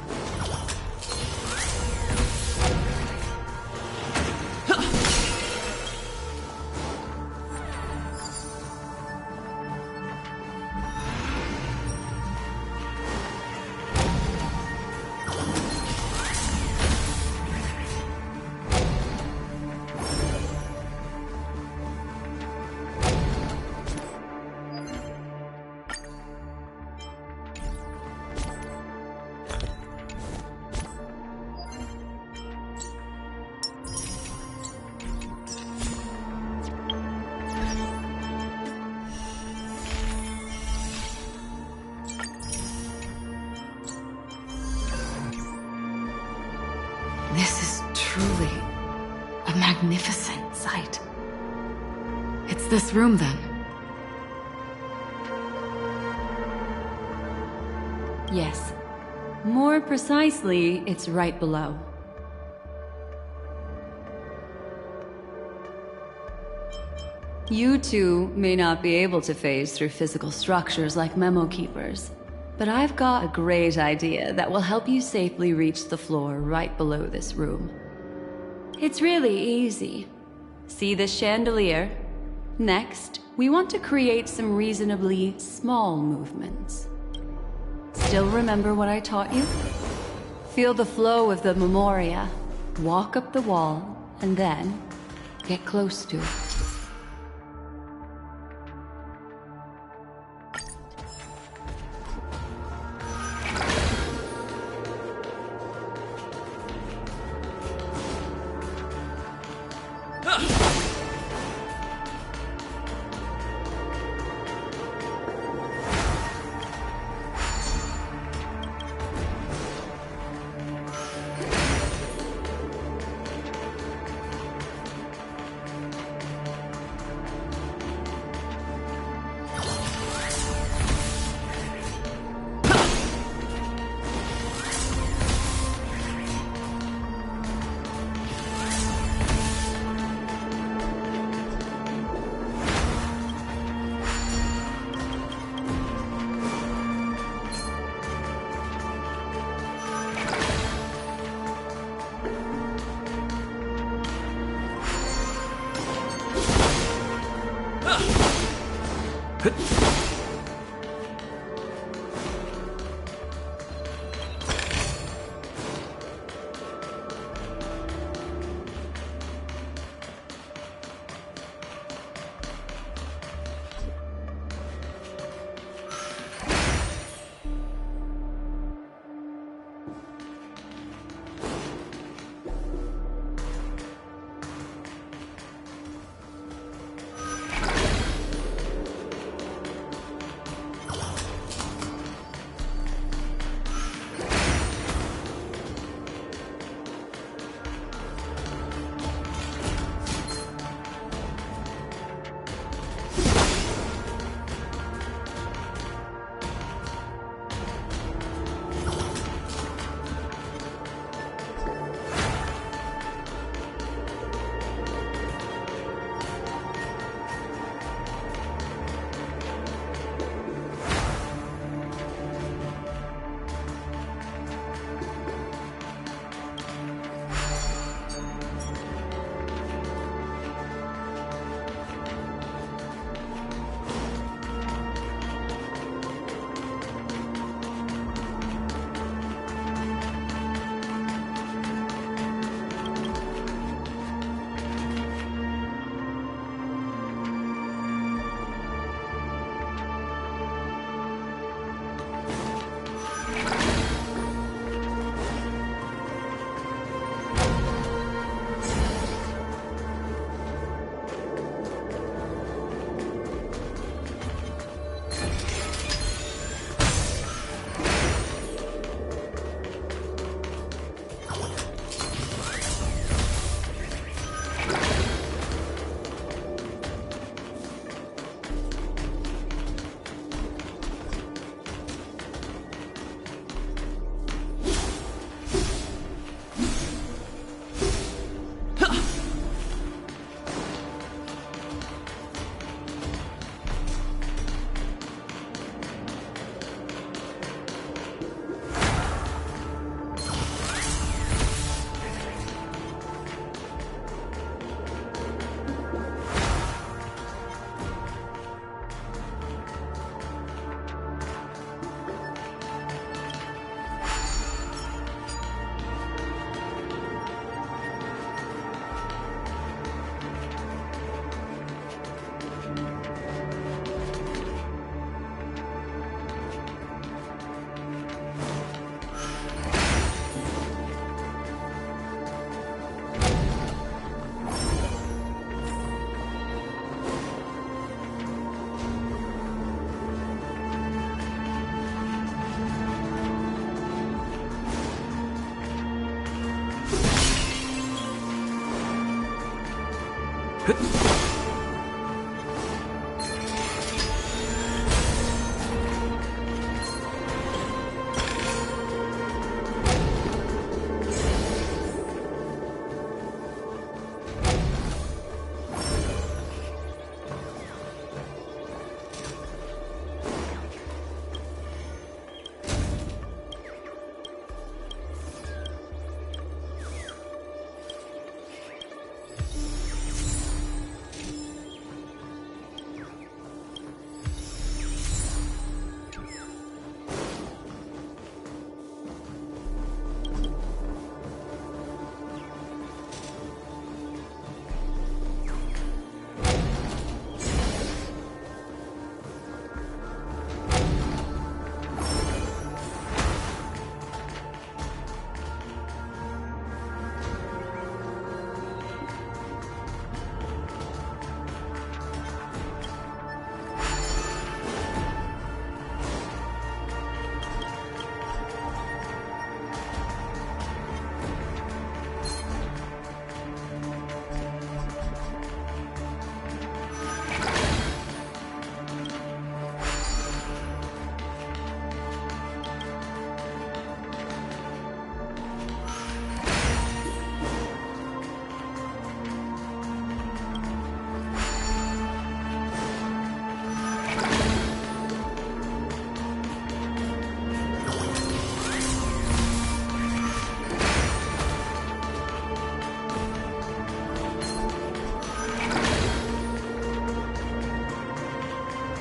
truly a magnificent sight. It's this room, then. Yes. More precisely, it's right below. You two may not be able to phase through physical structures like memo keepers, but I've got a great idea that will help you safely reach the floor right below this room. It's really easy. See this chandelier? Next, we want to create some reasonably small movements. Still remember what I taught you? Feel the flow of the memoria, walk up the wall, and then get close to it.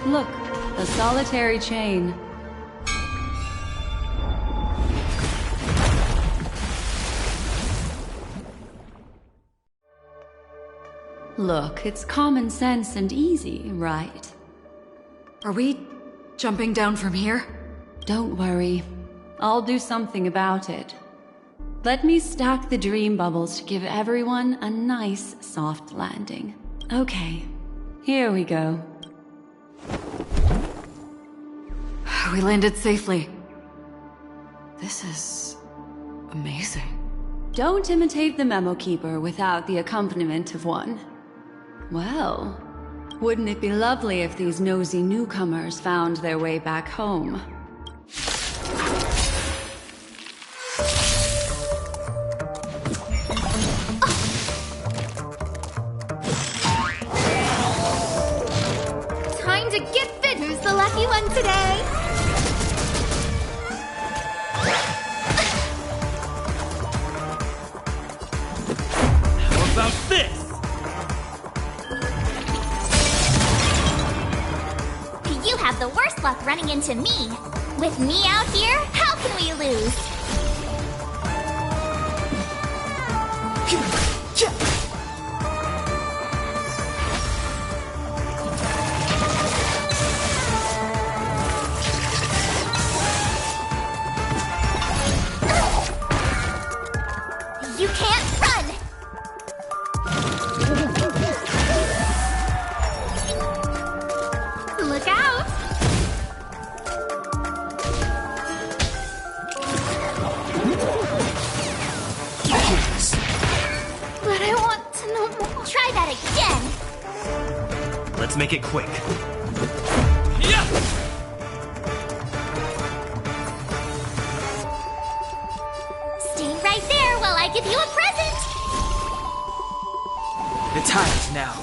Look, a solitary chain. Look, it's common sense and easy, right? Are we jumping down from here? Don't worry. I'll do something about it. Let me stack the dream bubbles to give everyone a nice, soft landing. Okay, here we go. We landed safely. This is amazing. Don't imitate the memo keeper without the accompaniment of one. Well, wouldn't it be lovely if these nosy newcomers found their way back home? Time to get fit! Who's the lucky one today? How about this? You have the worst luck running into me. With me out here, how can we lose? You can't run! Look out! But I want to know more. Try that again! Let's make it quick. Yeah! Stay right there while I give you a present! The time is now.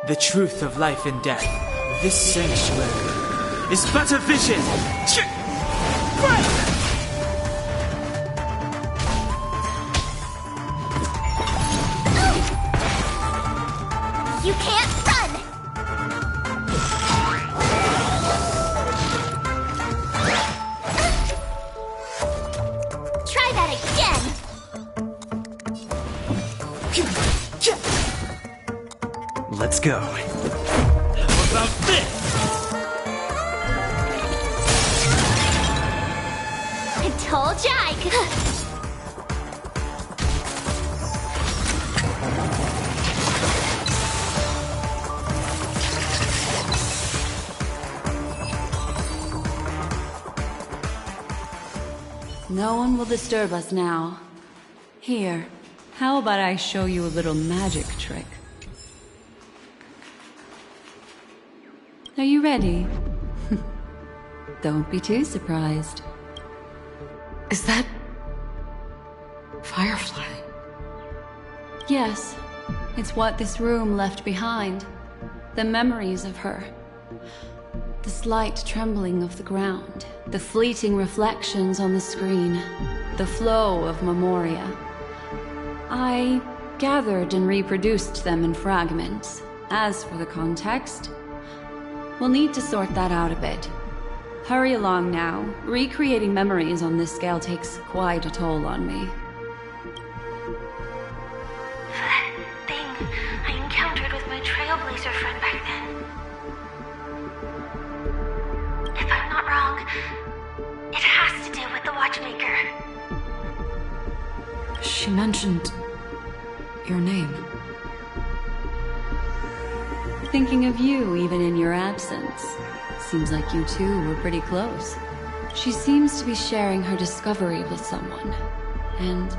The truth of life and death. This sanctuary is but a vision. You can't run! Try that again! Let's go. How about this? I told ya I could... No one will disturb us now. Here, How about I show you a little magic trick? Are you ready? Don't be too surprised. Is that... Firefly? Yes, it's what this room left behind. The memories of her. The slight trembling of the ground. The fleeting reflections on the screen. The flow of memoria. I gathered and reproduced them in fragments. As for the context, we'll need to sort that out a bit. Hurry along now. Recreating memories on this scale takes quite a toll on me. That thing I encountered with my trailblazer friend back then. If I'm not wrong, it has to do with the Watchmaker. She mentioned... your name. Thinking of you even in your absence. Seems like you two were pretty close. She seems to be sharing her discovery with someone. And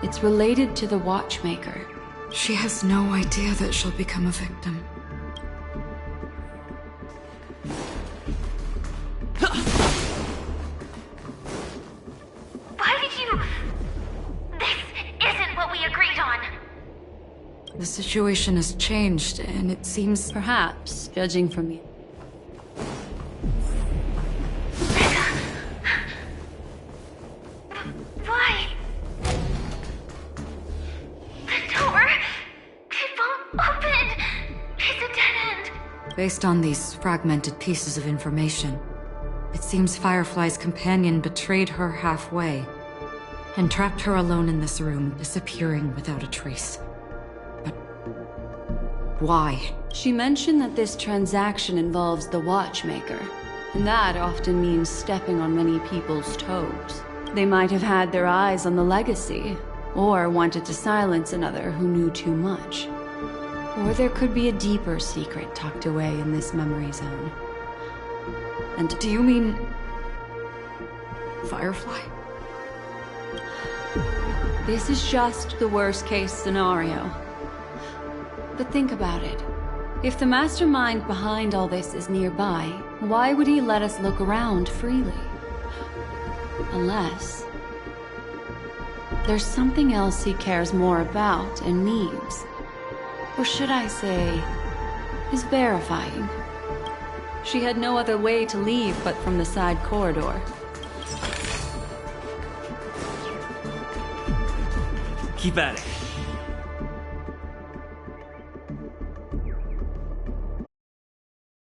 it's related to the Watchmaker. She has no idea that she'll become a victim. Why did you... This isn't what we agreed on. The situation has changed, and it seems... Perhaps, judging from you. Why? The door... it won't open. It's a dead end. Based on these fragmented pieces of information, it seems Firefly's companion betrayed her halfway and trapped her alone in this room, disappearing without a trace. But why? She mentioned that this transaction involves the Watchmaker, and that often means stepping on many people's toes. They might have had their eyes on the legacy, or wanted to silence another who knew too much. Or there could be a deeper secret tucked away in this memory zone. And do you mean... Firefly? This is just the worst-case scenario. But think about it. If the mastermind behind all this is nearby, why would he let us look around freely? Unless... there's something else he cares more about and needs. Or should I say, is verifying. She had no other way to leave but from the side corridor. Keep at it.